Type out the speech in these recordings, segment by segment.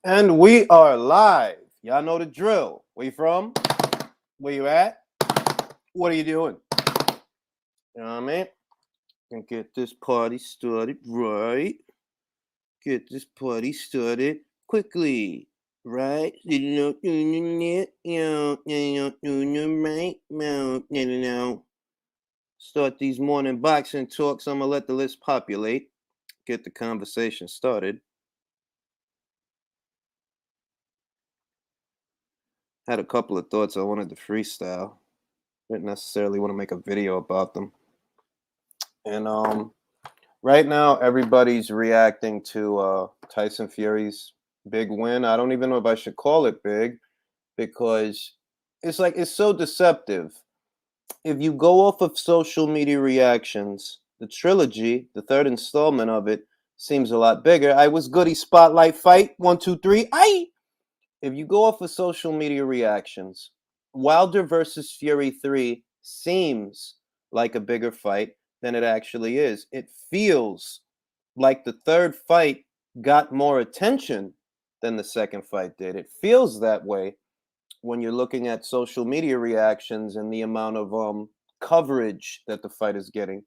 And we are live. Y'all know the drill. Where you from? Where you at? What are you doing? You know what I mean? And get this party started right. Get this party started quickly. Right? Start these morning boxing talks. I'm gonna let the list populate. Get the conversation started. Had a couple of thoughts I wanted to freestyle. Didn't necessarily want to make a video about them. And right now everybody's reacting to Tyson Fury's big win. I don't even know if I should call it big because it's so deceptive. If you go off of social media reactions, the trilogy, the third installment of it, seems a lot bigger. I was goody spotlight fight 1, 2, 3. If you go off of social media reactions, Wilder versus Fury 3 seems like a bigger fight than it actually is. It feels like the third fight got more attention than the second fight did. It feels that way when you're looking at social media reactions and the amount of coverage that the fight is getting.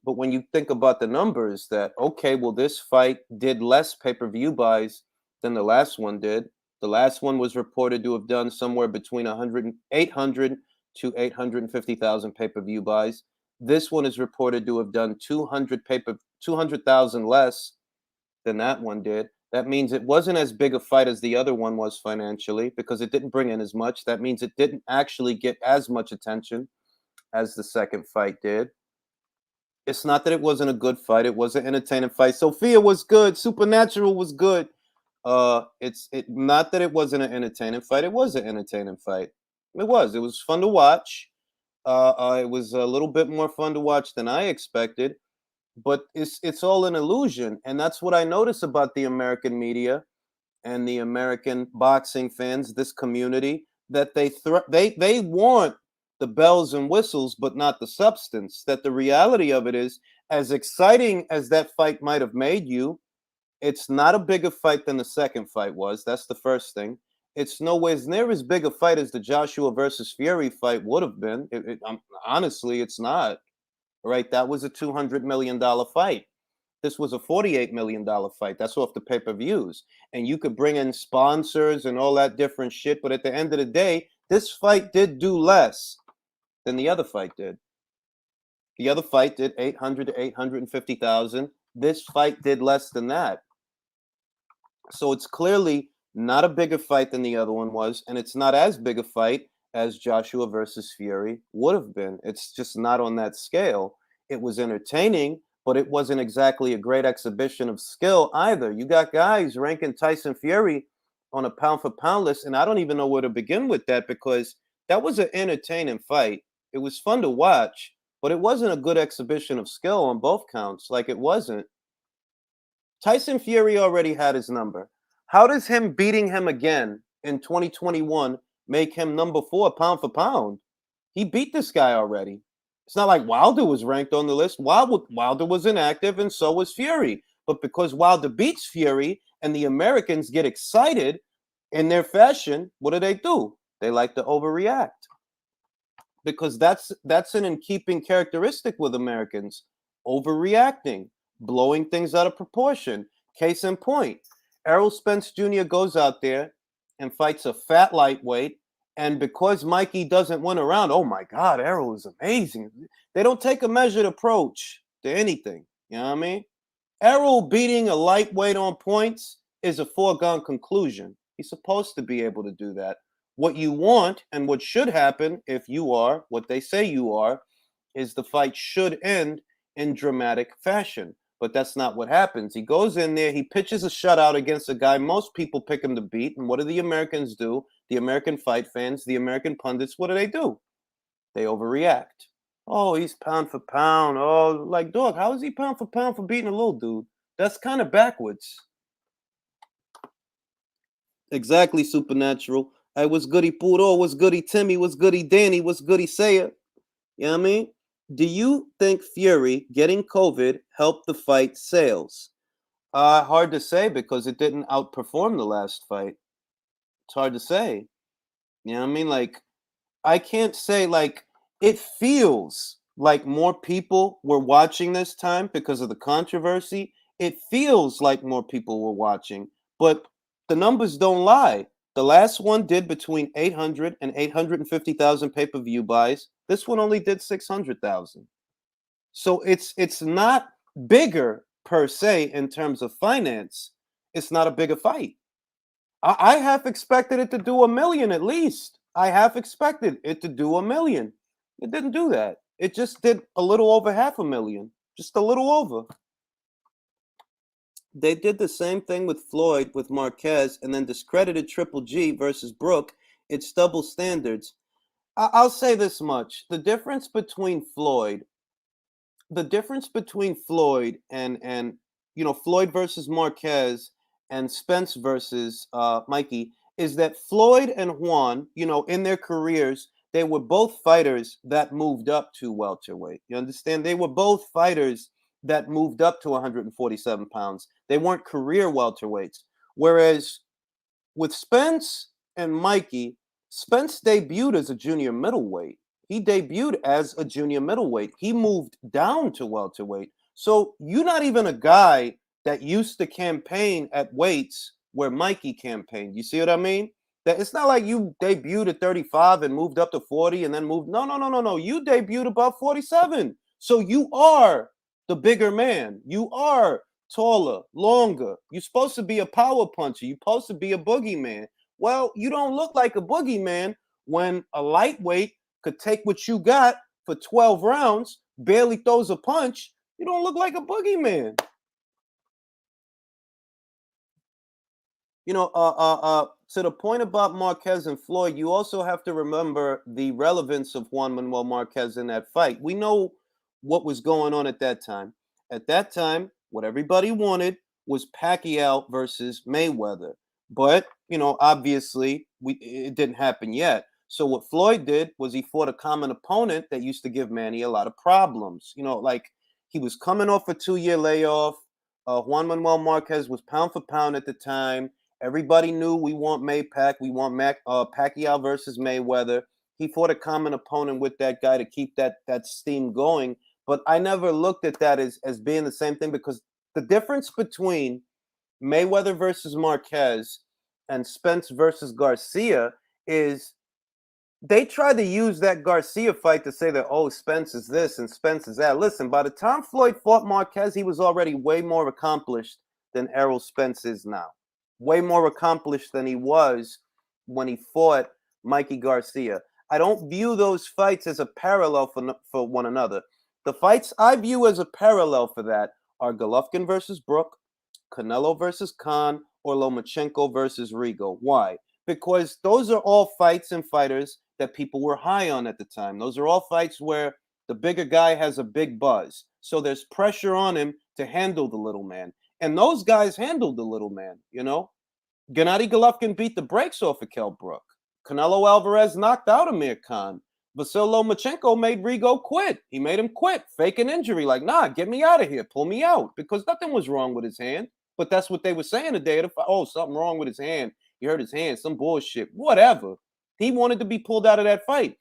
But when you think about the numbers that, okay, well, this fight did less pay-per-view buys than the last one did. The last one was reported to have done somewhere between 800 to 850,000 pay-per-view buys. This one is reported to have done 200,000 less than that one did. That means it wasn't as big a fight as the other one was financially because it didn't bring in as much. That means it didn't actually get as much attention as the second fight did. It's not that it wasn't a good fight. It was an entertaining fight. Sophia was good. Supernatural was good. It's not that it wasn't an entertaining fight. It was an entertaining fight. It was. It was fun to watch. It was a little bit more fun to watch than I expected. But it's all an illusion, and that's what I notice about the American media and the American boxing fans. This community that they want the bells and whistles, but not the substance. That the reality of it is, as exciting as that fight might have made you, it's not a bigger fight than the second fight was. That's the first thing. It's nowhere near as big a fight as the Joshua versus Fury fight would have been. Honestly, it's not. Right? That was a $200 million fight. This was a $48 million fight. That's off the pay-per-views. And you could bring in sponsors and all that different shit. But at the end of the day, this fight did do less than the other fight did. The other fight did 800 to 850,000. This fight did less than that. So it's clearly not a bigger fight than the other one was. And it's not as big a fight as Joshua versus Fury would have been. It's just not on that scale. It was entertaining, but it wasn't exactly a great exhibition of skill either. You got guys ranking Tyson Fury on a pound-for-pound list, and I don't even know where to begin with that because that was an entertaining fight. It was fun to watch, but it wasn't a good exhibition of skill on both counts. Like, it wasn't. Tyson Fury already had his number. How does him beating him again in 2021 make him number 4 pound for pound? He beat this guy already. It's not like Wilder was ranked on the list. Wilder was inactive, and so was Fury. But because Wilder beats Fury and the Americans get excited in their fashion, what do? They like to overreact. Because that's an in-keeping characteristic with Americans. Overreacting, blowing things out of proportion. Case in point, Errol Spence Jr. goes out there and fights a fat lightweight. And because Mikey doesn't win a round, oh my God, Errol is amazing. They don't take a measured approach to anything. You know what I mean? Errol beating a lightweight on points is a foregone conclusion. He's supposed to be able to do that. What you want and what should happen if you are what they say you are is the fight should end in dramatic fashion. But that's not what happens. He goes in there, he pitches a shutout against a guy most people pick him to beat. And what do the Americans do? The American fight fans, the American pundits, what do? They overreact. Oh, he's pound for pound. Oh, like, dog, how is he pound for pound for beating a little dude? That's kind of backwards. Exactly, Supernatural. I was goody Puro, was goody Timmy, was goody Danny, was goody Saya. You know what I mean? Do you think Fury getting COVID helped the fight sales? Hard to say because it didn't outperform the last fight. It's hard to say. You know what I mean? Like, I can't say, like, it feels like more people were watching this time because of the controversy. It feels like more people were watching, but the numbers don't lie. The last one did between 800 and 850,000 pay-per-view buys. This one only did 600,000. So it's not bigger per se in terms of finance. It's not a bigger fight. I half expected it to do a million at least. I half expected it to do a million. It didn't do that. It just did a little over half a million, just a little over. They did the same thing with Floyd with Marquez and then discredited Triple G versus Brook. It's double standards. I'll say this much. The difference between Floyd and Floyd versus Marquez and Spence versus Mikey is that Floyd and Juan, in their careers, they were both fighters that moved up to welterweight. You understand? They were both fighters that moved up to 147 pounds. They weren't career welterweights. Whereas with Spence and Mikey, Spence debuted as a junior middleweight. He debuted as a junior middleweight. He moved down to welterweight. So you're not even a guy that used to campaign at weights where Mikey campaigned. You see what I mean? That it's not like you debuted at 35 and moved up to 40 and then moved. No, no, no, no, no. You debuted above 47. So you are the bigger man. You are taller, longer. You're supposed to be a power puncher. You're supposed to be a boogeyman. Well, you don't look like a boogeyman when a lightweight could take what you got for 12 rounds, barely throws a punch. You don't look like a boogeyman. To the point about Marquez and Floyd, you also have to remember the relevance of Juan Manuel Marquez in that fight. We know what was going on at that time. At that time, what everybody wanted was Pacquiao versus Mayweather. But, obviously, it didn't happen yet. So what Floyd did was he fought a common opponent that used to give Manny a lot of problems. Like he was coming off a 2-year layoff. Juan Manuel Marquez was pound for pound at the time. Everybody knew we want Maypac. We want Pacquiao versus Mayweather. He fought a common opponent with that guy to keep that steam going. But I never looked at that as being the same thing because the difference between Mayweather versus Marquez and Spence versus Garcia is they tried to use that Garcia fight to say that, oh, Spence is this and Spence is that. Listen, by the time Floyd fought Marquez, he was already way more accomplished than Errol Spence is now. Way more accomplished than he was when he fought Mikey Garcia. I don't view those fights as a parallel for one another. The fights I view as a parallel for that are Golovkin versus Brook, Canelo versus Khan, or Lomachenko versus Rigo. Why? Because those are all fights and fighters that people were high on at the time. Those are all fights where the bigger guy has a big buzz. So there's pressure on him to handle the little man. And those guys handled the little man. Gennady Golovkin beat the brakes off of Kell Brook. Canelo Alvarez knocked out Amir Khan. Vasil Lomachenko made Rigo quit. He made him quit, fake an injury. Like, nah, get me out of here. Pull me out. Because nothing was wrong with his hand. But that's what they were saying the day of the fight. Oh, something wrong with his hand. He hurt his hand. Some bullshit. Whatever. He wanted to be pulled out of that fight.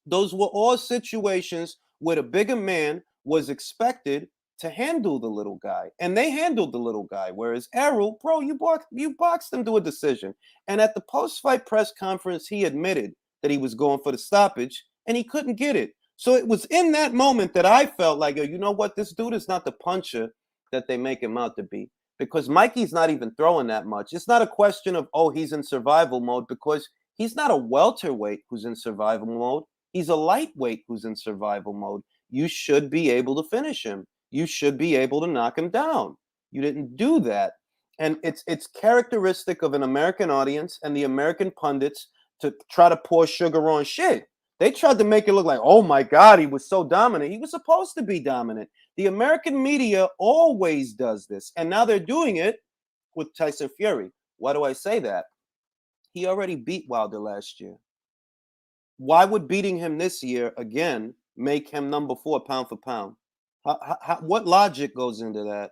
Those were all situations where the bigger man was expected to handle the little guy. And they handled the little guy. Whereas Errol, bro, you boxed him to a decision. And at the post-fight press conference, he admitted that he was going for the stoppage and he couldn't get it. So it was in that moment that I felt like, you know what? This dude is not the puncher that they make him out to be. Because Mikey's not even throwing that much. It's not a question of, oh, he's in survival mode, because he's not a welterweight who's in survival mode. He's a lightweight who's in survival mode. You should be able to finish him. You should be able to knock him down. You didn't do that. And it's characteristic of an American audience and the American pundits to try to pour sugar on shit. They tried to make it look like, oh my God, he was so dominant. He was supposed to be dominant. The American media always does this. And now they're doing it with Tyson Fury. Why do I say that? He already beat Wilder last year. Why would beating him this year again make him number 4 pound for pound? What logic goes into that?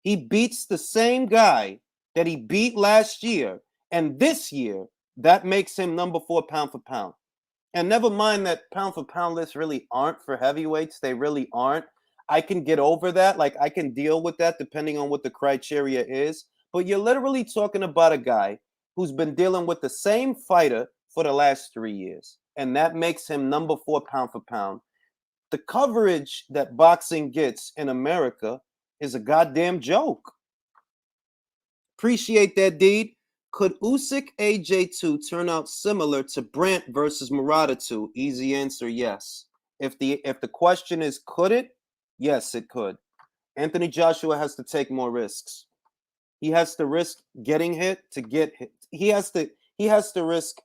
He beats the same guy that he beat last year, and this year, that makes him number 4 pound for pound. And never mind that pound for pound lists really aren't for heavyweights. They really aren't. I can get over that. Like, I can deal with that depending on what the criteria is. But you're literally talking about a guy who's been dealing with the same fighter for the last 3 years. And that makes him number 4 pound for pound. The coverage that boxing gets in America is a goddamn joke. Appreciate that, deed. Could Usyk AJ2 turn out similar to Brandt versus Murata 2? Easy answer, yes. If the question is could it? Yes, it could. Anthony Joshua has to take more risks. He has to risk getting hit to get hit. He has to risk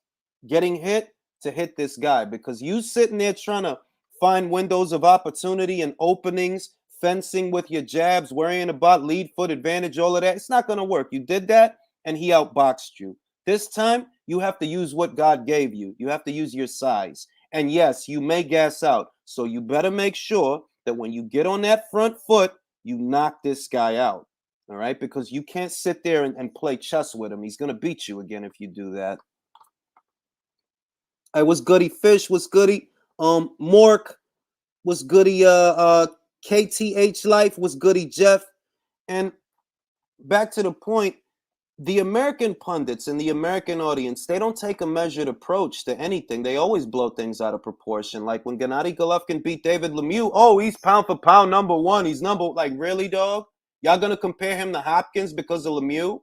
getting hit to hit this guy, because you sitting there trying to find windows of opportunity and openings, fencing with your jabs, worrying about lead foot advantage, all of that. It's not going to work. You did that, and he outboxed you. This time, you have to use what God gave you. You have to use your size. And yes, you may gas out. So you better make sure that when you get on that front foot, you knock this guy out. All right? Because you can't sit there and play chess with him. He's going to beat you again if you do that. Hey, what's goody? Fish, what's goody? Mork, what's goody? KTH Life, what's goody? Jeff. And back to the point, the American pundits and the American audience, they don't take a measured approach to anything. They always blow things out of proportion. Like when Gennady Golovkin beat David Lemieux, oh, he's pound for pound number one. He's number, like, really, dog? Y'all gonna compare him to Hopkins because of Lemieux?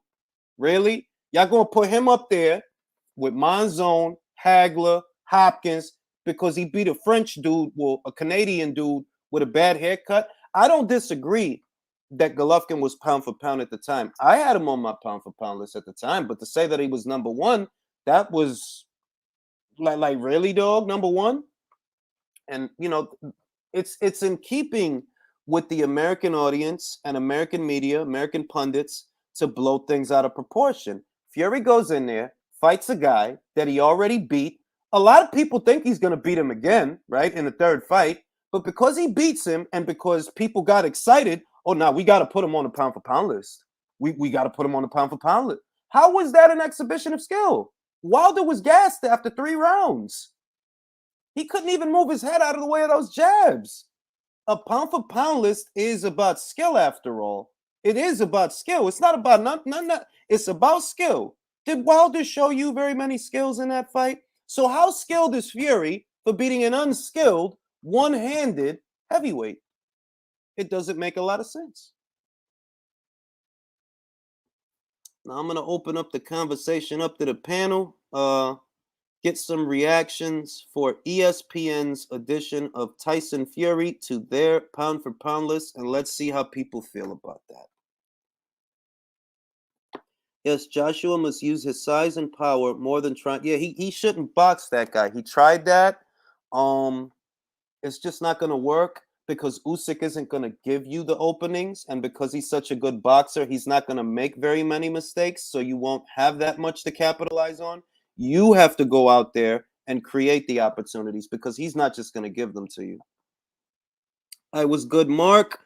Really? Y'all gonna put him up there with Monzon, Hagler, Hopkins, because he beat a French dude, well, a Canadian dude with a bad haircut? I don't disagree that Golovkin was pound for pound at the time. I had him on my pound for pound list at the time, but to say that he was number one, that was like really, dog, number one? And you know, it's in keeping with the American audience and American media, American pundits, to blow things out of proportion. Fury goes in there, fights a guy that he already beat. A lot of people think he's going to beat him again, right, in the third fight. But because he beats him and because people got excited, oh, now we got to put him on the pound for pound list. We got to put him on the pound for pound list. How was that an exhibition of skill? Wilder was gassed after 3 rounds. He couldn't even move his head out of the way of those jabs. A pound for pound list is about skill, after all. It is about skill. It's not about none. It's about skill. Did Wilder show you very many skills in that fight? So how skilled is Fury for beating an unskilled, one-handed heavyweight? It doesn't make a lot of sense. Now I'm going to open up the conversation up to the panel. Get some reactions for ESPN's edition of Tyson Fury to their pound for pound list, and let's see how people feel about that. Yes, Joshua must use his size and power more than trying. Yeah, he shouldn't box that guy. He tried that. It's just not going to work because Usyk isn't going to give you the openings, and because he's such a good boxer, he's not going to make very many mistakes, so you won't have that much to capitalize on. You have to go out there and create the opportunities because he's not just going to give them to you. I was good, Mark.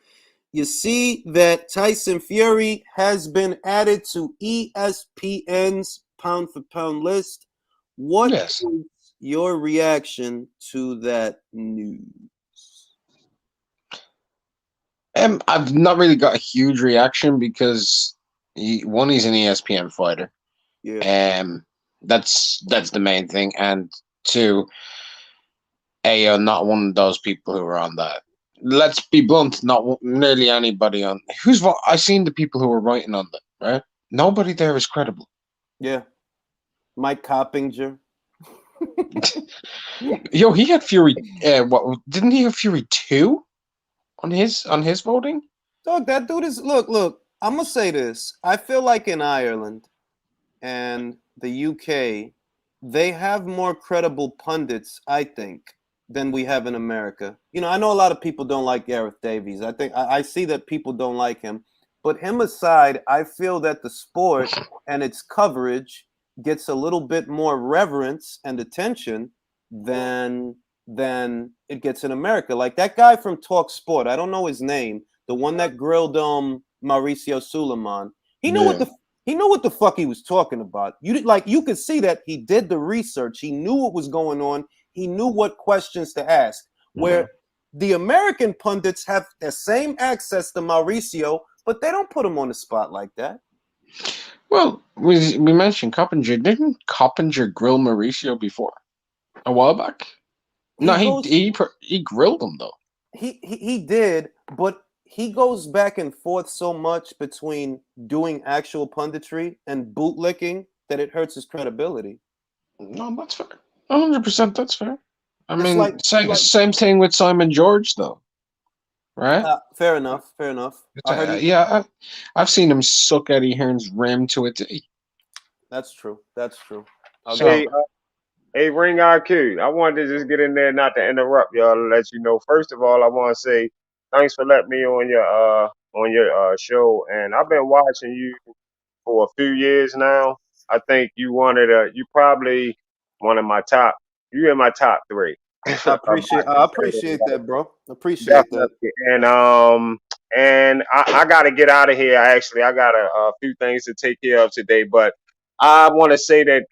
You see that Tyson Fury has been added to ESPN's pound for pound list. What is your reaction to that news? I've not really got a huge reaction because he's an ESPN fighter. Yeah. That's the main thing, and two, you're not one of those people who are on that. Let's be blunt, not nearly anybody on I seen the people who were writing on that, right? Nobody there is credible. Yeah. Mike Coppinger. Yo, he had Fury. What didn't he have Fury 2 on his voting? Dog, that dude is look. I'm gonna say this. I feel like in Ireland and the UK, they have more credible pundits, I think, than we have in America. You know, I know a lot of people don't like Gareth Davies. I think I see that people don't like him. But him aside, I feel that the sport and its coverage gets a little bit more reverence and attention than it gets in America. Like that guy from Talk Sport, I don't know his name, the one that grilled Mauricio Suleiman. He knew what the fuck he was talking about. You could see that he did the research. He knew what was going on. He knew what questions to ask. Where the American pundits have the same access to Mauricio, but they don't put him on the spot like that. Well, we mentioned Coppinger. Didn't Coppinger grill Mauricio before a while back? He grilled him though. He did, but he goes back and forth so much between doing actual punditry and bootlicking that it hurts his credibility. No, that's fair. 100%, that's fair. I mean, same thing with Simon George, though, right? Fair enough. I've seen him suck Eddie Hearn's rim to a T. That's true. Hey, Ring IQ, I wanted to just get in there, not to interrupt y'all, to let you know. First of all, I want to say thanks for letting me on your show, and I've been watching you for a few years now. I think you probably one of my top. You're in my top three. I appreciate that, bro. Appreciate Definitely. that. And I got to get out of here. I got a few things to take care of today, but I want to say that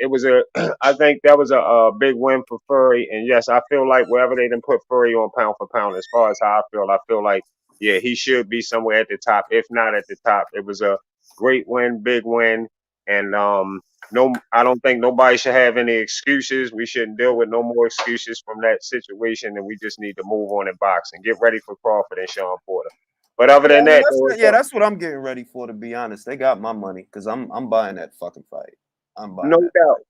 I think that was a big win for Fury. And yes, I feel like wherever they didn't put Fury on pound for pound, as far as how I feel like, yeah, he should be somewhere at the top, if not at the top. It was a great win, big win. And no, I don't think nobody should have any excuses. We shouldn't deal with no more excuses from that situation, and we just need to move on in boxing. Get ready for Crawford and Sean Porter. But other than that, that's what I'm getting ready for. To be honest, they got my money because I'm buying that fucking fight. I'm buying.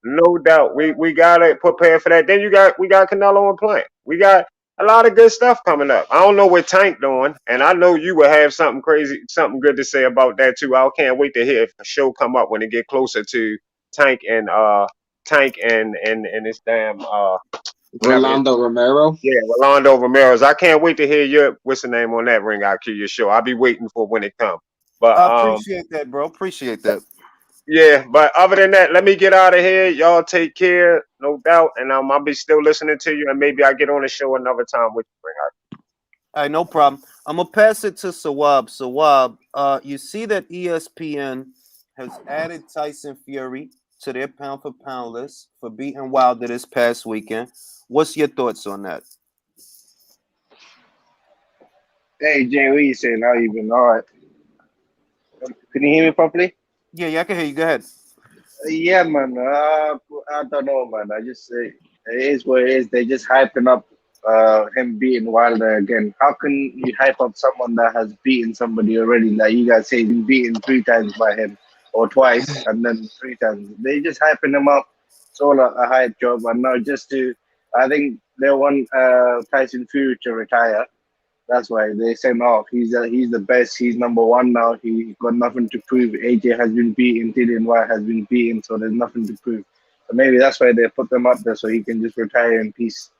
No doubt. We gotta prepare for that. Then we got Canelo and Plant. We got a lot of good stuff coming up. I don't know what Tank doing, and I know you will have something crazy, something good to say about that too. I can't wait to hear if a show come up when it get closer to Tank and this damn Rolando Romero. Yeah, Rolando Romero's. I can't wait to hear what's the name on that Ring IQ your show. I'll be waiting for when it comes. But I appreciate that, bro. Appreciate that. Yeah, but other than that, let me get out of here. Y'all take care, no doubt. And I'll be still listening to you, and maybe I get on the show another time with you, Ring IQ. All right, no problem. I'm gonna pass it to Sawab. Sawab, you see that ESPN has added Tyson Fury to their pound for pound list for beating Wilder this past weekend. What's your thoughts on that? Hey, Jay, what you saying? How you been? All right. Can you hear me properly? Yeah, I can hear you. Go ahead. Yeah, man. I don't know, man. I just say it is what it is. They just hyping up him beating Wilder again. How can you hype up someone that has beaten somebody already? Like you guys say, he's been beaten 3 times by him, or twice, and then 3 times. They just hyping him up. It's all a hype job. And now I think they want Tyson Fury to retire. That's why they say no. He's the best. He's number one now. He got nothing to prove. AJ has been beaten. Dillian White has been beaten. So there's nothing to prove. So maybe that's why they put them up there so he can just retire in peace.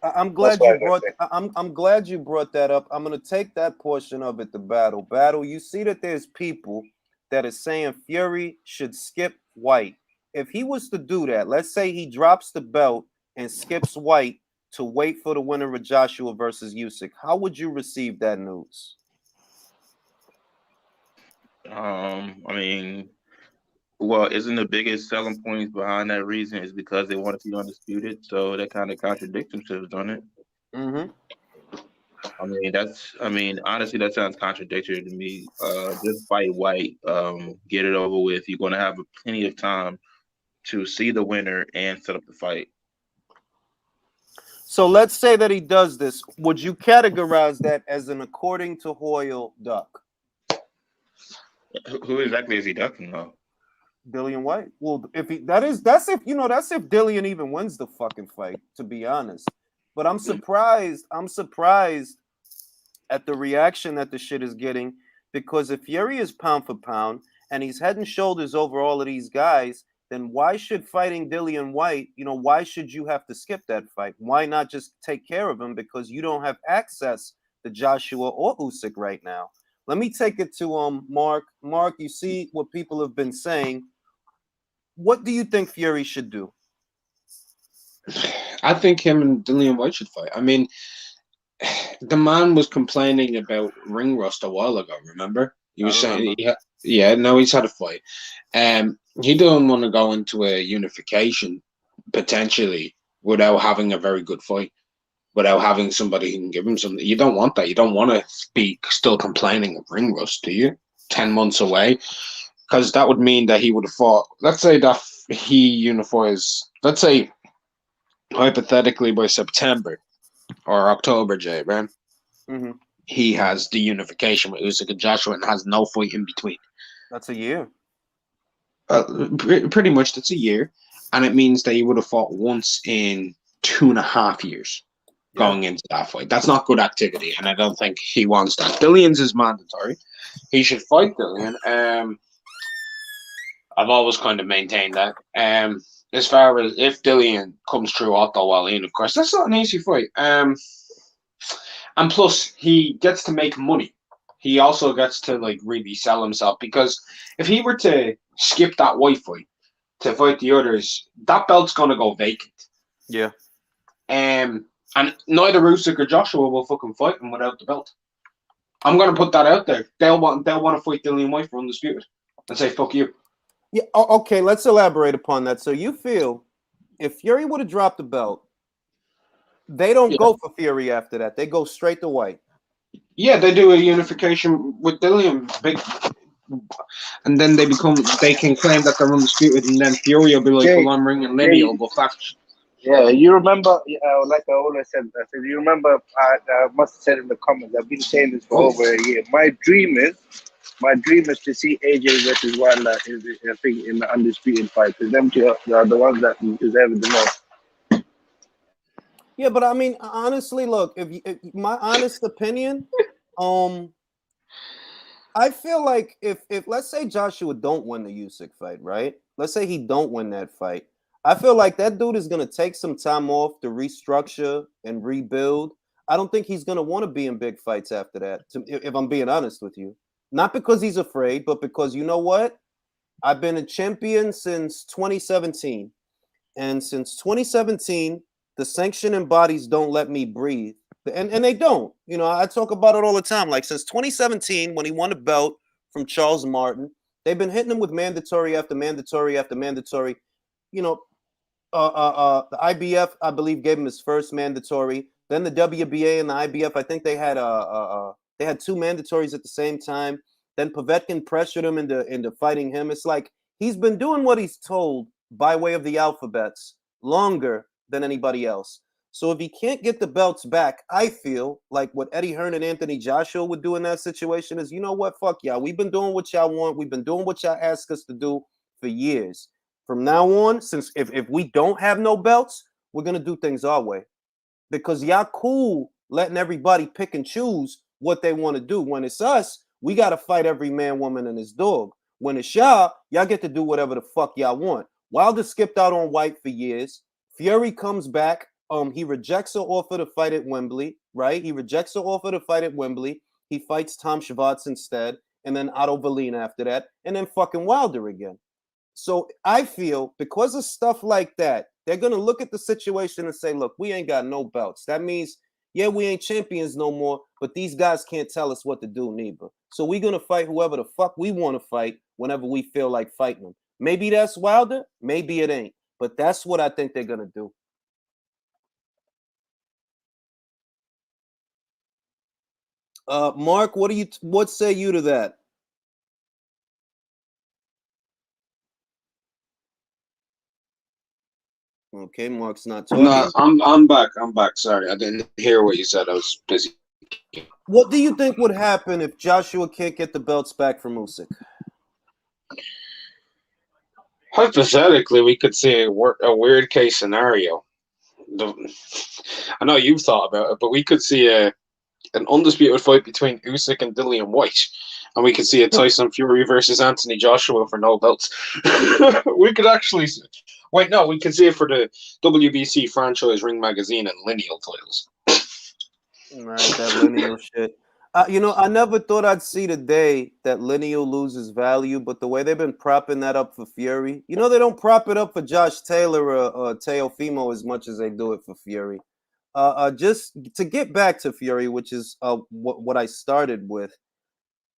I'm glad you brought. I'm glad you brought that up. I'm gonna take that portion of it. The battle. You see that there's people that are saying Fury should skip White. If he was to do that, let's say he drops the belt and skips White to wait for the winner of Joshua versus Usyk, how would you receive that news? I mean, well, isn't the biggest selling points behind that reason is because they want to be undisputed, so that kind of contradicts themselves, don't it? Mm-hmm. Honestly, that sounds contradictory to me. Just fight White, get it over with. You're going to have plenty of time to see the winner and set up the fight. So let's say that he does this. Would you categorize that as an according to Hoyle duck? Who exactly is he ducking though? Dillian White. Well, that's if Dillian even wins the fucking fight, to be honest. But I'm surprised at the reaction that the shit is getting, because if Fury is pound for pound and he's head and shoulders over all of these guys, then why should fighting Dillian White, why should you have to skip that fight? Why not just take care of him? Because you don't have access to Joshua or Usyk right now. Let me take it to Mark. Mark, you see what people have been saying. What do you think Fury should do? I think him and Dillian White should fight. I mean, the man was complaining about ring rust a while ago, remember? He I was saying, remember. yeah, no, he's had a fight. He doesn't want to go into a unification potentially without having a very good fight, without having somebody who can give him something. You don't want that. You don't want to be still complaining of ring rust, do you? 10 months away, because that would mean that he would have fought. Let's say that he unifies. Let's say hypothetically by September or October, Jay, man. Hmm. He has the unification with Usyk and Joshua and has no fight in between. That's a year. Pretty much that's a year, and it means that he would have fought once in 2.5 years going into that fight. That's not good activity, and I don't think he wants that. Dillian's is mandatory. He should fight Dillian. I've always kind of maintained that. As far as if Dillian comes through Otto Wallin, of course, that's not an easy fight. And plus, he gets to make money. He also gets to like really sell himself, because if he were to skip that white fight to fight the others, that belt's gonna go vacant. Yeah. And neither Usyk or Joshua will fucking fight him without the belt. I'm gonna put that out there. They'll want to fight Dillian White for undisputed and say fuck you. Yeah. Okay. Let's elaborate upon that. So you feel if Fury would have dropped the belt, they don't go for Fury after that. They go straight to White. Yeah, they do a unification with Dillian, and then they can claim that they're undisputed, and then Fury will be like, Jay, well, I'm ringing Lenny, will go back. Yeah, you remember, like I always said, you remember, I must have said in the comments, I've been saying this for over a year. My dream is to see AJ versus Wilder, I think, in the undisputed fight, because them two are the ones that deserve it the most. Yeah, but I mean, honestly, look, if my honest opinion, I feel like if let's say Joshua don't win the Usyk fight, right? Let's say he don't win that fight. I feel like that dude is gonna take some time off to restructure and rebuild. I don't think he's gonna want to be in big fights after that. If I'm being honest with you, not because he's afraid, but because you know what? I've been a champion since 2017, and since 2017, the sanctioning bodies don't let me breathe. And they don't. You know, I talk about it all the time. Like since 2017, when he won a belt from Charles Martin, they've been hitting him with mandatory after mandatory after mandatory. You know, the IBF, I believe, gave him his first mandatory. Then the WBA and the IBF, I think they had two mandatories at the same time. Then Povetkin pressured him into fighting him. It's like he's been doing what he's told by way of the alphabets longer than anybody else. So if he can't get the belts back, I feel like what Eddie Hearn and Anthony Joshua would do in that situation is, you know what, fuck y'all. We've been doing what y'all want. We've been doing what y'all ask us to do for years. From now on, since if we don't have no belts, we're gonna do things our way. Because y'all cool letting everybody pick and choose what they want to do. When it's us, we gotta fight every man, woman, and his dog. When it's y'all get to do whatever the fuck y'all want. Wilder skipped out on White for years. Fury comes back. He rejects an offer to fight at Wembley, right? He rejects an offer to fight at Wembley. He fights Tom Schwartz instead, and then Otto Wallin after that, and then fucking Wilder again. So I feel because of stuff like that, they're going to look at the situation and say, look, we ain't got no belts. That means, yeah, we ain't champions no more, but these guys can't tell us what to do neither. So we're going to fight whoever the fuck we want to fight whenever we feel like fighting them. Maybe that's Wilder. Maybe it ain't. But that's what I think they're going to do. Mark, what say you to that? Okay, Mark's not talking. No, I'm back. I'm back. Sorry, I didn't hear what you said. I was busy. What do you think would happen if Joshua can't get the belts back from Usyk? Hypothetically, we could see a weird case scenario. I know you've thought about it, but we could see an undisputed fight between Usyk and Dillian White, and we could see a Tyson Fury versus Anthony Joshua for no belts. We could actually wait. No, we could see it for the WBC franchise Ring Magazine and lineal titles. Right, that lineal shit. You know, I never thought I'd see the day that lineal loses value, but the way they've been propping that up for Fury, you know, they don't prop it up for Josh Taylor or Teofimo as much as they do it for Fury. Just to get back to Fury, which is what I started with.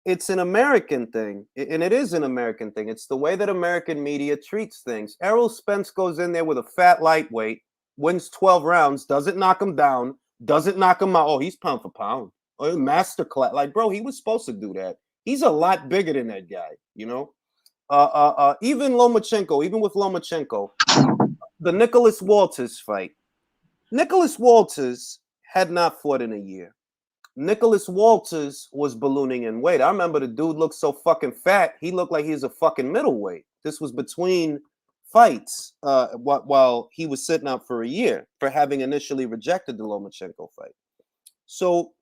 it's an American thing, and it is an American thing. It's the way that American media treats things. Errol Spence goes in there with a fat lightweight, wins 12 rounds, doesn't knock him down, doesn't knock him out. Oh, he's pound for pound. Oh, masterclass. Like, bro, he was supposed to do that. He's a lot bigger than that guy, you know? Even Lomachenko, even with Lomachenko, the Nicholas Walters fight. Nicholas Walters had not fought in a year. Nicholas Walters was ballooning in weight. I remember the dude looked so fucking fat, he looked like he was a fucking middleweight. This was between fights while he was sitting out for a year for having initially rejected the Lomachenko fight. So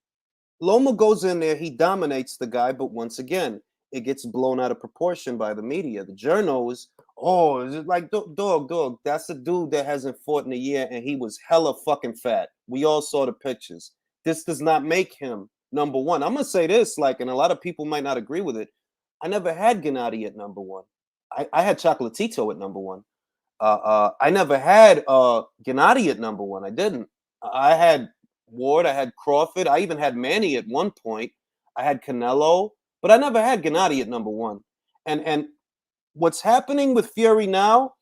Loma goes in there, he dominates the guy, but once again, it gets blown out of proportion by the media. The journals, oh, is it like, dog, that's a dude that hasn't fought in a year and he was hella fucking fat. We all saw the pictures. This does not make him number one. I'm going to say this, like, and a lot of people might not agree with it. I never had Gennady at number one. I had Chocolatito at number one. I never had Gennady at number one. I didn't. I had Ward. I had Crawford. I even had Manny at one point. I had Canelo, but I never had Gennady at number one. And what's happening with Fury now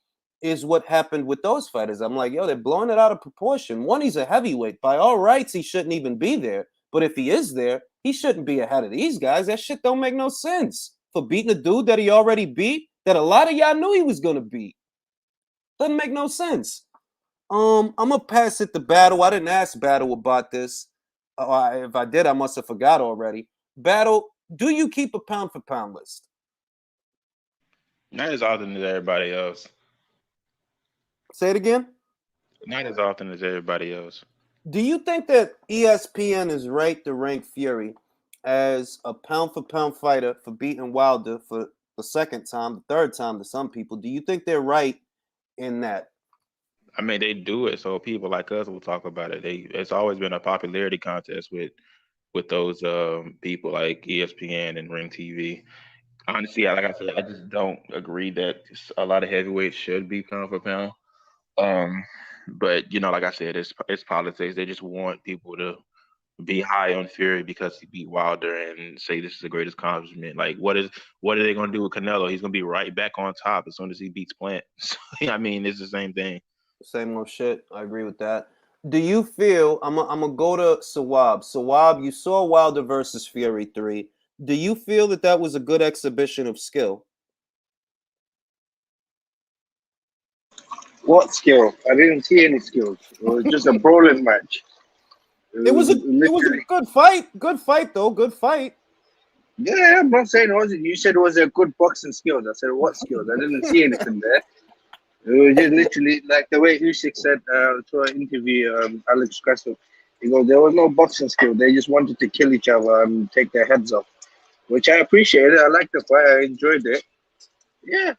is what happened with those fighters. I'm like, yo, they're blowing it out of proportion. One, he's a heavyweight. By all rights, he shouldn't even be there. But if he is there, he shouldn't be ahead of these guys. That shit don't make no sense. For beating a dude that he already beat, that a lot of y'all knew he was going to beat. Doesn't make no sense. I'm going to pass it to Battle. I didn't ask Battle about this. If I did, I must have forgot already. Battle, do you keep a pound for pound list? Not as often as everybody else. Say it again. Not as often as everybody else. Do you think that ESPN is right to rank Fury as a pound for pound fighter for beating Wilder for the second time, the third time to some people? Do you think they're right in that? I mean, they do it so people like us will talk about it. It's always been a popularity contest with those people like ESPN and Ring TV. Honestly, like I said, I just don't agree that a lot of heavyweights should be pound for pound. But like I said, it's politics. They just want people to be high on Fury because he beat Wilder and say this is the greatest accomplishment. Like, what are they going to do with Canelo? He's going to be right back on top as soon as he beats Plant. So, I mean, it's the same thing. Same old shit. I agree with that. Do you feel, I'm gonna go to Sawab. Sawab, you saw Wilder versus Fury 3. Do you feel that was a good exhibition of skill? What skill? I didn't see any skills. It was just a brawling match. It was a good fight. Good fight, though. Good fight. Yeah, I'm not saying it wasn't. You said it was a good boxing skills. I said, what skills? I didn't see anything there. It was just literally like the way Usyk said to an interview, Alex Kressel. He goes, there was no boxing skill. They just wanted to kill each other and take their heads off, which I appreciated. I liked the fight. I enjoyed it. Yeah.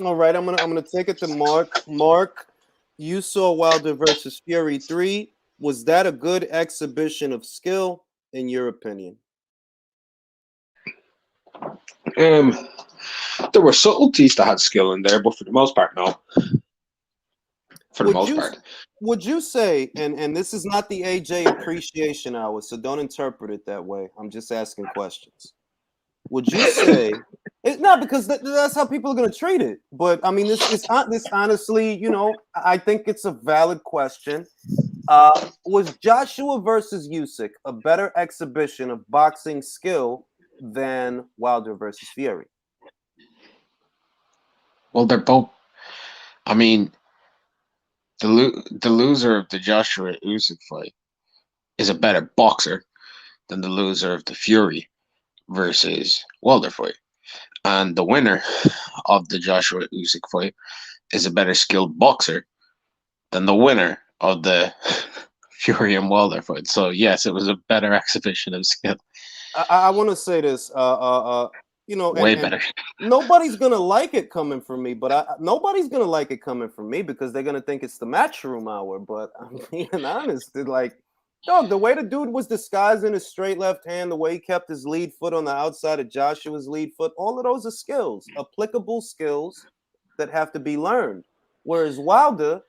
All right, I'm gonna take it to Mark. Mark, you saw Wilder versus Fury 3. Was that a good exhibition of skill, in your opinion? There were subtleties that had skill in there, but for the most part, no. For the most part. Would you say, and this is not the AJ Appreciation Hour, so don't interpret it that way. I'm just asking questions. Would you say it's not because that's how people are going to treat it? But I mean, this honestly, I think it's a valid question. Was Joshua versus Usyk a better exhibition of boxing skill than Wilder versus Fury? Well, they're both. I mean, the loser of the Joshua Usyk fight is a better boxer than the loser of the Fury versus Wilder fight, and the winner of the Joshua Usyk fight is a better skilled boxer than the winner of the Fury and Wilder fight. So yes, it was a better exhibition of skill. I want to say this, way better. Nobody's gonna like it coming from me, but nobody's gonna like it coming from me because they're gonna think it's the Matchroom Hour. But I'm being honest, like, dog, the way the dude was disguising his straight left hand, the way he kept his lead foot on the outside of Joshua's lead foot, all of those are skills, applicable skills that have to be learned. Whereas Wilder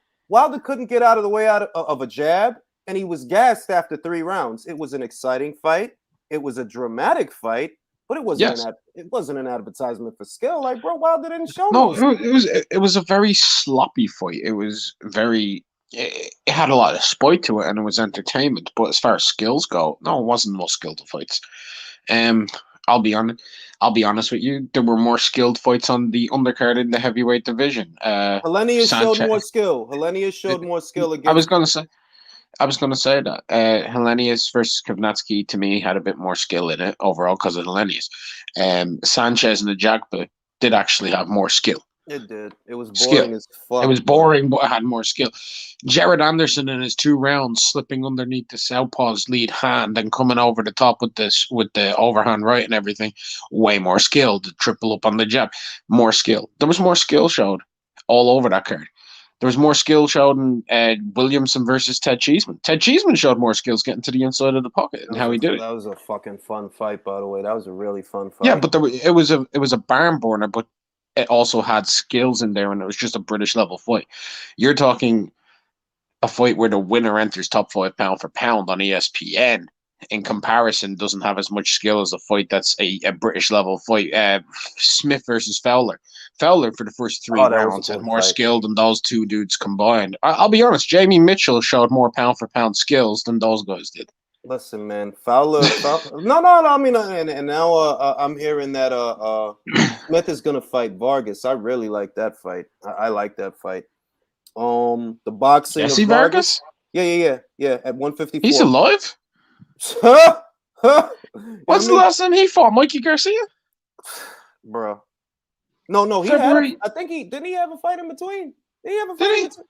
couldn't get out of the way of a jab, and he was gassed after 3 rounds. It was an exciting fight. it was a dramatic fight, but it wasn't an advertisement for skill. Like, bro, Wilder didn't show No, no. it was a very sloppy fight. It was very. It had a lot of spite to it, and it was entertainment. But as far as skills go, no, it wasn't the most skilled of fights. I'll be honest. I'll be honest with you. There were more skilled fights on the undercard in the heavyweight division. Helenius showed more skill. Helenius showed more skill against. I was gonna say that Helenius versus Kovnetsky to me had a bit more skill in it overall because of Helenius. Sanchez and Ajagba did actually have more skill. It did. It was boring as fuck. It was boring, but it had more skill. Jared Anderson in his 2 rounds, slipping underneath the southpaw's lead hand and coming over the top with the overhand right and everything. Way more skill. The triple up on the jab, more skill. There was more skill showed all over that card. There was more skill showed in Williamson versus Ted Cheeseman. Ted Cheeseman showed more skills getting to the inside of the pocket and how he did it. That was a fucking fun fight, by the way. That was a really fun fight. Yeah, but it was a barn burner, but it also had skills in there, and it was just a British level fight. You're talking a fight where the winner enters top 5 pound for pound on ESPN. In comparison, doesn't have as much skill as a fight that's a British level fight. Smith versus Fowler. Fowler for the first 3 rounds had more skill than those 2 dudes combined. I'll be honest, Jamie Mitchell showed more pound for pound skills than those guys did. Listen, man, Fowler. No. I mean, and now I'm hearing that Smith is gonna fight Vargas. I really like that fight. I like that fight. The boxing. Jesse Vargas? Yeah. At 154. He's alive. What's the last time he fought? Mikey Garcia? Bro. No. He February. had. I think didn't he have a fight in between? Did he have a fight Did in he? between?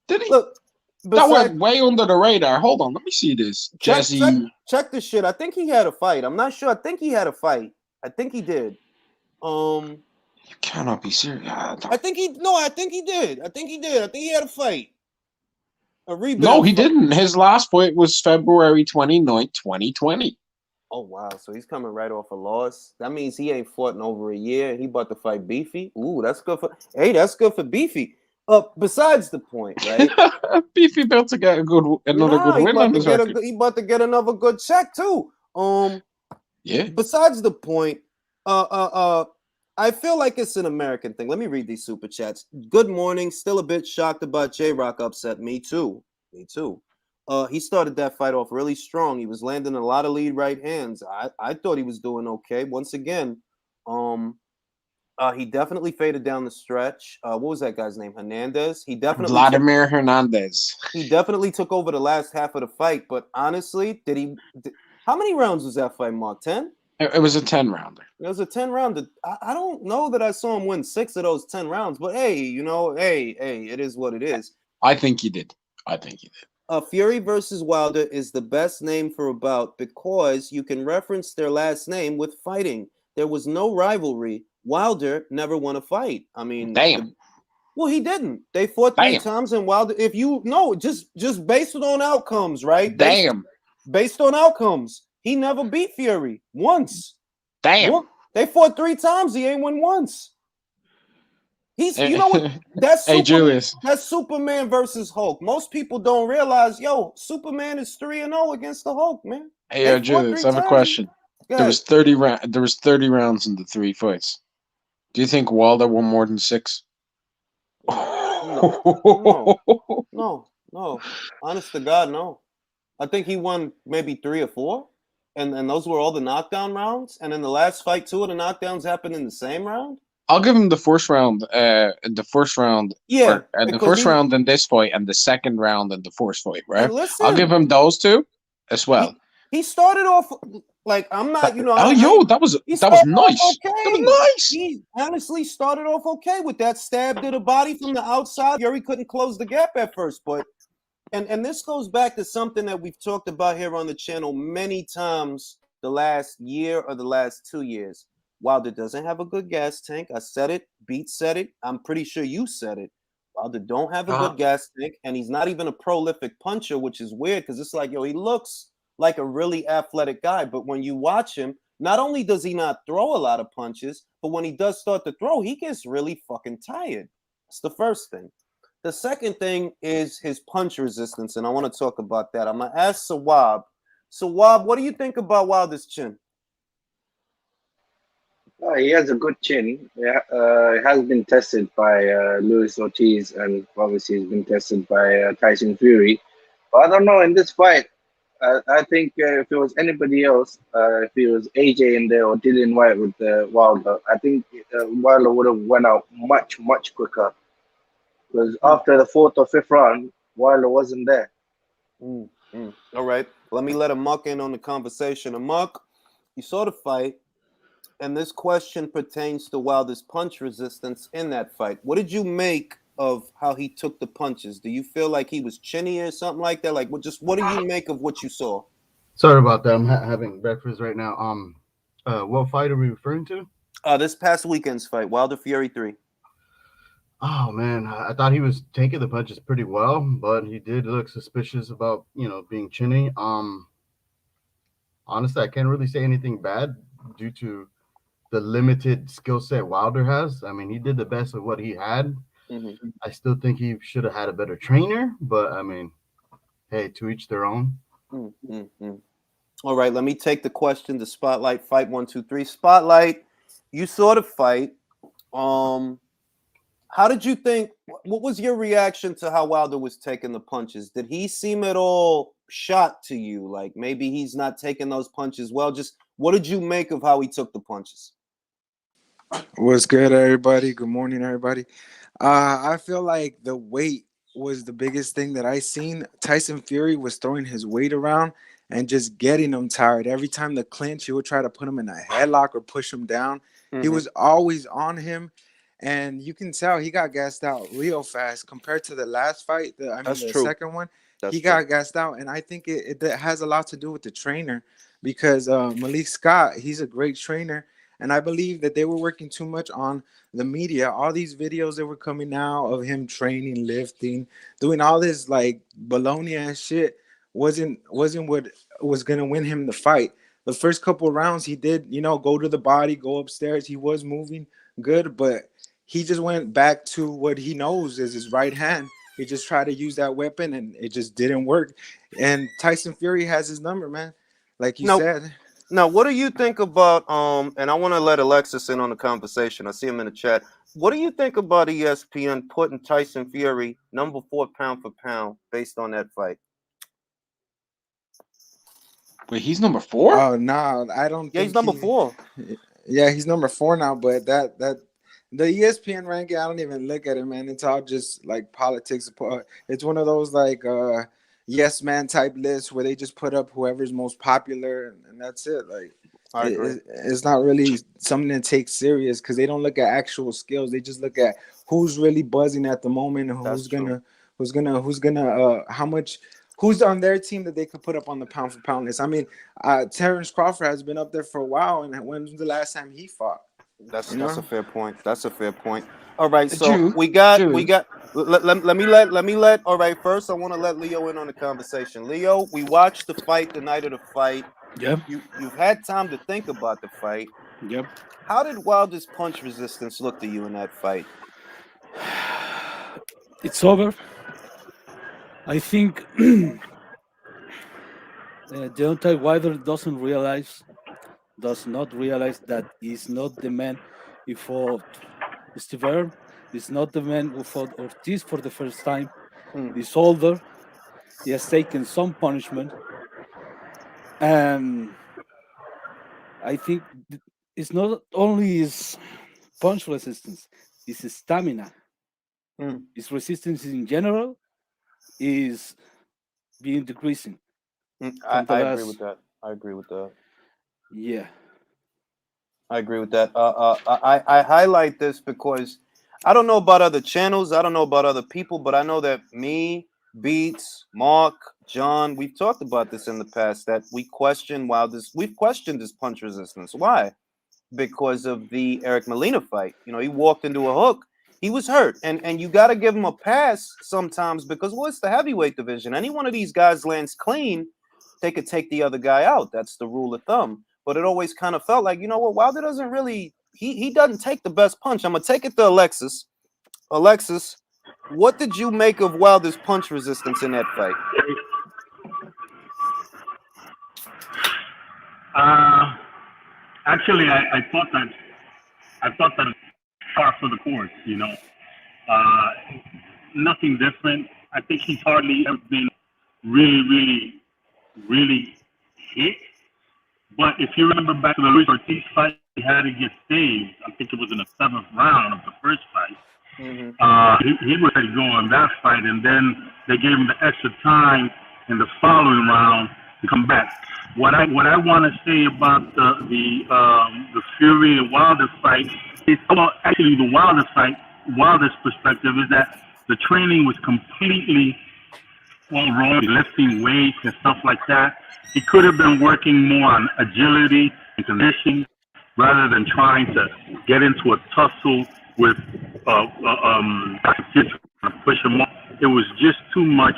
Did he? Look. That went way under the radar. Hold on, let me see this. Jesse. Check this shit. I think he had a fight. I'm not sure. I think he had a fight. I think he did. You cannot be serious. I think he did. I think he had a fight. A rebuild. No, he didn't. His last fight was February 29th, 2020. Oh, wow. So he's coming right off a loss. That means he ain't fought in over a year. He about to fight Beefy. Ooh, that's good that's good for Beefy. Besides the point, right? Beefy about to get another good win on his record. He about to get another good check too. Yeah. Besides the point, I feel like it's an American thing. Let me read these super chats. Good morning. Still a bit shocked about J-Rock upset. Me too. He started that fight off really strong. He was landing a lot of lead right hands. I thought he was doing okay. Once again, he definitely faded down the stretch. What was that guy's name? Hernandez. Vladimir Hernandez. He definitely took over the last half of the fight. But honestly, how many rounds was that fight, Mark? 10? It was a 10-rounder. It was a 10-rounder. I don't know that I saw him win 6 of those 10 rounds. But hey, it is what it is. I think he did. Fury versus Wilder is the best name for a bout because you can reference their last name with fighting. There was no rivalry. Wilder never won a fight. I mean, damn. Well, he didn't. They fought 3 times, and Wilder. If you know, just based on outcomes, right? Damn. Based on outcomes, he never beat Fury once. Damn. They fought 3 times. He ain't won once. You know what? That's Julius. That's Superman versus Hulk. Most people don't realize, Superman is 3-0 against the Hulk, man. Hey, Julius, I have a question. There was 30 rounds in the 3 fights. Do you think Wilder won more than 6? No. Honest to God, no. I think he won maybe 3 or 4, and those were all the knockdown rounds. And in the last fight, 2 of the knockdowns happened in the same round. I'll give him the first round. Yeah, the first round in this fight, and the second round in the first fight. Right? Listen, I'll give him those 2 as well. He started off like I'm not. That was nice. That was nice. He honestly started off okay with that stab to the body from the outside. Fury couldn't close the gap at first, but and this goes back to something that we've talked about here on the channel many times the last year or the last 2 years. Wilder doesn't have a good gas tank. I said it. Beat said it. I'm pretty sure you said it. Wilder don't have a good gas tank, and he's not even a prolific puncher, which is weird because it's like, he looks like a really athletic guy, but when you watch him, not only does he not throw a lot of punches, but when he does start to throw, he gets really fucking tired. That's the first thing. The second thing is his punch resistance, and I want to talk about that. I'm going to ask Sawab So, Wob, what do you think about Wilder's chin? He has a good chin. Yeah, it has been tested by Luis Ortiz, and obviously he's been tested by Tyson Fury. But I don't know in this fight. I think if it was anybody else, if it was AJ in there or Dillian White with Wilder, I think Wilder would have went out much quicker. Because after the fourth or fifth round, Wilder wasn't there. All right, let me let Amok in on the conversation. Amok, you saw the fight, and this question pertains to Wilder's punch resistance in that fight. What did you make of how he took the punches? Do you feel like he was chinny or something like that? Like, what do you make of what you saw? Sorry about that. I'm having breakfast right now. What fight are we referring to? This past weekend's fight, Wilder Fury 3. Oh man, I thought he was taking the punches pretty well, but he did look suspicious about being chinny. Honestly, I can't really say anything bad due to the limited skill set Wilder has. I mean, he did the best of what he had. Mm-hmm. I still think he should have had a better trainer, but I mean, hey, to each their own. All right, let me take the question. The Spotlight fight 1, 2, 3. Spotlight, you saw the fight. How did you think? What was your reaction to how Wilder was taking the punches? Did he seem at all shocked to you? Like maybe he's not taking those punches well. Just what did you make of how he took the punches? What's good, everybody? Good morning, everybody. I feel like the weight was the biggest thing that I seen. Tyson Fury was throwing his weight around and just getting him tired. Every time the clinch, he would try to put him in a headlock or push him down. He was always on him, and you can tell he got gassed out real fast compared to the last fight. The second one, he got gassed out, and I think it has a lot to do with the trainer because Malik Scott, he's a great trainer. And I believe that they were working too much on the media. All these videos that were coming out of him training, lifting, doing all this like baloney ass shit wasn't what was gonna win him the fight. The first couple of rounds, he did, go to the body, go upstairs. He was moving good, but he just went back to what he knows is his right hand. He just tried to use that weapon, and it just didn't work. And Tyson Fury has his number, man. Like you said. Now, what do you think about and I want to let Alexis in on the conversation. I see him in the chat. What do you think about ESPN putting Tyson Fury number 4 pound for pound based on that fight? Wait, he's number 4? Oh no, I don't. Yeah, he's number 4. Yeah, he's number 4 now. But that the ESPN ranking, I don't even look at it, man. It's all just like politics. It's one of those like yes man type lists where they just put up whoever's most popular, and that's it. Like it's not really something to take serious because they don't look at actual skills. They just look at who's really buzzing at the moment and who's gonna how much. Who's on their team that they could put up on the pound for pound list? I mean, Terrence Crawford has been up there for a while, and when's the last time he fought? That's a fair point. That's a fair point. All right, so we got. Let me let. All right, first I want to let Leo in on the conversation. Leo, we watched the fight the night of the fight. Yep. You've had time to think about the fight. Yep. How did Wilder's punch resistance look to you in that fight? It's over. I think Deontay Wilder does not realize that he's not the man who fought Steve. He's not the man who fought Ortiz for the first time. He's older. He has taken some punishment. And I think it's not only his punch resistance, it's his stamina. His resistance in general is being decreasing. I agree with that. Yeah. I agree with that. I highlight this because I don't know about other channels. I don't know about other people, but I know that me, Beats, Mark, John, we've talked about this in the past that we've questioned his punch resistance. Why? Because of the Eric Molina fight. He walked into a hook. He was hurt, and you got to give him a pass sometimes because it's the heavyweight division. Any one of these guys lands clean, they could take the other guy out. That's the rule of thumb. But it always kind of felt like, Wilder doesn't really, he doesn't take the best punch. I'm going to take it to Alexis. Alexis, what did you make of Wilder's punch resistance in that fight? Uh, actually, I thought that far for the course. Uh, nothing different. I think he's hardly ever been really, really, really hit. But if you remember back to the Ruiz Ortiz fight, he had to get saved. I think it was in the seventh round of the first fight. Mm-hmm. He was ready to go on that fight, and then they gave him the extra time in the following round to come back. What I want to say about the Fury and Wilder fight is, well, actually the Wilder's perspective is that the training was completely wrong, lifting weights and stuff like that. He could have been working more on agility and conditioning rather than trying to get into a tussle with just push him off. It was just too much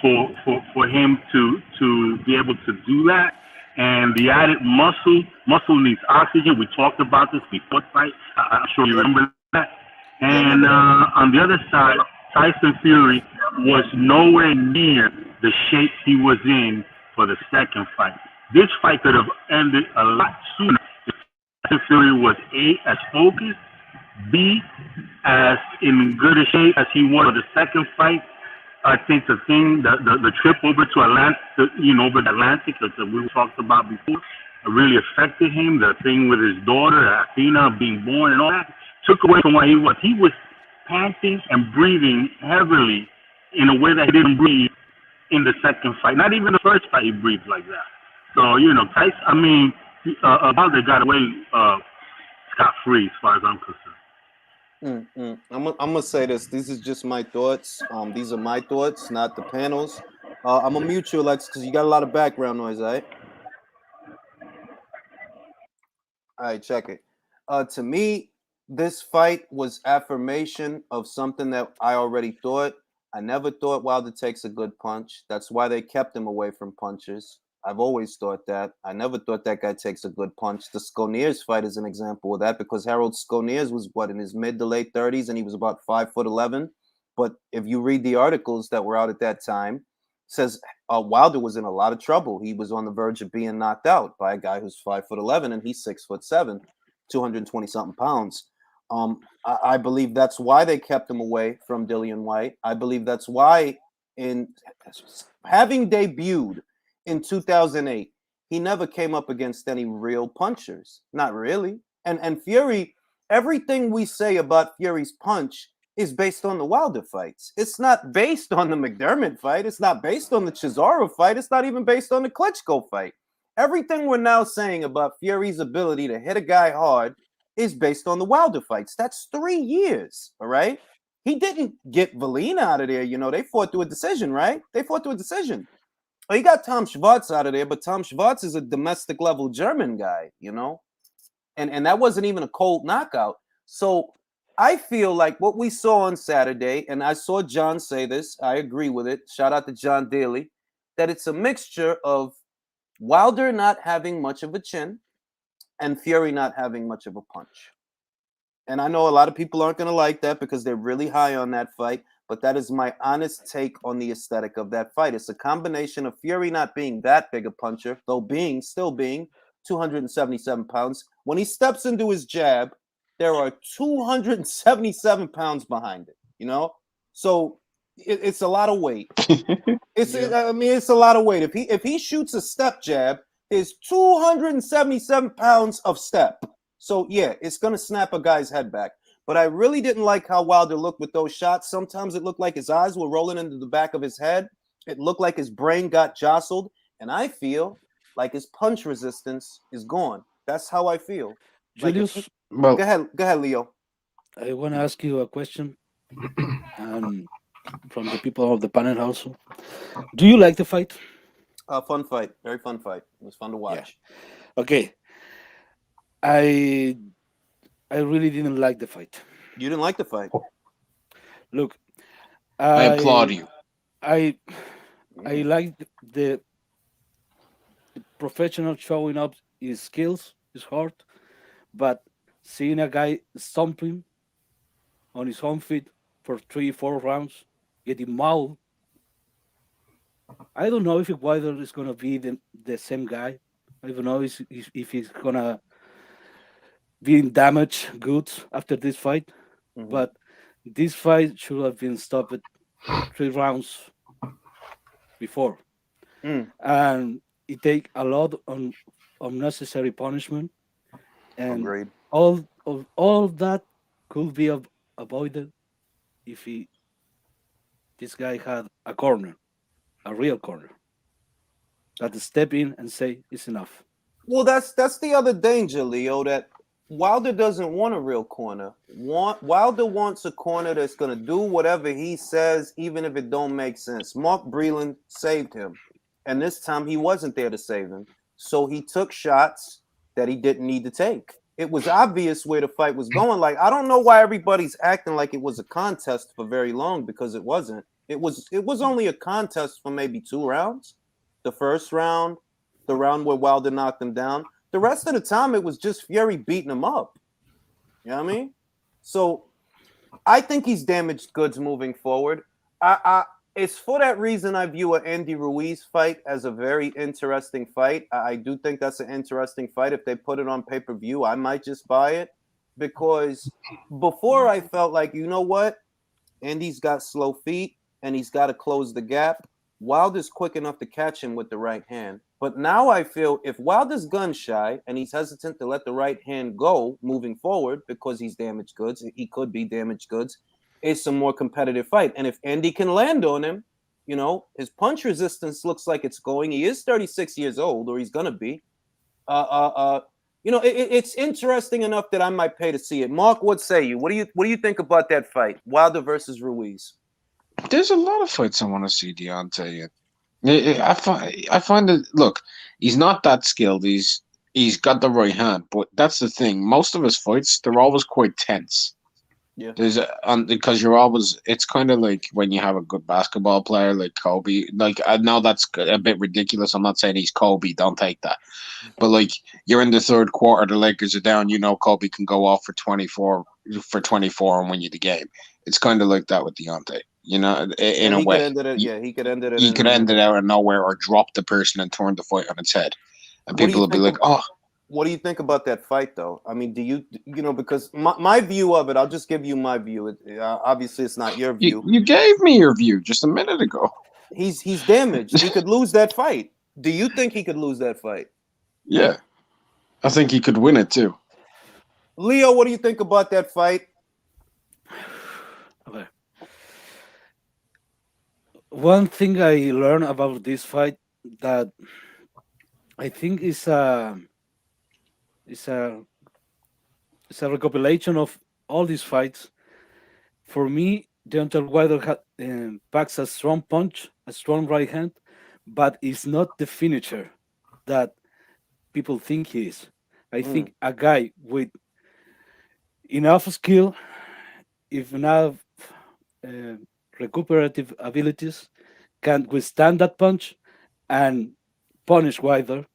for him to be able to do that. And the added muscle needs oxygen. We talked about this before the fight. I'm sure you remember that. And on the other side, Tyson Fury was nowhere near the shape he was in for the second fight. This fight could have ended a lot sooner if Tyson Fury was A, as focused, B, as in good a shape as he was for the second fight. I think the trip over to Atlanta, over the Atlantic that we talked about before, really affected him. The thing with his daughter, Athena, being born and all that, took away from what he was. He was panting and breathing heavily in a way that he didn't breathe in the second fight. Not even the first fight he breathed like that. So, Tyson, Wilder got away scot-free as far as I'm concerned. I'm gonna say this. This is just my thoughts. These are my thoughts, not the panels. I'm gonna mute you, Alex, because you got a lot of background noise. All right, check it. To me, this fight was affirmation of something that I already thought. I never thought Wilder takes a good punch. That's why they kept him away from punches. I've always thought that. I never thought that guy takes a good punch. The Skoniers fight is an example of that because Harold Skoniers was in his mid to late 30s and he was about 5'11". But if you read the articles that were out at that time, it says Wilder was in a lot of trouble. He was on the verge of being knocked out by a guy who's 5'11" and he's 6'7", 220 something pounds. I believe that's why they kept him away from Dillian Whyte. I believe that's why, in having debuted in 2008, he never came up against any real punchers. Not really. And Fury, everything we say about Fury's punch is based on the Wilder fights. It's not based on the McDermott fight. It's not based on the Chisora fight. It's not even based on the Klitschko fight. Everything we're now saying about Fury's ability to hit a guy hard is based on the Wilder fights. That's 3 years, all right? He didn't get Valina out of there. They fought through a decision, right? They fought through a decision. Well, he got Tom Schwarz out of there, but Tom Schwarz is a domestic level German guy, and that wasn't even a cold knockout. So I feel like what we saw on Saturday, and I saw John say this, I agree with it. Shout out to John Daly, that it's a mixture of Wilder not having much of a chin and Fury not having much of a punch. And I know a lot of people aren't going to like that because they're really high on that fight. But that is my honest take on the aesthetic of that fight. It's a combination of Fury not being that big a puncher, though still being 277 pounds. When he steps into his jab, there are 277 pounds behind it, So it's a lot of weight. It's a lot of weight. If he shoots a step jab, there's 277 pounds of step. So yeah, it's gonna snap a guy's head back. But I really didn't like how Wilder looked with those shots. Sometimes it looked like his eyes were rolling into the back of his head. It looked like his brain got jostled. And I feel like his punch resistance is gone. That's how I feel. Julius, go ahead, Leo. I want to ask you a question from the people of the panel also. Do you like the fight? Fun fight. Very fun fight. It was fun to watch. Yeah. Okay. I really didn't like the fight. You didn't like the fight? Look, I applaud you. I like the professional showing up his skills, his heart, but seeing a guy stomping on his home feet for 3-4 rounds, getting mauled. I don't know if Wilder is going to be the same guy I don't know if he's gonna be in damaged goods after this fight, Hmm. but this fight should have been stopped 3 rounds before, Mm, and it take a lot on unnecessary punishment, and agreed. all of that could be avoided if this guy had a corner, a real corner, that step in and say it's enough. Well, that's the other danger, Leo. That Wilder doesn't want a real corner. Wilder wants a corner that's gonna do whatever he says, even if it don't make sense. Mark Breland saved him, and this time he wasn't there to save him, so he took shots that he didn't need to take. It was obvious where the fight was going. Like, I don't know why everybody's acting like it was a contest for very long, because it wasn't. It was only a contest for maybe 2 rounds. The first round, the round where Wilder knocked him down. The rest of the time, it was just Fury beating him up. You know what I mean? So I think he's damaged goods moving forward. It's for that reason I view an Andy Ruiz fight as a very interesting fight. I do think that's an interesting fight. If they put it on pay per view, I might just buy it, because before I felt like, you know what, Andy's got slow feet and he's got to close the gap. Wilder's quick enough to catch him with the right hand. But now I feel if Wilder's gun shy and he's hesitant to let the right hand go moving forward because he's damaged goods, he could be damaged goods, it's a more competitive fight. And if Andy can land on him, his punch resistance looks like it's going. He is 36 years old, or he's going to be. Uh, uh, uh, it's interesting enough that I might pay to see it. Mark, what say you? What do you think about that fight, Wilder versus Ruiz? There's a lot of fights I want to see Deontay in. I find it. Look, he's not that skilled. He's got the right hand, but that's the thing. Most of his fights, they're always quite tense. Yeah. Because you're always. It's kind of like when you have a good basketball player like Kobe. Like, I know that's a bit ridiculous. I'm not saying he's Kobe. Don't take that. But like, you're in the third quarter, the Lakers are down. You know Kobe can go off for 24 and win you the game. It's kind of like that with Deontay. In And a he could way, end it. you, Yeah, he could end it at you any could end minute. it out of nowhere or drop the person and turn the fight on its head, and What do people you will be think like, of "Oh, What do you think about that fight, though? I mean, because my view of it, I'll just give you my view. Obviously, it's not your you view. you gave me your view just a minute ago." He's damaged. He could lose that fight. Do you think he could lose that fight? Yeah, I think he could win it too. Leo, what do you think about that fight? Okay. One thing I learned about this fight that I think is a is a recopilation of all these fights. For me, Deontay Wilder packs a strong punch, a strong right hand, but it's not the finisher that people think he is. I Mm, think a guy with enough skill, if enough uh, recuperative abilities, can withstand that punch and punish Wilder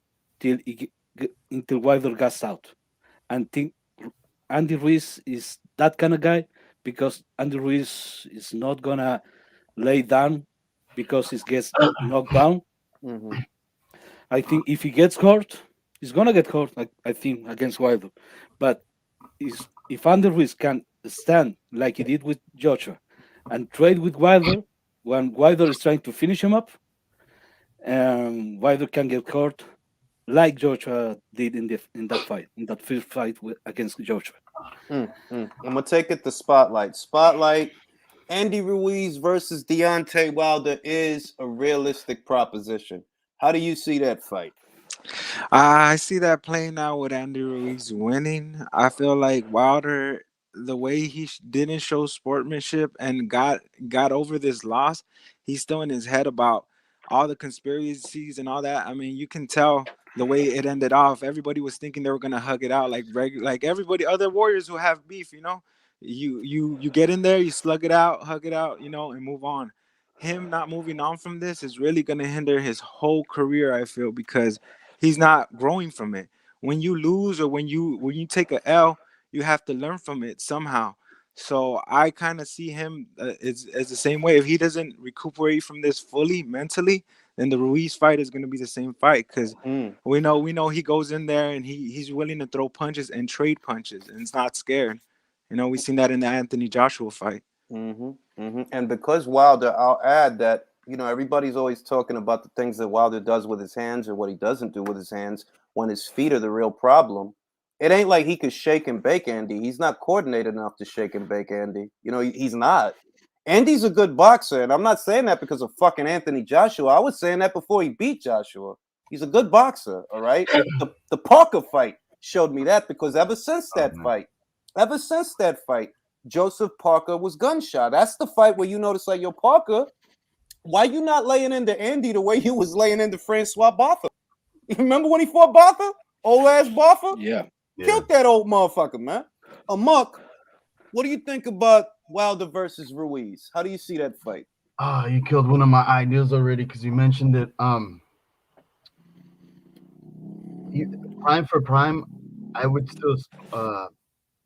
until Wilder gets out. And think Andy Ruiz is that kind of guy, because Andy Ruiz is not gonna lay down because he gets knocked down. hmm I think if he gets hurt, he's gonna get hurt. I think against Wilder, but if Andy Ruiz can stand like he did with Joshua and trade with Wilder when Wilder is trying to finish him up, Wilder can get hurt like Joshua did in that fight, in that first fight against Joshua. I'm gonna take it to spotlight. Spotlight. Andy Ruiz versus Deontay Wilder is a realistic proposition. How do you see that fight? I see that playing out with Andy Ruiz winning. I feel like Wilder, the way he didn't show sportsmanship and got over this loss, he's still in his head about all the conspiracies and all that. I mean, you can tell the way it ended off. Everybody was thinking they were gonna hug it out like everybody other warriors who have beef. You get in there, you slug it out, hug it out, and move on. Him not moving on from this is really gonna hinder his whole career. I feel because he's not growing from it. When you lose or when you take a L, you have to learn from it somehow. So I kind of see him as the same way. If he doesn't recuperate from this fully mentally, then the Ruiz fight is going to be the same fight because Mm. we know he goes in there and he's willing to throw punches and trade punches and it's not scared. We seen that in the Anthony Joshua fight. And because Wilder, I'll add that everybody's always talking about the things that Wilder does with his hands or what he doesn't do with his hands when his feet are the real problem. It ain't like he could shake and bake Andy. He's not coordinated enough to shake and bake Andy. He's not. Andy's a good boxer, and I'm not saying that because of fucking Anthony Joshua. I was saying that before he beat Joshua. He's a good boxer, all right? The Parker fight showed me that because ever since that fight, Joseph Parker was gunshot. That's the fight where you notice, like, yo, Parker, why you not laying into Andy the way you was laying into Francois Botha? You remember when he fought Botha? Old ass Botha? Yeah. Killed that old motherfucker, man. Amok, what do you think about Wilder versus Ruiz? How do you see that fight? You killed one of my ideas already because you mentioned it. Prime for prime, I would still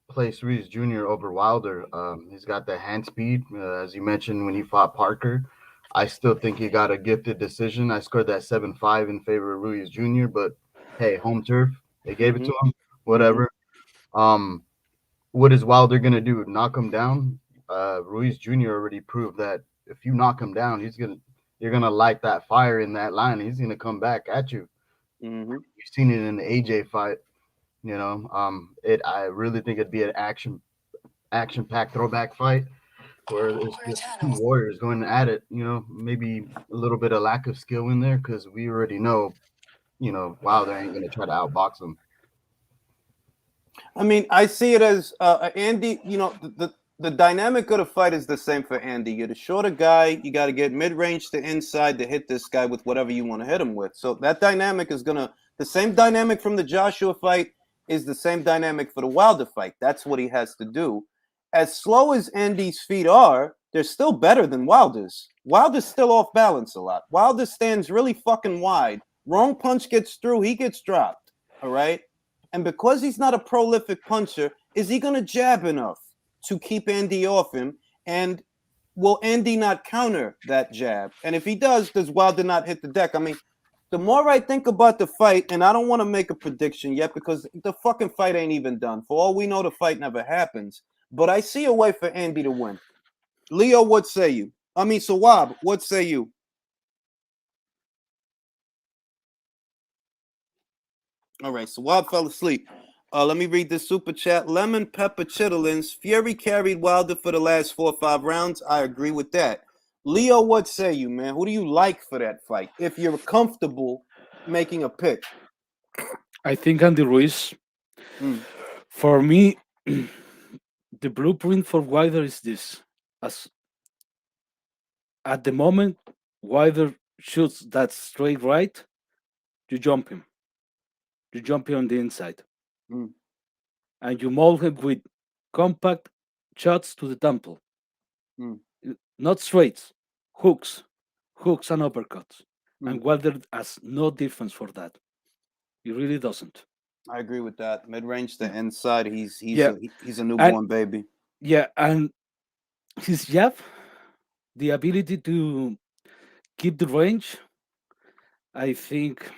place Ruiz Jr. over Wilder. He's got the hand speed, as you mentioned when he fought Parker. I still think he got a gifted decision. I scored that 7-5 in favor of Ruiz Jr., but hey, home turf, they gave it to him. Whatever. What is Wilder gonna do? Knock him down? Ruiz Jr. already proved that if you knock him down, you're gonna light that fire in that line. He's gonna come back at you. You've seen it in the AJ fight. I really think it'd be an action-packed throwback fight where there's just two warriors going at it. Maybe a little bit of lack of skill in there because we already know, Wilder ain't gonna try to outbox him. I mean, I see it as Andy. The dynamic of the fight is the same for Andy. You're the shorter guy. You got to get mid-range to inside to hit this guy with whatever you want to hit him with. So that dynamic is the same dynamic from the Joshua fight is the same dynamic for the Wilder fight. That's what he has to do. As slow as Andy's feet are, they're still better than Wilder's. Wilder's still off balance a lot. Wilder stands really fucking wide. Wrong punch gets through, he gets dropped. All right? And because he's not a prolific puncher, is he going to jab enough to keep Andy off him? And will Andy not counter that jab? And if he does Wilder not hit the deck? I mean, the more I think about the fight, and I don't want to make a prediction yet because the fucking fight ain't even done. For all we know, the fight never happens. But I see a way for Andy to win. Leo, what say you? I mean, Sawab, what say you? All right, Sawab fell asleep. Let me read this super chat. Lemon Pepper Chitlins. Fury carried Wilder for the last 4 or 5 rounds. I agree with that. Leo, what say you, man? Who do you like for that fight? If you're comfortable making a pick. I think Andy Ruiz. For me, the blueprint for Wilder is this. At the moment, Wilder shoots that straight right, you jump him. You jump him on the inside. And you mold him with compact shots to the temple. Not straights, hooks and uppercuts. And Wilder has no defense for that. He really doesn't. I agree with that. Mid-range to inside, he's a newborn baby. Yeah, and his jab, the ability to keep the range, I think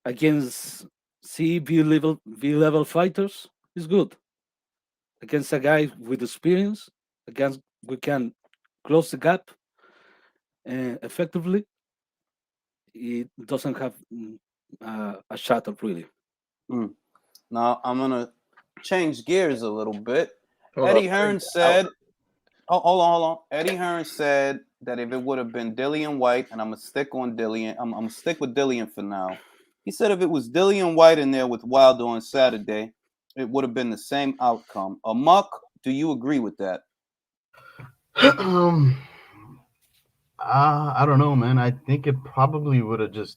against V level fighters is good. Against a guy with experience, we can close the gap effectively. It doesn't have a shot up really. Now I'm gonna change gears a little bit. Eddie Hearn said, hold on. Eddie Hearn said that if it would have been Dillian White, and I'm gonna stick on Dillian, I'm gonna stick with Dillian for now. He said if it was Dillian White in there with Wilder on Saturday, it would have been the same outcome. Amok, do you agree with that? I don't know, man. I think it probably would have just.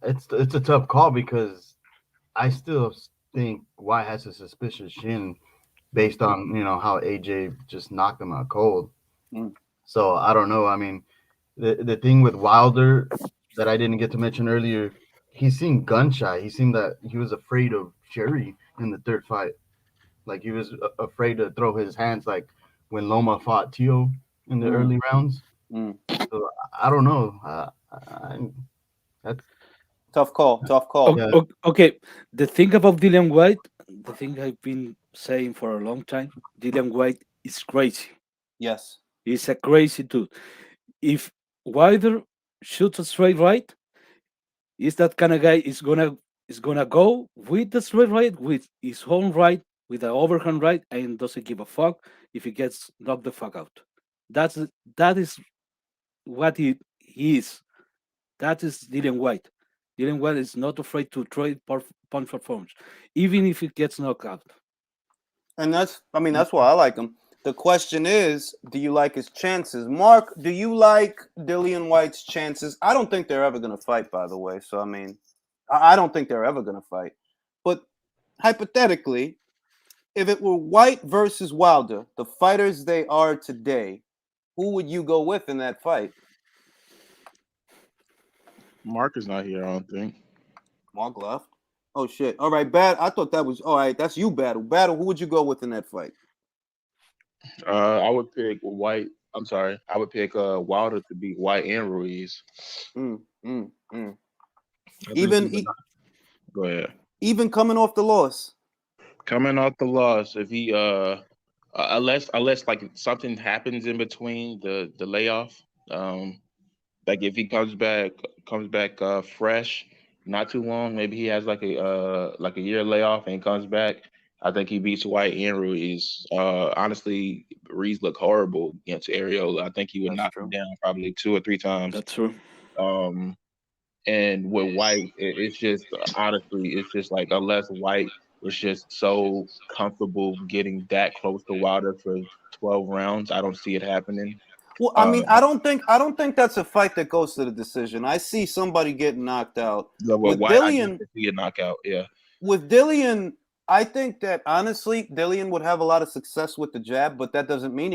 It's a tough call because I still think White has a suspicious chin based on how AJ just knocked him out cold. So I don't know. I mean, the thing with Wilder that I didn't get to mention earlier, he seemed gun shy. He seemed that he was afraid of Fury in the third fight. Like he was afraid to throw his hands, like when Loma fought Tio in the early rounds. So I don't know. That's Tough call. Tough call. Yeah. Okay, the thing about Dillian White, the thing I've been saying for a long time, Dillian White is crazy. Yes. He's a crazy dude. If Wilder shoots a straight right, is that kind of guy is gonna go with the straight right, with his own right, with the overhand right, and doesn't give a fuck if he gets knocked the fuck out. That is what he is. That is Dillian White. Dillian White is not afraid to trade punch performance, even if he gets knocked out. And that's why I like him. The question is, do you like his chances? Mark, do you like Dillian White's chances? I don't think they're ever going to fight, by the way. So, I don't think they're ever going to fight. But hypothetically, if it were White versus Wilder, the fighters they are today, who would you go with in that fight? Mark is not here, I don't think. Mark left. Oh, shit. All right, I thought that was... All right, that's you, Battle. Battle, who would you go with in that fight? I would pick White. I'm sorry. I would pick Wilder to beat White and Ruiz. Even Go ahead. Even coming off the loss. Coming off the loss, if he unless like something happens in between the layoff, like if he comes back fresh, not too long, maybe he has like a year layoff and he comes back. I think he beats White and Ruiz. Honestly, Ruiz looked horrible against Ariola. I think he would knock him down probably 2 or 3 times. That's true. And with White, it's just honestly, it's just like unless White is just so comfortable getting that close to Wilder for 12 rounds, I don't see it happening. Well, I don't think that's a fight that goes to the decision. I see somebody getting knocked out. With White, Dillian, I see a knockout. Yeah. With Dillian, I think that honestly, Dillian would have a lot of success with the jab, but that doesn't mean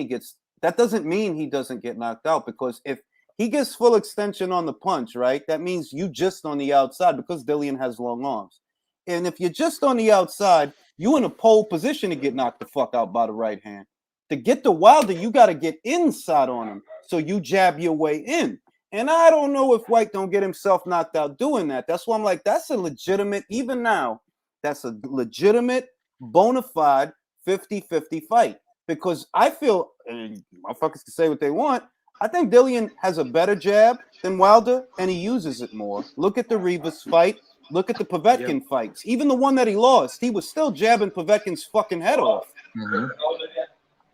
he doesn't get knocked out, because if he gets full extension on the punch, right, that means you just on the outside, because Dillian has long arms. And if you're just on the outside, you're in a pole position to get knocked the fuck out by the right hand. To get to Wilder, you got to get inside on him, so you jab your way in. And I don't know if White don't get himself knocked out doing that. That's why I'm like, that's a legitimate, even now, that's a legitimate, bona fide 50-50 fight. Because I feel, and motherfuckers can say what they want, I think Dillian has a better jab than Wilder, and he uses it more. Look at the Rivas fight. Look at the Povetkin fights. Even the one that he lost, he was still jabbing Povetkin's fucking head off. Mm-hmm.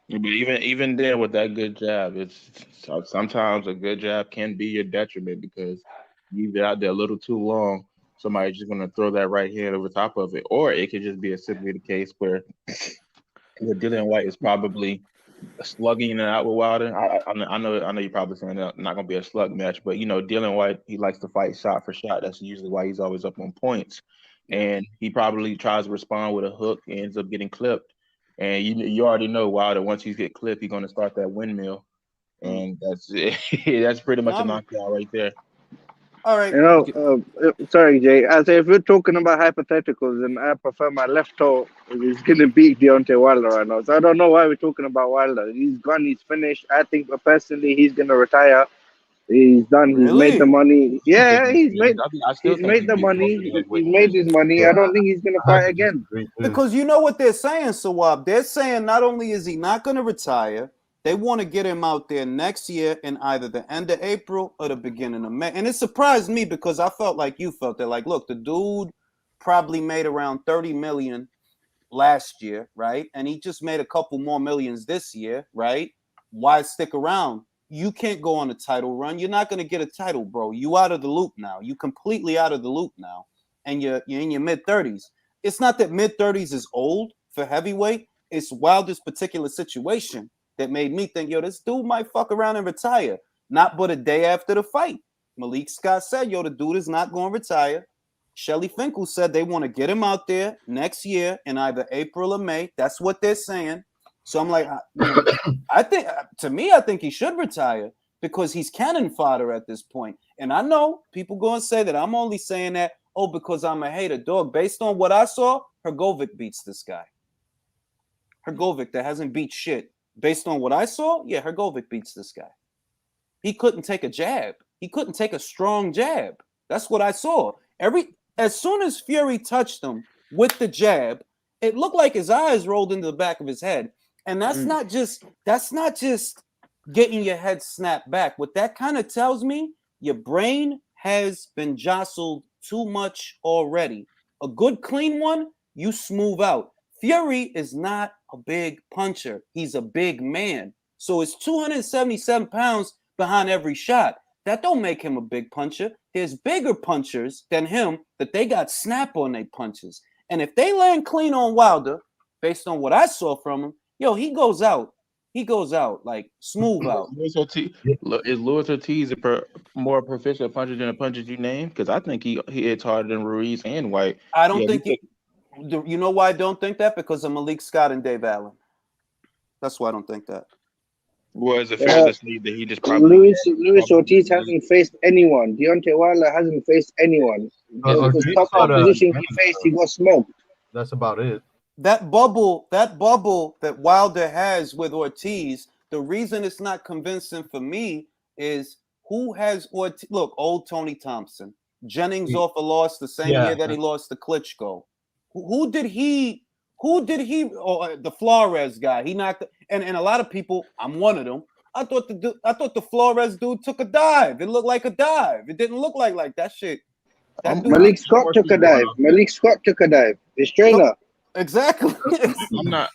But even there with that good jab, it's sometimes a good jab can be your detriment, because you've been out there a little too long. Somebody's just going to throw that right hand over top of it. Or it could just be simply the case where Dillian White is probably slugging it out with Wilder. I know you're probably saying that not going to be a slug match, but Dillian White, he likes to fight shot for shot. That's usually why he's always up on points. And he probably tries to respond with a hook and ends up getting clipped. And you already know Wilder, once he get clipped, he's going to start that windmill. And that's it. That's pretty much a knockout right there. All right. Sorry, Jay. I say if we're talking about hypotheticals, then I prefer my left toe is going to beat Deontay Wilder right now. So I don't know why we're talking about Wilder. He's gone. He's finished. I think personally he's going to retire. He's done. He's made the money. Yeah, he's made the money. He's made his money. I don't think he's going to fight again. Because you know what they're saying, Sawab? They're saying not only is he not going to retire, they want to get him out there next year in either the end of April or the beginning of May. And it surprised me, because I felt like you felt that. Like, look, the dude probably made around 30 million last year, right? And he just made a couple more millions this year, right? Why stick around? You can't go on a title run. You're not going to get a title, bro. You out of the loop now. You completely out of the loop now. And you're in your mid-30s. It's not that mid-30s is old for heavyweight. It's Wilder's particular situation that made me think, yo, this dude might fuck around and retire. Not but a day after the fight. Malik Scott said, yo, the dude is not going to retire. Shelly Finkel said they want to get him out there next year in either April or May. That's what they're saying. So I'm like, I think he should retire, because he's cannon fodder at this point. And I know people going to say that I'm only saying that, because I'm a hater. Dog, based on what I saw, Pergovic beats this guy. Pergovic that hasn't beat shit. Based on what I saw, yeah, Pergovic beats this guy. he couldn't take a jab. He couldn't take a strong jab. That's what I saw. As soon as Fury touched him with the jab, it looked like his eyes rolled into the back of his head. And that's not just getting your head snapped back. What that kind of tells me, your brain has been jostled too much already. A good clean one, you smooth out. Fury is not a big puncher. He's a big man. So it's 277 pounds behind every shot. That don't make him a big puncher. There's bigger punchers than him that they got snap on their punches. And if they land clean on Wilder, based on what I saw from him, he goes out. He goes out like smooth out. Is Luis Ortiz more proficient puncher than the punches you named? Because I think he hits harder than Ruiz and White. I don't think you know why I don't think that? Because of Malik Scott and Dave Allen. That's why I don't think that. Well, is it fair to say that he just probably Luis Ortiz hasn't faced anyone. Deontay Wilder hasn't faced anyone. The top opposition he faced, he got smoked. That's about it. That bubble that Wilder has with Ortiz, the reason it's not convincing for me is who has Ortiz. Look, old Tony Thompson. Jennings off a loss the same year that he lost to Klitschko. Who did he? The Flores guy. He knocked, and a lot of people. I'm one of them. I thought the Flores dude took a dive. It looked like a dive. It didn't look like that shit. Malik Scott took a dive. His trainer. Exactly.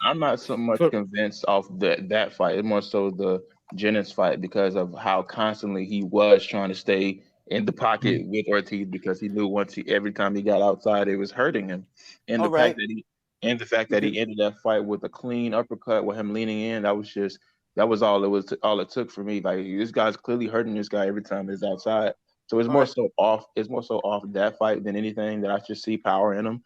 I'm not so much convinced off that fight. It's more so the Jennings fight because of how constantly he was trying to stay in the pocket with Ortiz because he knew every time he got outside it was hurting him. And the fact that he ended that fight with a clean uppercut with him leaning in, that was all it took for me. Like, this guy's clearly hurting this guy every time he's outside. So it's more so off that fight than anything that I just see power in him.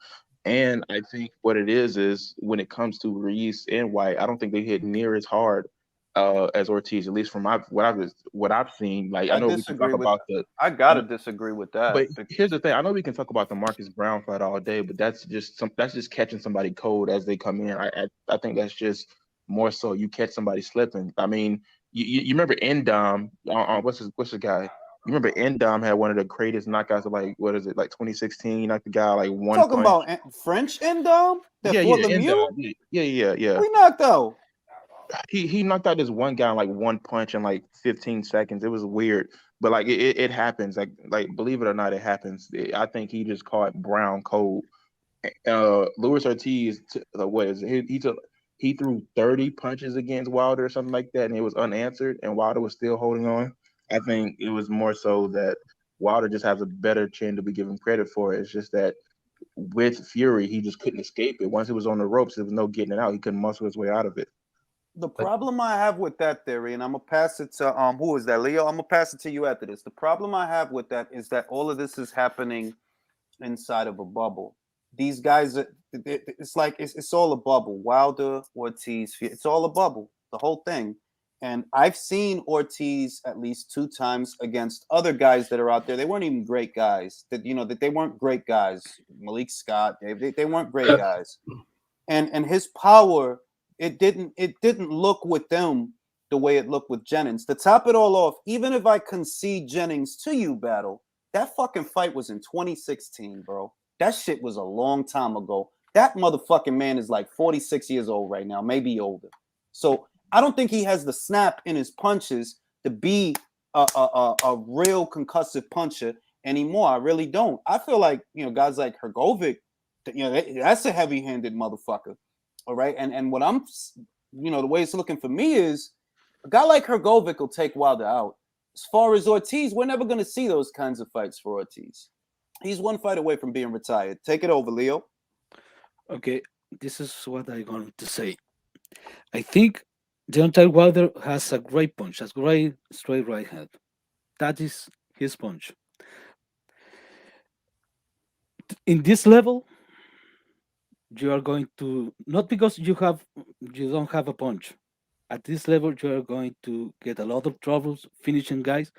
And I think what it is when it comes to Ruiz and White, I don't think they hit near as hard as Ortiz, at least from what I've seen. Like, I know we can talk about I gotta disagree with that. But here's the thing: I know we can talk about the Marcus Brown fight all day, but that's just catching somebody cold as they come in. I think that's just more so you catch somebody slipping. I mean, you remember Endom? What's the guy? You remember Endom had one of the greatest knockouts of like 2016? He knocked the guy like one. Talking about French Endom? Yeah. We knocked out. He knocked out this one guy in like one punch in like 15 seconds. It was weird, but like it happens. Like believe it or not, it happens. I think he just caught Brown cold. Luis Ortiz, what is it? He threw 30 punches against Wilder or something like that, and it was unanswered, and Wilder was still holding on. I think it was more so that Wilder just has a better chin to be given credit for. It's just that with Fury, he just couldn't escape it. Once it was on the ropes, there was no getting it out. He couldn't muscle his way out of it. The problem I have with that theory, and I'm gonna pass it to who is that, Leo? I'm gonna pass it to you after this. The problem I have with that is that all of this is happening inside of a bubble. These guys, it's like it's all a bubble. Wilder, Ortiz, it's all a bubble. The whole thing. And I've seen Ortiz at least 2 times against other guys that are out there. They weren't even great guys. That they weren't great guys. Malik Scott, they weren't great guys. And his power, it didn't look with them the way it looked with Jennings. To top it all off, even if I concede Jennings to you, Battle, that fucking fight was in 2016, bro. That shit was a long time ago. That motherfucking man is like 46 years old right now, maybe older. So I don't think he has the snap in his punches to be a real concussive puncher anymore. I really don't. I feel like, guys like Pergovic, that's a heavy-handed motherfucker. All right. And what I'm, the way it's looking for me is a guy like Pergovic will take Wilder out. As far as Ortiz, we're never going to see those kinds of fights for Ortiz. He's one fight away from being retired. Take it over, Leo. Okay, this is what I'm going to say. I think Deontay Wilder has a great punch, has great straight right hand. That is his punch. In this level, you are going to, not because you don't have a punch. At this level, you are going to get a lot of troubles finishing guys.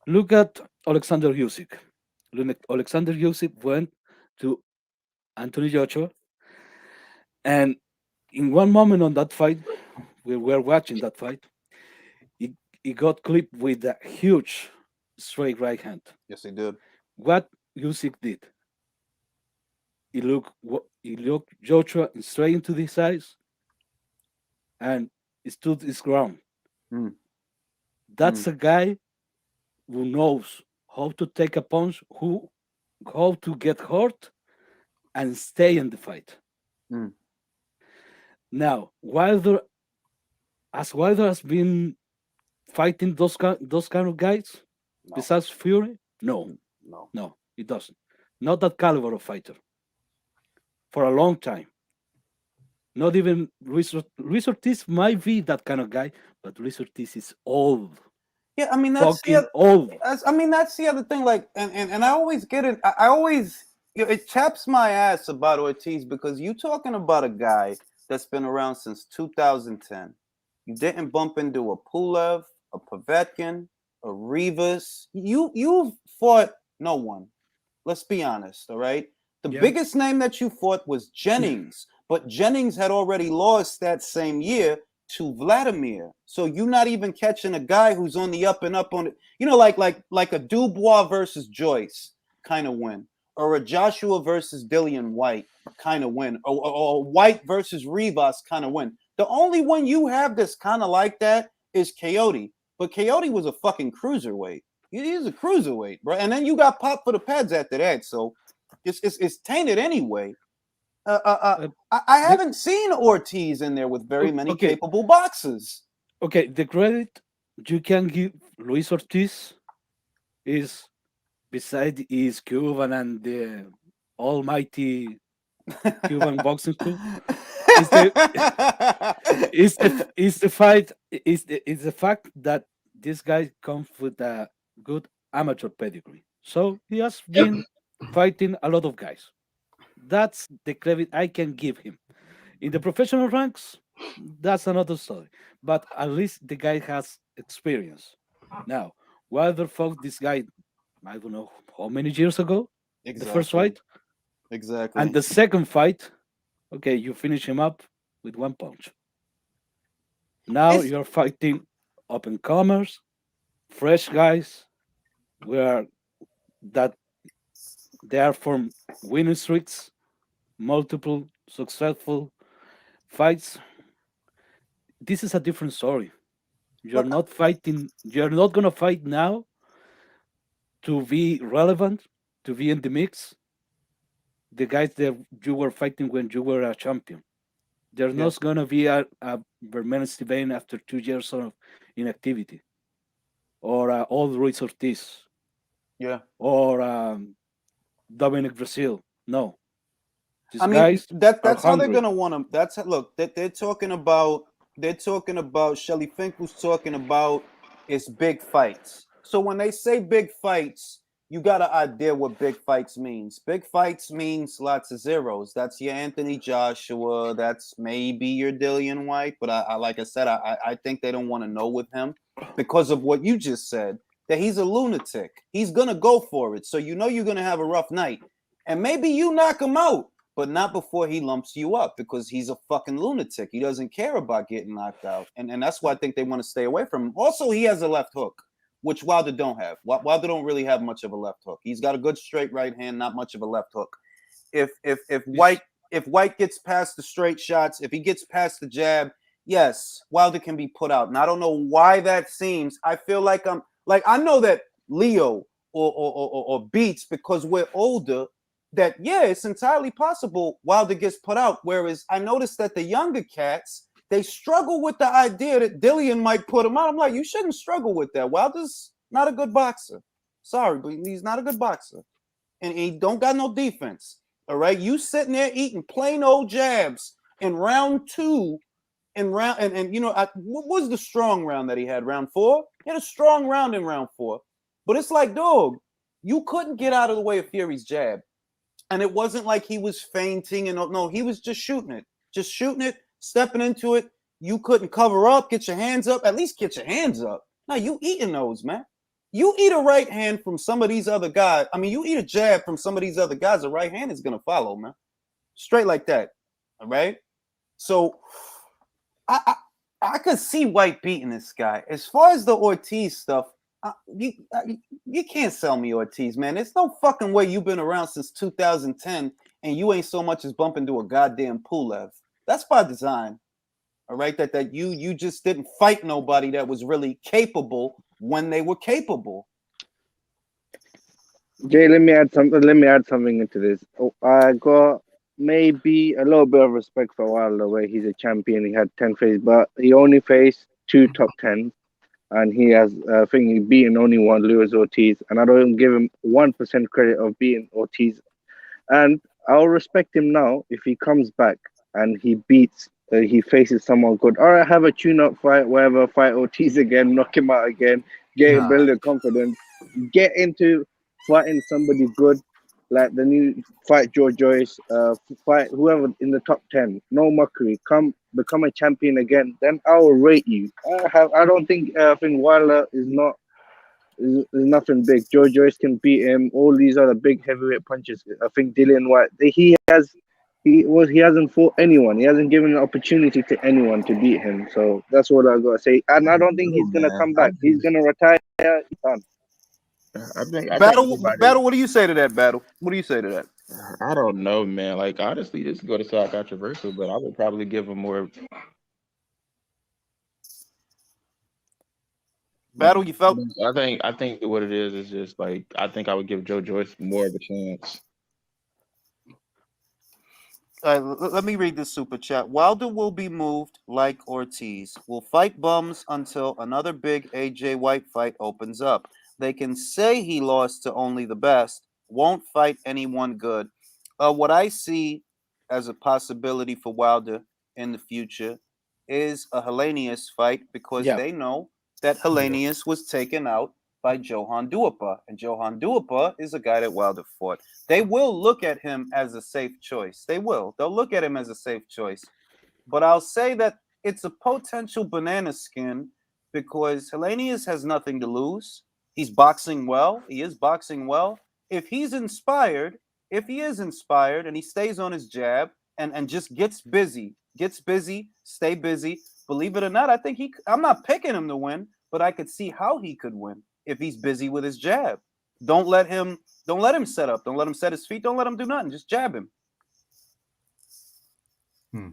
Look at Alexander Usyk. Alexander Usyk went to Anthony Joshua, and in one moment on that fight, we were watching that fight, he got clipped with a huge straight right hand. Yes, he did. What Usyk did? He looked Joshua straight into his eyes, and he stood his ground. Mm. That's a guy who knows how to take a punch, how to get hurt, and stay in the fight. Mm. Now, Wilder has been fighting those kind of guys, No. besides Fury, no, he doesn't. Not that caliber of fighter. For a long time. Not even Ruiz Ortiz might be that kind of guy, but Ruiz Ortiz is old. Yeah, I mean that's Fucking old. that's the other thing. Like, and I always get it. I always it chaps my ass about Ortiz because you talking about a guy that's been around since 2010. You didn't bump into a Pulev, a Povetkin, a Rivas. You've fought no one. Let's be honest, all right? The biggest name that you fought was Jennings, but Jennings had already lost that same year to Vladimir. So you're not even catching a guy who's on the up and up on it. You know, like a Dubois versus Joyce kind of win, or a Joshua versus Dillian White kind of win, or White versus Rivas kind of win. The only one you have that's kind of like that is Coyote, but Coyote was a fucking cruiserweight. He's a cruiserweight, bro. And then you got popped for the pads after that, so it's tainted anyway. I haven't seen Ortiz in there with very many capable boxers. Okay, the credit you can give Luis Ortiz is, beside his Cuban and the almighty Cuban boxing school, is the fact that this guy comes with a good amateur pedigree. So he has been fighting a lot of guys. That's the credit I can give him. In the professional ranks, that's another story. But at least the guy has experience. Now, Wilder fought this guy, I don't know how many years ago, the first fight. Exactly. And the second fight, okay, you finish him up with one punch. Now you're fighting up-and-comers, fresh guys, that they are from winning streaks, multiple successful fights. This is a different story. You're not gonna fight now to be relevant, to be in the mix. The guys that you were fighting when you were a champion. There's not gonna be a Vermeer Steven after 2 years of inactivity, or old Ruiz Ortiz. Yeah. Or Dominic Brazil. No. These I mean, guys that's how they're hungry. gonna want them. That's look. They're talking about. Shelly Fink was talking about it's big fights. So when they say big fights, you got an idea what big fights means. Big fights means lots of zeros. That's your Anthony Joshua. That's maybe your Dillian White. But I like I said, I think they don't want to know with him because of what you just said. That he's a lunatic. He's gonna go for it. So you know you're gonna have a rough night. And maybe you knock him out, but not before he lumps you up because he's a fucking lunatic. He doesn't care about getting knocked out. And that's why I think they want to stay away from him. Also, he has a left hook, which Wilder don't have. Wilder don't really have much of a left hook. He's got a good straight right hand, not much of a left hook. If White gets past the straight shots, if he gets past the jab, yes, Wilder can be put out. And I don't know why that seems. I feel like I know that Leo or Beats, because we're older, that it's entirely possible Wilder gets put out. Whereas I noticed that the younger cats, they struggle with the idea that Dillian might put him out. I'm like, you shouldn't struggle with that. Wilder's not a good boxer. Sorry, but he's not a good boxer. And he don't got no defense. All right. You sitting there eating plain old jabs in round 2. And you know, what was the strong round that he had? Round 4? He had a strong round in round 4. But it's like, dog, you couldn't get out of the way of Fury's jab. And it wasn't like he was feinting and no, he was just shooting it, stepping into it. You couldn't cover up, get your hands up, at least get your hands up. Now you eating those, man. You eat a right hand from some of these other guys. I mean, you eat a jab from some of these other guys, a right hand is gonna follow, man. Straight like that. All right. So I could see White beating this guy. As far as the Ortiz stuff, you can't sell me Ortiz, man. There's no fucking way you've been around since 2010 and you ain't so much as bump into a goddamn Pulev. That's by design. All right, that you just didn't fight nobody that was really capable when they were capable. Jay, let me add something into this. I got maybe a little bit of respect for Wilder, where he's a champion. He had 10 fights, but he only faced 2 top 10s, and he has, I think, he beaten only one, Luis Ortiz, and I don't give him 1% credit of beating Ortiz. And I'll respect him now if he comes back and he faces someone good. All right, have a tune-up fight, whatever, fight Ortiz again, knock him out again, build your confidence, get into fighting somebody good, like the new fight George Joyce, fight whoever in the top 10. No mockery. Become a champion again. Then I will rate you. I think Wilder is nothing big. George Joyce can beat him. All these other big heavyweight punches. I think Dillian White. He hasn't fought anyone. He hasn't given an opportunity to anyone to beat him. So that's what I gotta say. And I don't think he's gonna come back. He's gonna retire. He's done. I think Battle. everybody- What do you say to that, Battle? What do you say to that? I don't know, man. Like honestly, this is going to sound controversial, but I would probably give him more. Battle, you felt? I think what it is just like I think I would give Joe Joyce more of a chance. All right, let me read this super chat. Wilder will be moved like Ortiz. Will fight bums until another big AJ White fight opens up. They can say he lost to only the best. Won't fight anyone good. What I see as a possibility for Wilder in the future is a Hellenius fight because they know that Hellenius was taken out by Johan Duhaupas, and Johan Duhaupas is a guy that Wilder fought. They will look at him as a safe choice. They will. They'll look at him as a safe choice. But I'll say that it's a potential banana skin because Hellenius has nothing to lose. He's boxing well. He is boxing well. If he is inspired and he stays on his jab and just gets busy, stay busy. Believe it or not, I think I'm not picking him to win, but I could see how he could win if he's busy with his jab. Don't let him set up. Don't let him set his feet. Don't let him do nothing. Just jab him.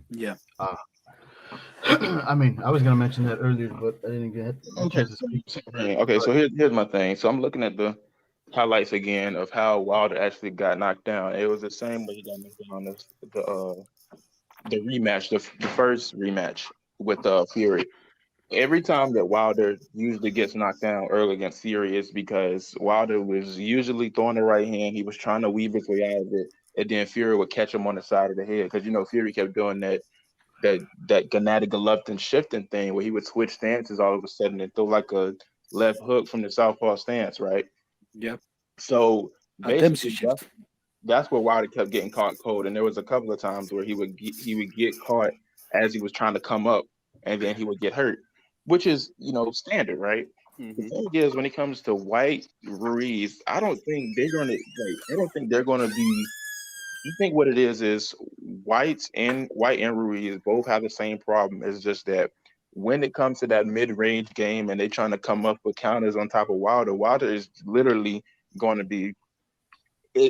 Yeah. I mean, I was gonna mention that earlier, but I didn't get a chance to speak. Okay, so here's my thing. So I'm looking at the highlights again of how Wilder actually got knocked down. It was the same way he got knocked down as the rematch, the first rematch with Fury. Every time that Wilder usually gets knocked down early against Fury is because Wilder was usually throwing the right hand. He was trying to weave his way out of it, and then Fury would catch him on the side of the head because Fury kept doing that Gennady Golovkin shifting thing where he would switch stances all of a sudden and throw like a left hook from the southpaw stance, right? Yep. So basically, shift. that's where Wilder kept getting caught cold, and there was a couple of times where he would get caught as he was trying to come up, and then he would get hurt, which is standard, right? Mm-hmm. The thing is, when it comes to White Ruiz, I don't think they're going to be. I think what it is White and Ruiz both have the same problem. It's just that when it comes to that mid-range game and they're trying to come up with counters on top of Wilder is literally going to be,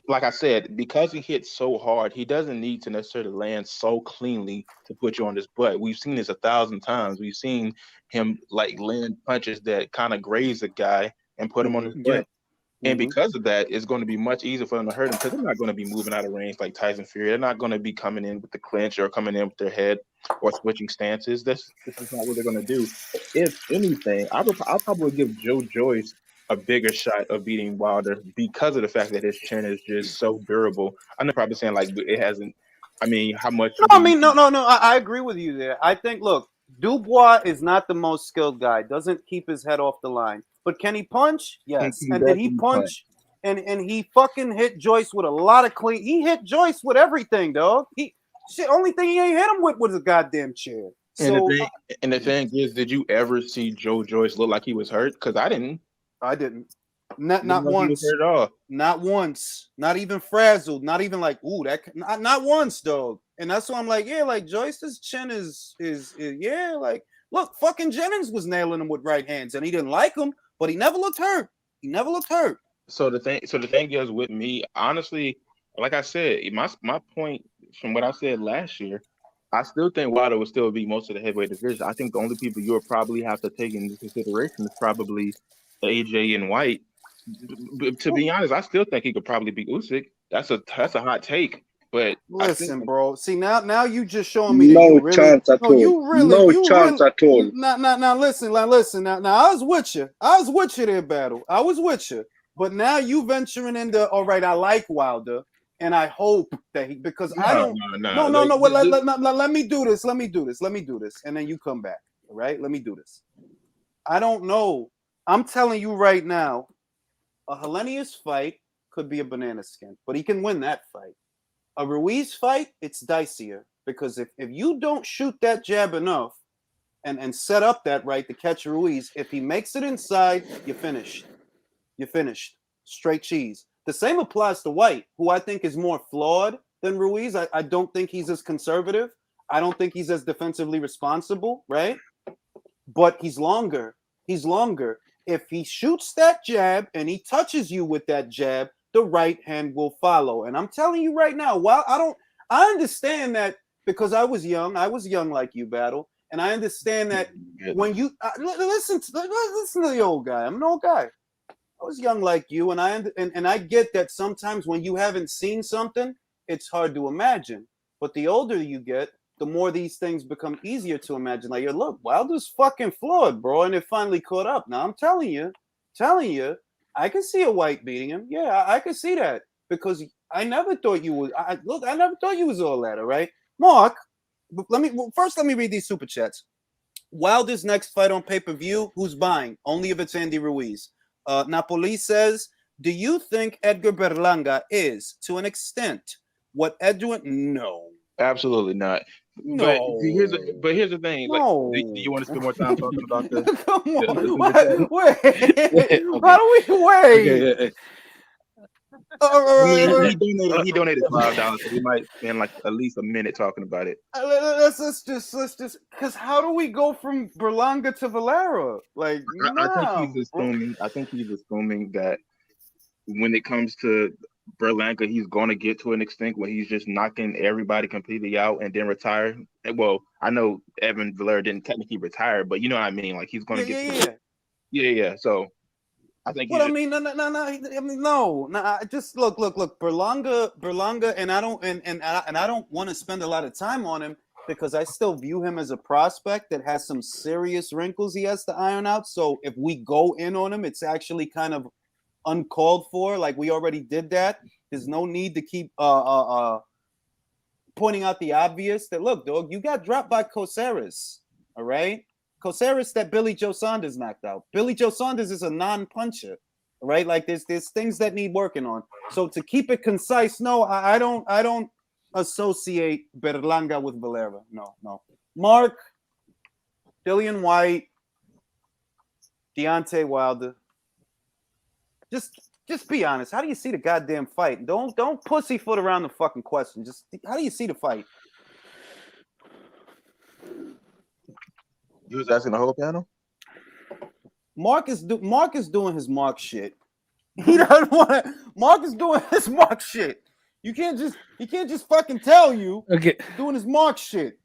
like I said, because he hits so hard, he doesn't need to necessarily land so cleanly to put you on his butt. We've seen this 1,000 times. We've seen him like land punches that kind of graze a guy and put him on his butt. And because of that, it's going to be much easier for them to hurt him because they're not going to be moving out of range like Tyson Fury. They're not going to be coming in with the clinch or coming in with their head or switching stances. This is not what they're going to do. If anything, I'll probably give Joe Joyce a bigger shot of beating Wilder because of the fact that his chin is just so durable. I'm probably saying like it hasn't. I mean, how much? No, I mean, no. I agree with you there. I think, look, Dubois is not the most skilled guy. Doesn't keep his head off the line. But can he punch? Yes. And did he punch? And he fucking hit Joyce with a lot of clean. He hit Joyce with everything, dog. Only thing he ain't hit him with was a goddamn chair. And the thing is, did you ever see Joe Joyce look like he was hurt? Because I didn't. I didn't. Not Didn't know he was once. hurt at all. Not once. Not even frazzled. Not even like, ooh, not once, dog. And that's why I'm like, yeah, like Joyce's chin is yeah, like look, fucking Jennings was nailing him with right hands, and he didn't like him, but he never looked hurt. He never looked hurt. So the thing is with me, honestly, like I said, my point from what I said last year, I still think Wilder will still be most of the heavyweight division. I think the only people you'll probably have to take into consideration is probably AJ and White. But to be honest, I still think he could probably beat Usyk. That's a hot take, but listen, bro. See now you just showing me that no you really chance at all. you really no you chance really, at all. Now listen. Now I was with you. I was with you there, Battle. I was with you. But now you venturing into all right. I like Wilder, and I hope that he because I don't. No. Well, let me do this. Let me do this, and then you come back. All right. Let me do this. I don't know. I'm telling you right now. A Hellenius fight could be a banana skin, but he can win that fight. A Ruiz fight, it's dicier because if you don't shoot that jab enough and set up that right to catch Ruiz, if he makes it inside, you're finished. You're finished. Straight cheese. The same applies to White, who I think is more flawed than Ruiz. I don't think he's as conservative. I don't think he's as defensively responsible, right? But he's longer. He's longer. If he shoots that jab and he touches you with that jab, the right hand will follow. And I'm telling you right now, I understand that because I was young like you, Battle, and I understand that when you listen to the old guy. I'm an old guy. I was young like you, and I get that sometimes when you haven't seen something, it's hard to imagine. But the older you get, the more these things become easier to imagine. Like, look, Wilder's fucking flawed, bro, and it finally caught up. Now I'm telling you, I can see a White beating him. Yeah, I can see that because I never thought you was. I never thought you was all that. All right, Mark. Let me read these super chats. Wilder's next fight on pay-per-view. Who's buying? Only if it's Andy Ruiz. Napoli says, do you think Edgar Berlanga is, to an extent, what Edwin? No. Absolutely not. No. But here's the thing. No. Like, do you want to spend more time talking about this? Come on. Wait. How do we wait? Okay. He donated $5, so we might spend like at least a minute talking about it. Let's just because how do we go from Berlanga to Valera? Like, I think he's assuming that when it comes to Berlanga, he's going to get to an extent where he's just knocking everybody completely out and then retire. Well, I know Evan Valera didn't technically retire, but you know what I mean. Like he's going to get. Yeah. So I think. Well, I mean, no. Just look. Berlanga, and I don't want to spend a lot of time on him because I still view him as a prospect that has some serious wrinkles he has to iron out. So if we go in on him, it's actually kind of uncalled for. Like we already did that. There's no need to keep pointing out the obvious. That look, dog, you got dropped by Coceres. All right. Coceres that Billy Joe Saunders knocked out. Billy Joe Saunders is a non-puncher, right? Like there's things that need working on. So to keep it concise, no, I don't associate Berlanga with Valera. No. Mark, Dillian White, Deontay Wilder. Just be honest. How do you see the goddamn fight? Don't pussyfoot around the fucking question. Just how do you see the fight? You was asking the whole panel? Mark is doing his Mark shit. He doesn't want to. Mark is doing his Mark shit. He can't just fucking tell you. Okay. Doing his Mark shit.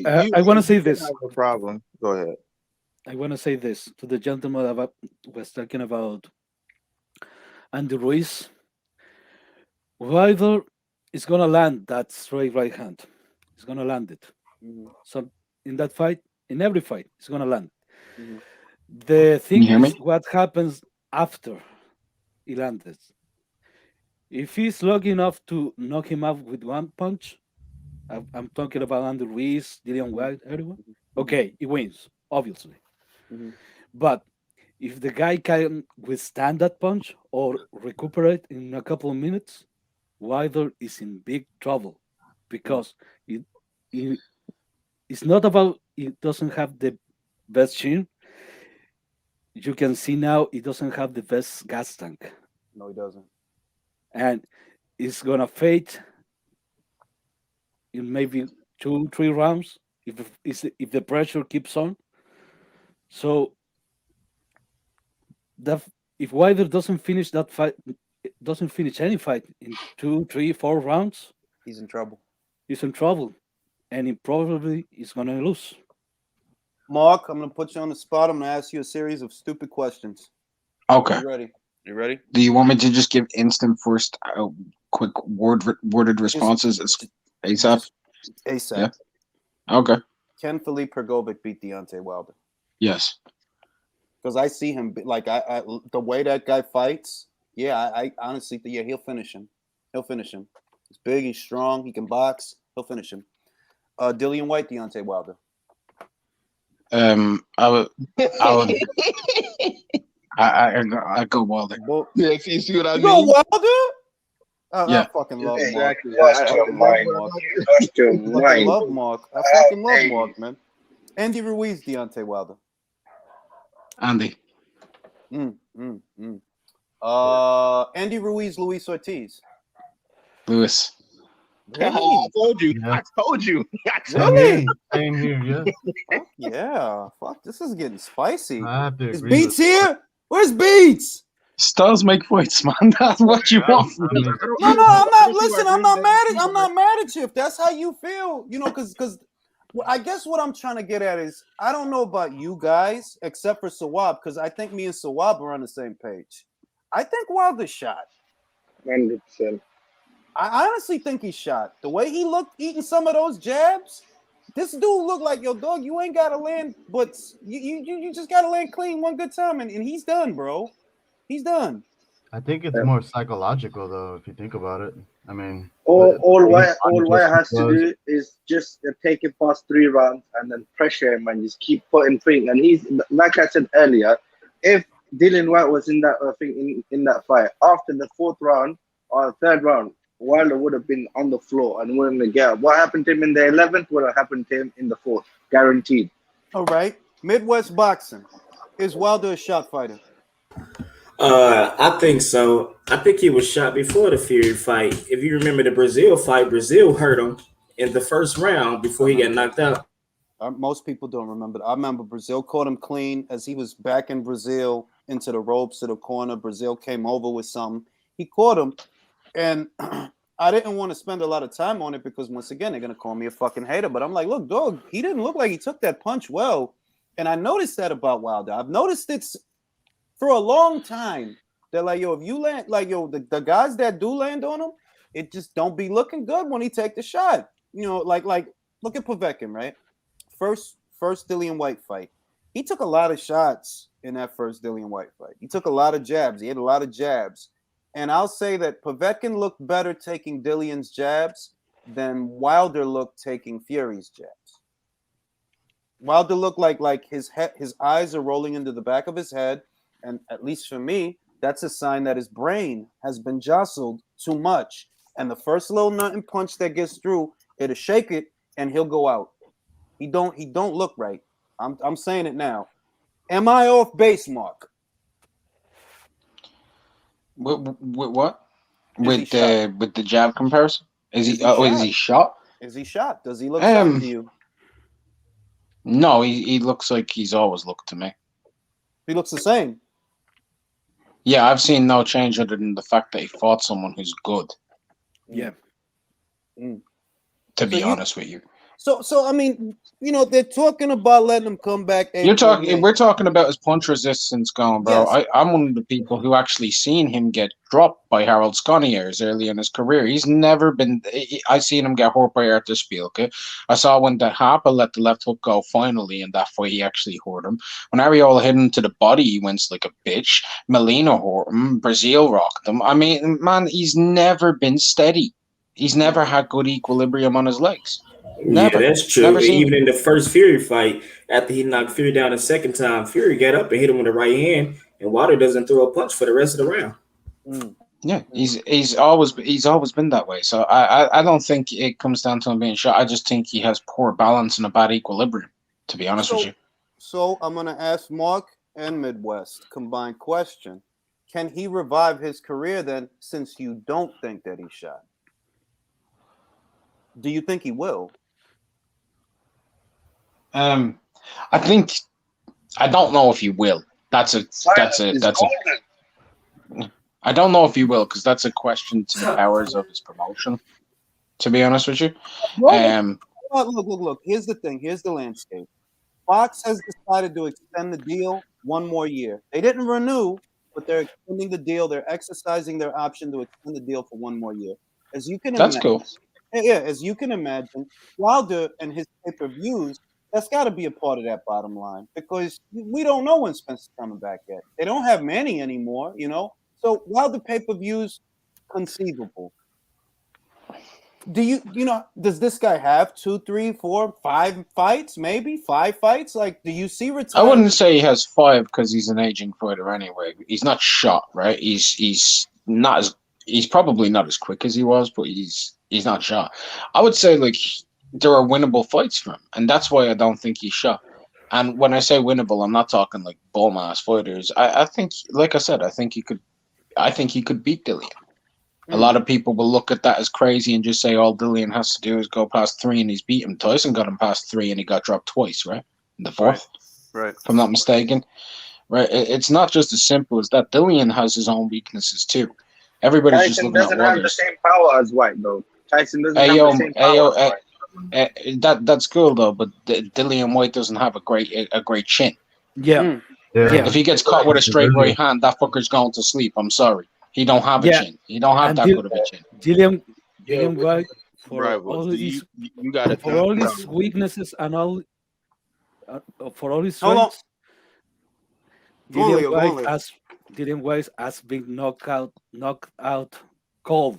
I want to say this. No problem. Go ahead. I want to say this to the gentleman that was talking about Andy Ruiz. Wilder is gonna land that straight right hand. He's gonna land it. Mm-hmm. So in that fight, in every fight, he's gonna land. Mm-hmm. The thing you hear is me? what happens after he lands. If he's lucky enough to knock him out with one punch, I'm talking about Andy Ruiz, Dillian White, everyone. Okay, he wins, obviously. Mm-hmm. But if the guy can withstand that punch or recuperate in a couple of minutes, Wilder is in big trouble because it's not about he doesn't have the best chin. you can see now he doesn't have the best gas tank, No, he doesn't. and it's gonna fade in maybe 2-3 rounds if the pressure keeps on. So that if Wilder doesn't finish that fight, doesn't finish any fight in 2, 3, 4 rounds, He's in trouble. he's in trouble, and he probably is gonna lose. Mark, I'm gonna put you on the spot. I'm gonna ask you a series of stupid questions. Okay. You ready? You ready? Do you want me to just give instant first, quick worded responses ASAP? ASAP. Yeah. Okay. Can Philippe Pergovic beat Deontay Wilder? Yes. Because I see him like I the way that guy fights. Yeah, I honestly think he'll finish him. He'll finish him. He's big. He's strong. He can box. He'll finish him. Dillian White, Deontay Wilder. I go Wilder. Yeah, see what I You mean? go Wilder? Yeah. I fucking love Mark. Exactly. Lost your mind. Lost your I fucking mind. love Mark. I fucking love Mark, man. Andy Ruiz, Deontay Wilder. Andy. Andy Ruiz, Luis Ortiz. Lewis. I told you. Yeah. I told you. Really? Same here, yeah. Fuck yeah. Fuck, this is getting spicy. I have to Is agree. Beats here? Where's Beats? Stars make fights, man. That's what you want. No, I'm not. Listen, I'm not mad at you. If that's how you feel, because I guess what I'm trying to get at is I don't know about you guys, except for Sawab, because I think me and Sawab are on the same page. I think Wilder shot. 100%. I honestly think he shot. The way he looked eating some of those jabs, this dude looked like, yo, dog, you ain't got to land, but you just got to land clean one good time, and he's done, bro. He's done. I think it's more psychological, though, if you think about it. I mean, All White has to do is just take it past 3 rounds and then pressure him and just keep putting things. And he's, like I said earlier, if Dillian White was in that thing in that fight, after the 4th round or 3rd round, Wilder would have been on the floor and wouldn't have get up. What happened to him in the 11th would have happened to him in the 4th, guaranteed. All right. Midwest boxing. Is Wilder a shot fighter? I think so. I think he was shot before the Fury fight. If you remember the Brazil fight, Brazil hurt him in the 1st round before he got knocked out. Most people don't remember. I remember Brazil caught him clean as he was back in Brazil into the ropes to the corner. Brazil came over with something. He caught him, and I didn't want to spend a lot of time on it because, once again, they're going to call me a fucking hater. But I'm like, look, dog, he didn't look like he took that punch well. And I noticed that about Wilder. I've noticed it for a long time. They're like, yo, if you land, like, yo, the guys that do land on him, it just don't be looking good when he take the shot. Like look at Povetkin, right? First Dillian White fight. He took a lot of shots in that first Dillian White fight. He took a lot of jabs. He had a lot of jabs. And I'll say that Povetkin looked better taking Dillian's jabs than Wilder looked taking Fury's jabs. Wilder looked like his eyes are rolling into the back of his head. And at least for me, that's a sign that his brain has been jostled too much. And the first little nothing punch that gets through, it'll shake it and he'll go out. He don't look right. I'm saying it now. Am I off base, Mark? With what? With the jab comparison? Is he shot? Is he shot? Does he look shot to you? No, he looks like he's always looked to me. He looks the same. Yeah, I've seen no change other than the fact that he fought someone who's good. Yeah. To be honest with you. So I mean, they're talking about letting him come back. We're talking about his punch resistance going, bro. Yes. I'm one of the people who actually seen him get dropped by Harold Sconiers early in his career. He's never been. I seen him get hurt by Arthur Spielke. I saw when the Harper let the left hook go finally, and that fight he actually hurt him. When Ariola hit him to the body, he went like a bitch. Molina hurt him. Brazil rocked him. I mean, man, he's never been steady. He's never had good equilibrium on his legs. Never. Yeah, that's true. Even in the first Fury fight, after he knocked Fury down the 2nd time, Fury got up and hit him with the right hand, and Wilder doesn't throw a punch for the rest of the round. Yeah, he's always been that way. So I don't think it comes down to him being shot. I just think he has poor balance and a bad equilibrium, to be honest with you. So I'm gonna ask Mark and Midwest combined question. Can he revive his career then, since you don't think that he shot? Do you think he will? I think I don't know if he will. That's a. I don't know if he will, because that's a question to the powers of his promotion. To be honest with you, look. Here's the thing. Here's the landscape. Fox has decided to extend the deal one more year. They didn't renew, but they're extending the deal. They're exercising their option to extend the deal for one more year. As you can that's imagine, cool. Yeah, as you can imagine, Wilder and his pay-per-views, that's got to be a part of that bottom line, because we don't know when Spencer's coming back yet. They don't have Manny anymore, So Wilder pay-per-views, conceivable. Does this guy have 2, 3, 4, 5 fights? Maybe 5 fights? Like, do you see retirement? I wouldn't say he has 5 because he's an aging fighter anyway. He's not shot, right? He's probably not as quick as he was, but he's not shot. I would say like there are winnable fights for him, and that's why I don't think he's shot. And when I say winnable, I'm not talking like bum ass fighters. I think, like I said, I think he could beat Dillian. A lot of people will look at that as crazy and just say all Dillian has to do is go past 3 and he's beat him. Tyson got him past 3 and he got dropped twice, right? In the 4th. Right. If I'm not mistaken. Right. It's not just as simple as that. Dillian has his own weaknesses too. Everybody's Tyson just looking at doesn't have the same power as White, though. Tyson doesn't have the same power as White. That's cool though, but Dillian White doesn't have a great chin. Yeah. If he gets caught with a straight right hand, that fucker's going to sleep. I'm sorry. He don't have a chin. He don't have that good of a chin. Dillian White, for Rivals, all his you got it. for all his weaknesses and all for all his strengths, Dillian White has been knocked out cold.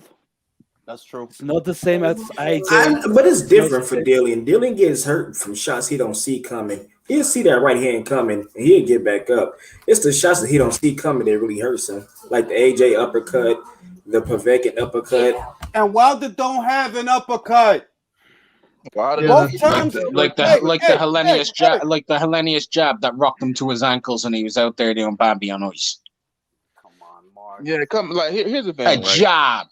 That's true. It's not the same as AJ. But it's different for Dillian. Dillian gets hurt from shots he don't see coming. He'll see that right hand coming and he'll get back up. It's the shots that he don't see coming that really hurts him, like the AJ uppercut, the Pergovic uppercut. And Wilder don't have an uppercut. Both times, like the Hellenius jab that rocked him to his ankles and he was out there doing Bambi on ice. Come on, Mark. Yeah, here's the thing. A jab.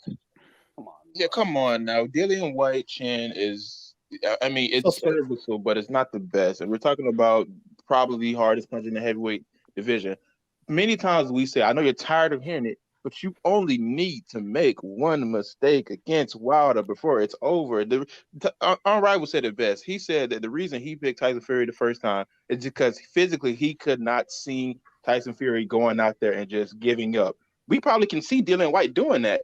Come on. Yeah, come on now. Dillian White chin is, I mean, it's serviceable, but it's not the best. And we're talking about probably the hardest punch in the heavyweight division. Many times we say, I know you're tired of hearing it, but you only need to make one mistake against Wilder before it's over. Unrival said it best. He said that the reason he picked Tyson Fury the first time is because physically he could not see Tyson Fury going out there and just giving up. We probably can see Dillian White doing that.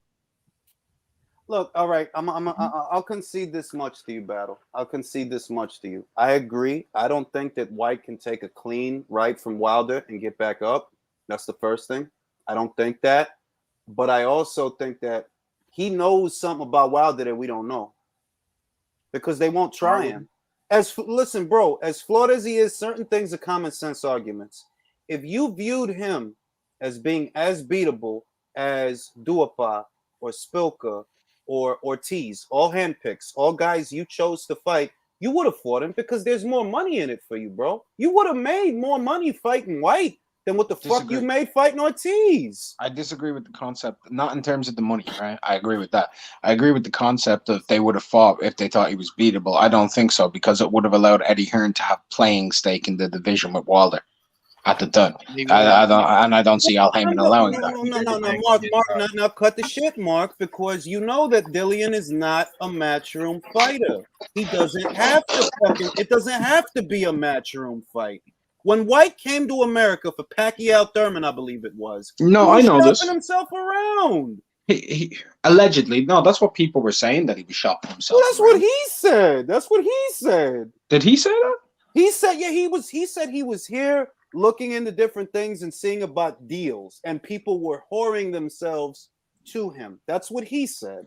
Look, all right, I'll concede this much to you, Battle. I'll concede this much to you. I agree. I don't think that White can take a clean right from Wilder and get back up. That's the first thing. I don't think that. But I also think that he knows something about Wilder that we don't know, because they won't try him. Listen, bro, as flawed as he is, certain things are common sense arguments. If you viewed him as being as beatable as Duhaupas or Spilka or Ortiz, all handpicks, all guys you chose to fight, you would have fought him because there's more money in it for you, bro. You would have made more money fighting White than what the fuck you made fighting Ortiz. I disagree with the concept, not in terms of the money, right? I agree with that. I agree with the concept of they would have fought if they thought he was beatable. I don't think so, because it would have allowed Eddie Hearn to have playing stake in the division with Wilder at the time. I don't see Al Heyman allowing that. Mark, now cut the shit, Mark, because you know that Dillian is not a matchroom fighter. He doesn't have to it doesn't have to be a matchroom fight. When White came to America for Pacquiao Thurman, I believe it was. No, I know this. He was himself around. He allegedly, no, that's what people were saying, that he was shopping himself. Well, that's what he said. That's what he said. Did he say that? He said, yeah, he said he was here looking into different things and seeing about deals, and people were whoring themselves to him. That's what he said.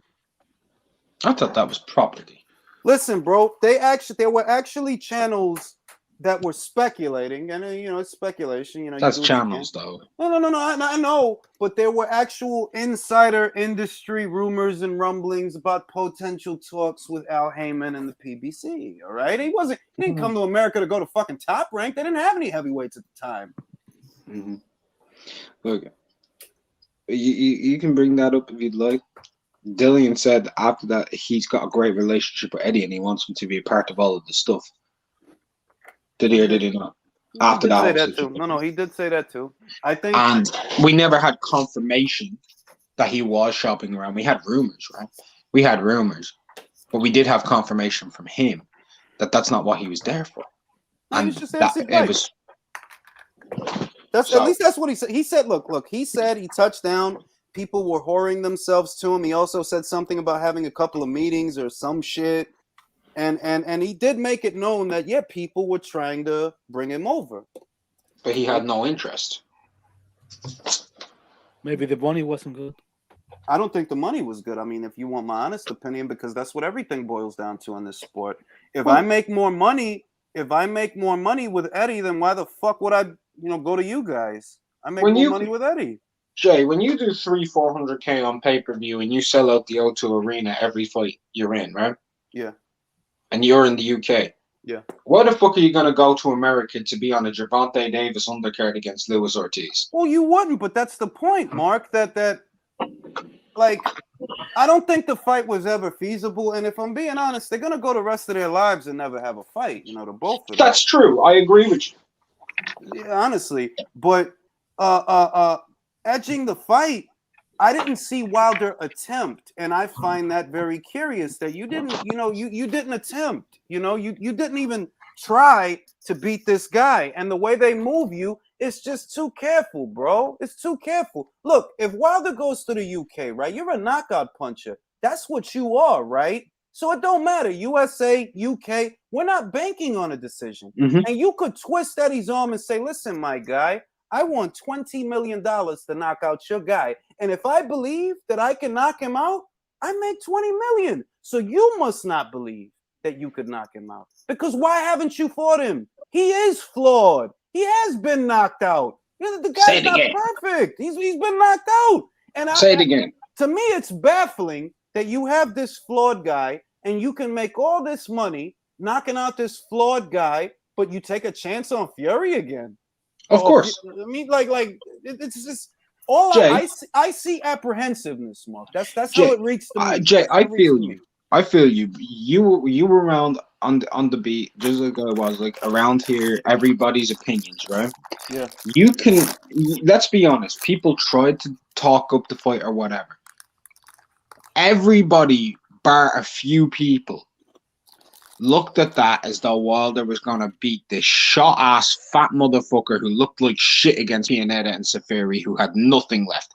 I thought that was property. Listen, bro, there were actually channels that were speculating, and it's speculation. That's channels, though. No. I know, but there were actual insider industry rumors and rumblings about potential talks with Al Heyman and the PBC. All right, he didn't come to America to go to fucking Top Rank. They didn't have any heavyweights at the time. Mm-hmm. Look, you can bring that up if you'd like. Dillian said after that he's got a great relationship with Eddie and he wants him to be a part of all of the stuff. Did he or did he not? After He did that say whole that situation. too. No, he did say that too. I think, And we never had confirmation that he was shopping around. We had rumors, right? We had rumors, but we did have confirmation from him that that's not what he was there for. no, he And was just that dancing it right. was. That's So- at least that's what he said. He said, look. He said he touched down. People were whoring themselves to him. He also said something about having a couple of meetings or some shit. And he did make it known that people were trying to bring him over. But he had no interest. Maybe the money wasn't good. I don't think the money was good. I mean, if you want my honest opinion, because that's what everything boils down to in this sport. If I make more money with Eddie, then why the fuck would I, go to you guys? I make more money with Eddie. Jay, when you do 300-400K on pay-per-view and you sell out the O2 Arena every fight you're in, right? Yeah. And you're in the UK. Yeah. Why the fuck are you gonna go to America to be on a Gervonta Davis undercard against Luis Ortiz? Well, you wouldn't, but that's the point, Mark. That like, I don't think the fight was ever feasible. And if I'm being honest, they're gonna go the rest of their lives and never have a fight. The both of them. That's true. I agree with you. Yeah, honestly, but edging the fight, I didn't see Wilder attempt, and I find that very curious that you didn't, you didn't attempt, you didn't even try to beat this guy, and the way they move you, it's just too careful, bro. It's too careful. Look, if Wilder goes to the UK, right, you're a knockout puncher. That's what you are, right? So it don't matter. USA, UK, we're not banking on a decision. Mm-hmm. And you could twist Eddie's arm and say, listen, my guy, I want $20 million to knock out your guy. And if I believe that I can knock him out, I make $20 million. So you must not believe that you could knock him out. Because why haven't you fought him? He is flawed. He has been knocked out. The guy's not perfect. He's been knocked out. And Say it again. To me, it's baffling that you have this flawed guy and you can make all this money knocking out this flawed guy, but you take a chance on Fury again. Of course. I mean, like it's just all Jay, I see apprehensiveness, Mark. That's Jay, how it reads to me. Jay, I feel you. I feel you. You were around on the beat, just like I was, like around here. Everybody's opinions, right? Yeah. You can. Let's be honest. People tried to talk up the fight or whatever. Everybody, bar a few people, looked at that as though Wilder was going to beat this shot-ass fat motherfucker who looked like shit against Pianetta and Safiri, who had nothing left.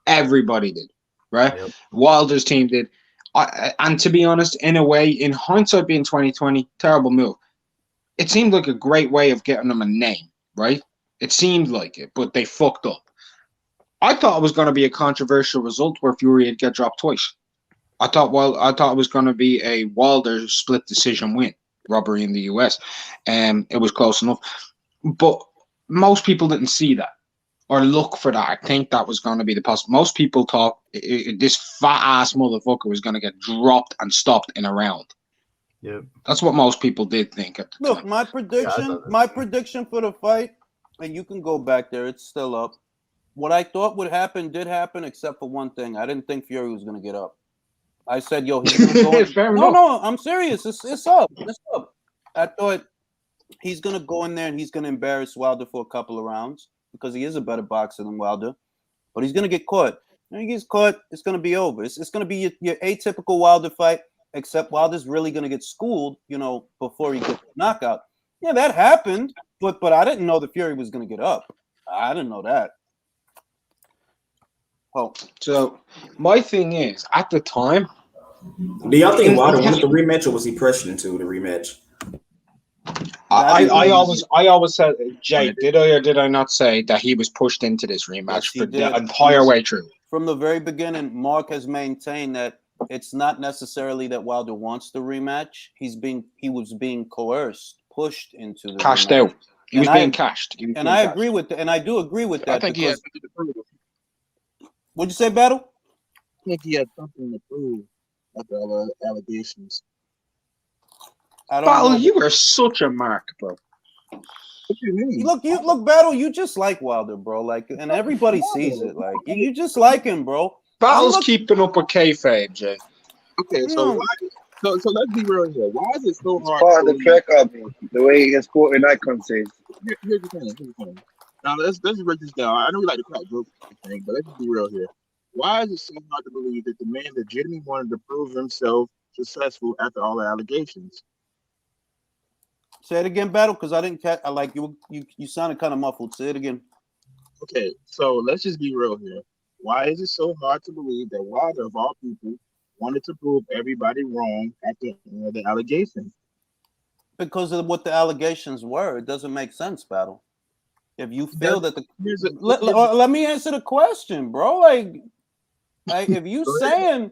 Everybody did, right? Yep. Wilder's team did. And to be honest, in a way, in hindsight being 2020, terrible move. It seemed like a great way of getting them a name, right? It seemed like it, but they fucked up. I thought it was going to be a controversial result where Fury would get dropped twice. I thought it was going to be a Wilder split decision win, robbery in the US, and it was close enough. But most people didn't see that or look for that. I think that was going to be the possible. Most people thought this fat ass motherfucker was going to get dropped and stopped in a round. Yeah, that's what most people did think at the time. My prediction for the fight, and you can go back there. It's still up. What I thought would happen did happen, except for one thing. I didn't think Fury was going to get up. I said, yo, he's going to go No, I'm serious. It's up. It's up. I thought he's going to go in there and he's going to embarrass Wilder for a couple of rounds because he is a better boxer than Wilder. But he's going to get caught. When he gets caught, it's going to be over. It's going to be your atypical Wilder fight, except Wilder's really going to get schooled, before he gets the knockout. Yeah, that happened, but I didn't know that Fury was going to get up. I didn't know that. Oh. So my thing is, at the time, do y'all think Wilder wanted the rematch, or was he pressured into the rematch? I always said, Jay, did I or did I not say that he was pushed into this rematch for the entire way through? From the very beginning, Mark has maintained that it's not necessarily that Wilder wants the rematch. He was being coerced, pushed into the cashed rematch. out. He was being cashed. I agree with that, and I do agree with that. I think he had something to prove. What'd you say, Battle? I think he had something to prove after all the allegations. Battle, you are such a mark, bro. What do you mean? Look, Battle. You just like Wilder, bro. Like, and everybody sees it. Like, you just like him, bro. Battle's keeping up with kayfabe, Jay. Okay, so why? So let's be real here. Why is it so It's hard? part of the track up, the way he gets caught in icon says. Here's the thing. Now let's break this down. I know we like to crack jokes, but let's be real here. Why is it so hard to believe that the man legitimately wanted to prove himself successful after all the allegations? Say it again, Battle, because I didn't catch. I like you. You sounded kind of muffled. Say it again. Okay, so let's just be real here. Why is it so hard to believe that Wilder, of all people, wanted to prove everybody wrong after the allegations? Because of what the allegations were, it doesn't make sense, Battle. If you feel that let me answer the question, bro. Like if you saying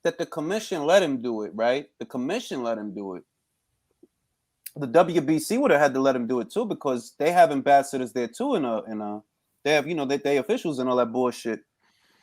that the commission let him do it, right? The commission let him do it. The WBC would have had to let him do it too, because they have ambassadors there too. They have they officials and all that bullshit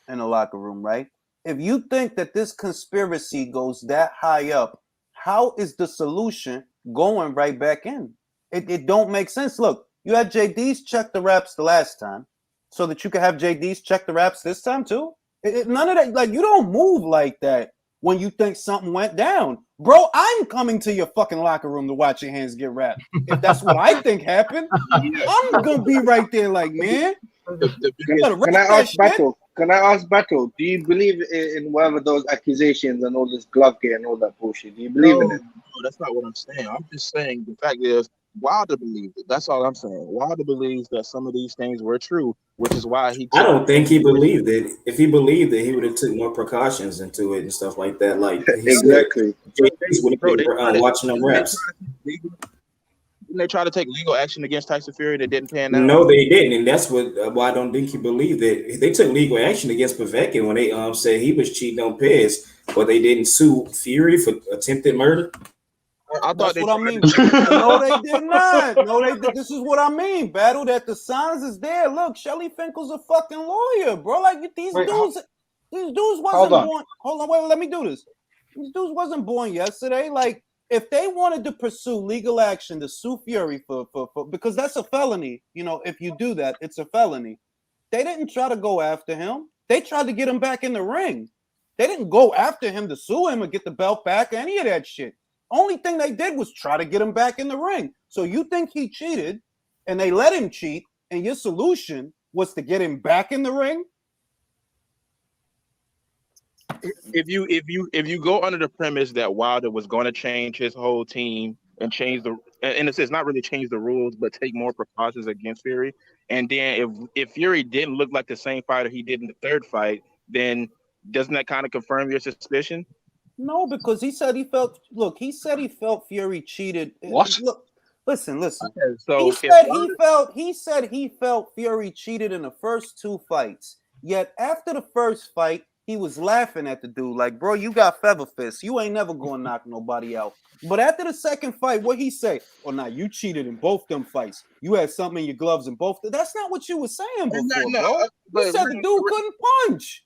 in the locker room, right? If you think that this conspiracy goes that high up, how is the solution going right back in? It don't make sense. Look, you had JD's check the raps the last time, so that you could have JD's check the raps this time too. None of that. Like, you don't move like that when you think something went down, bro. I'm coming to your fucking locker room to watch your hands get wrapped. If that's what I think happened, I'm gonna be right there. Like, man, Can I ask Battle? Do you believe in whatever those accusations and all this glove gear and all that bullshit? Do you believe in it? No, that's not what I'm saying. I'm just saying the fact is Wilder believed it. That's all I'm saying. Wilder believes that some of these things were true, which is why he. I don't think he believed it. If he believed it, he would have took more precautions into it and stuff like that. Like exactly, would have been watching them reps. Didn't they try to take legal action against Tyson Fury that didn't pan out? No, they didn't, and that's why I don't think he believed it. They took legal action against Povetkin when they said he was cheating on Pez, but they didn't sue Fury for attempted murder. I thought that's what I mean. No, they did not. No, they did. This is what I mean, Battle. That the signs is there. Look, Shelly Finkel's a fucking lawyer, bro. Like these dudes wasn't born. Hold on, wait. Let me do this. These dudes wasn't born yesterday. Like, if they wanted to pursue legal action to sue Fury for because that's a felony. You know, if you do that, it's a felony. They didn't try to go after him. They tried to get him back in the ring. They didn't go after him to sue him or get the belt back or any of that shit. Only thing they did was try to get him back in the ring. So you think he cheated and they let him cheat, and your solution was to get him back in the ring? If you go under the premise that Wilder was going to change his whole team and change in a sense, not really change the rules, but take more precautions against Fury, and then if Fury didn't look like the same fighter he did in the third fight, then doesn't that kind of confirm your suspicion? No, because he said he felt. Look, he said he felt Fury cheated. What? Look, listen. Okay, so he said he felt Fury cheated in the first two fights. Yet after the first fight, he was laughing at the dude like, "Bro, you got feather fists. You ain't never gonna knock nobody out." But after the second fight, what he say? "Oh, nah, you cheated in both them fights. You had something in your gloves in both." That's not what you were saying before, bro. You said the dude couldn't punch.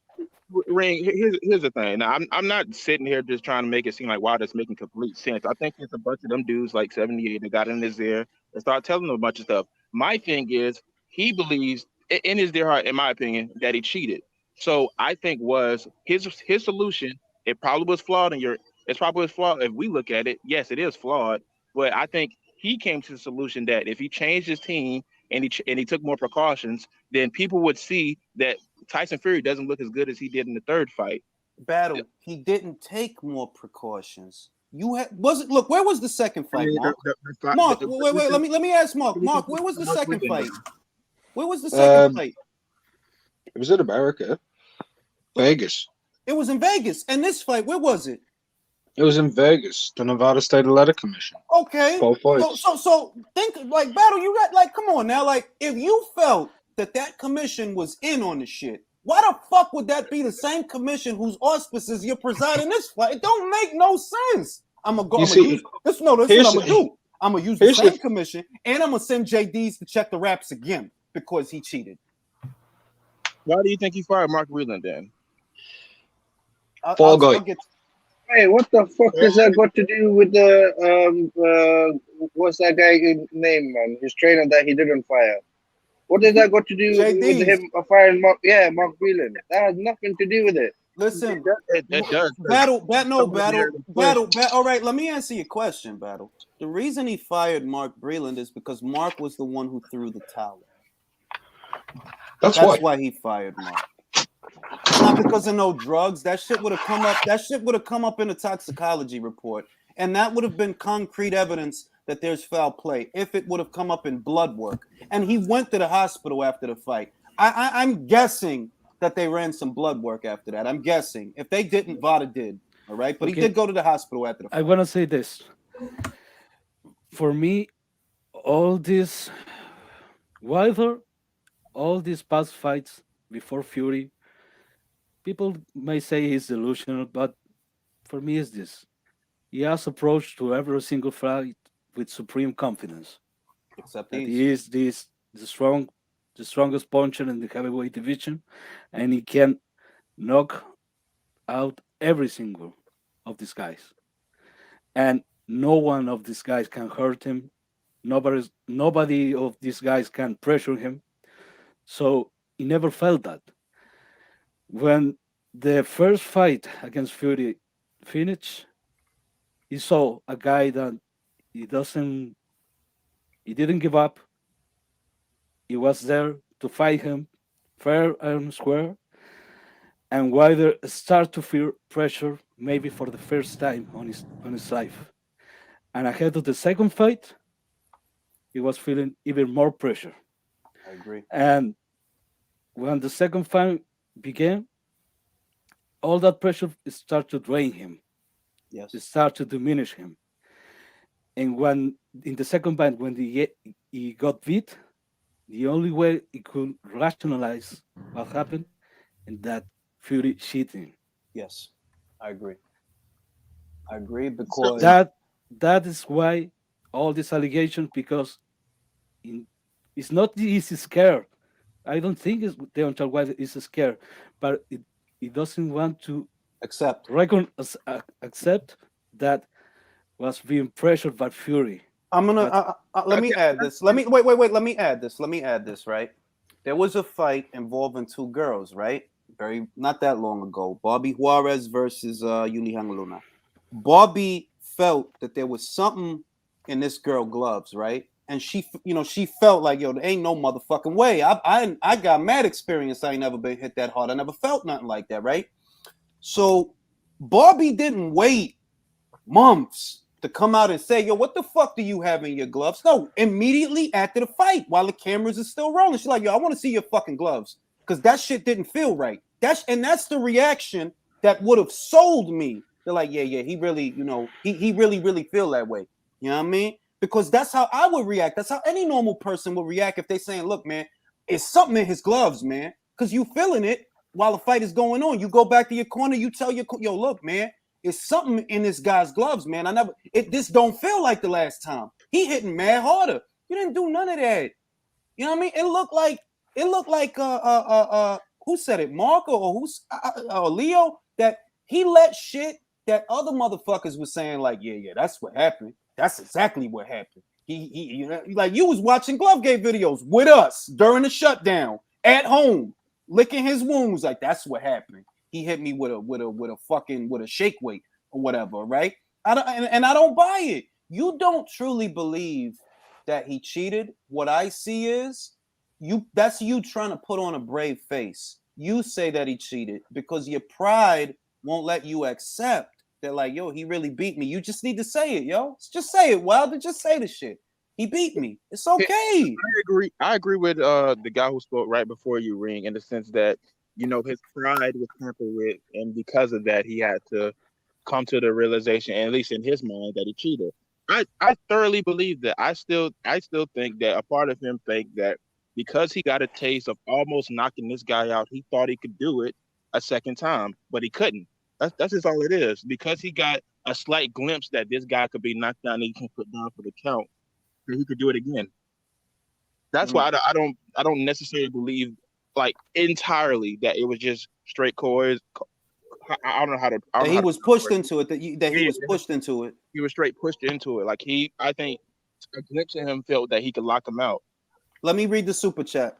Ring, here's the thing. Now, I'm not sitting here just trying to make it seem like Wilder's making complete sense. I think it's a bunch of them dudes like 78 that got in his ear and started telling him a bunch of stuff. My thing is, he believes in his dear heart, in my opinion, that he cheated. So I think was his solution. It probably was flawed it's probably flawed. If we look at it, yes, it is flawed. But I think he came to the solution that if he changed his team and he took more precautions, then people would see that Tyson Fury doesn't look as good as he did in the third fight. Battle. He didn't take more precautions. Look, where was the second fight, Mark? Mark, wait. Let me ask Mark. Mark, where was the second fight? Where was the second fight? It was in America, Vegas. It was in Vegas. And this fight, where was it? It was in Vegas, the Nevada State Athletic Commission. Okay. Both fights. So think like Battle. You got like, come on now. Like, if you felt that commission was in on the shit, why the fuck would that be the same commission whose auspices you're presiding this fight? It don't make no sense. I'm gonna use what I'm gonna do. I'm gonna use the same commission, and I'm gonna send JD's to check the raps again because he cheated. Why do you think he fired Mark Whelan then? Fall guy. Hey, what the fuck does that got to do with the what's that guy name, man? His trainer that he didn't fire. What does that got to do with JD's. him firing Mark? Yeah, Mark Breland. That has nothing to do with it. Listen, It does. battle. All right, let me answer your question, Battle. The reason he fired Mark Breland is because Mark was the one who threw the towel. That's why he fired Mark. It's not because of no drugs. That shit would have come up. That shit would have come up in a toxicology report, and that would have been concrete evidence that there's foul play if it would have come up in blood work. And he went to the hospital after the fight. I'm guessing that they ran some blood work after that. I'm guessing. If they didn't, Vada did. All right, but he did go to the hospital after the fight. I want to say this. For me, all these past fights before Fury, people may say he's delusional, but for me, it's this. He has approached to every single fight with supreme confidence. Except that he is the strongest puncher in the heavyweight division, and he can knock out every single of these guys. And no one of these guys can hurt him. Nobody of these guys can pressure him. So he never felt that. When the first fight against Fury finished, he saw a guy that he didn't give up. He was there to fight him fair and square. And Wilder start to feel pressure, maybe for the first time on his life. And ahead of the second fight, he was feeling even more pressure. I agree. And when the second fight began, all that pressure started to drain him. Yes. It started to diminish him. And when in the second fight, when he got beat, the only way he could rationalize what happened and that Fury cheating. Yes, I agree. I agree because that is why all these allegations, because it's not he's scared. I don't think Deontay Wilder is scared, but he doesn't want to accept that was being pressured by Fury. I'm gonna let me add this. Let me wait. Let me add this. Right, there was a fight involving two girls. Right, not that long ago. Bobby Juarez versus Yuli Hangaluna. Bobby felt that there was something in this girl gloves. Right, and she felt like, yo, there ain't no motherfucking way. I got mad experience. I ain't never been hit that hard. I never felt nothing like that. Right, so Bobby didn't wait months to come out and say, yo, what the fuck do you have in your gloves? No, immediately after the fight, while the cameras are still rolling. She's like, yo, I want to see your fucking gloves. Because that shit didn't feel right. That's the reaction that would have sold me. They're like, yeah, he really, he really feel that way. You know what I mean? Because that's how I would react. That's how any normal person would react if they saying, look, man, it's something in his gloves, man. Because you feeling it while the fight is going on. You go back to your corner, you tell yo, look, man, it's something in this guy's gloves, man. This don't feel like the last time. He hitting mad harder. You didn't do none of that. You know what I mean? It looked like who said it, Marco or Leo, that he let shit that other motherfuckers was saying like, yeah, that's what happened. That's exactly what happened. He like you was watching Glove Gate videos with us during the shutdown at home, licking his wounds like that's what happened. He hit me with a shake weight or whatever, right? I don't buy it. You don't truly believe that he cheated. What I see is that's you trying to put on a brave face. You say that he cheated because your pride won't let you accept that, like, yo, he really beat me. You just need to say it, yo. Just say it, Wilder. Just say the shit. He beat me. It's okay. I agree with the guy who spoke right before you, Ring, in the sense that his pride was tampered with, and because of that, he had to come to the realization, at least in his mind, that he cheated. I thoroughly believe that. I still think that a part of him think that because he got a taste of almost knocking this guy out, he thought he could do it a second time, but he couldn't. That's just all it is. Because he got a slight glimpse that this guy could be knocked down and he can put down for the count, that he could do it again. That's why I don't necessarily believe, like, entirely that it was just straight I don't know how to. I That don't know he how to was pushed into it. That he Yeah, was pushed into it. he was straight pushed into it. Like I think a glimpse of him felt that he could lock him out. Let me read the super chat.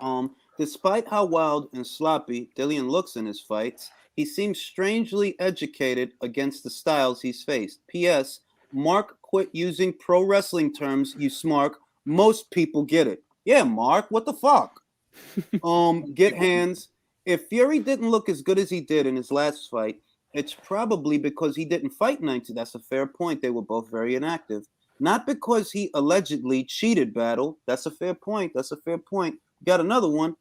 Despite how wild and sloppy Dillian looks in his fights, he seems strangely educated against the styles he's faced. P.S. Mark quit using pro wrestling terms, you smark. Most people get it. Yeah, Mark, what the fuck? Get hands. If Fury didn't look as good as he did in his last fight, it's probably because he didn't fight 90. That's a fair point. They were both very inactive. Not because he allegedly cheated battle. That's a fair point. That's a fair point. Got another one.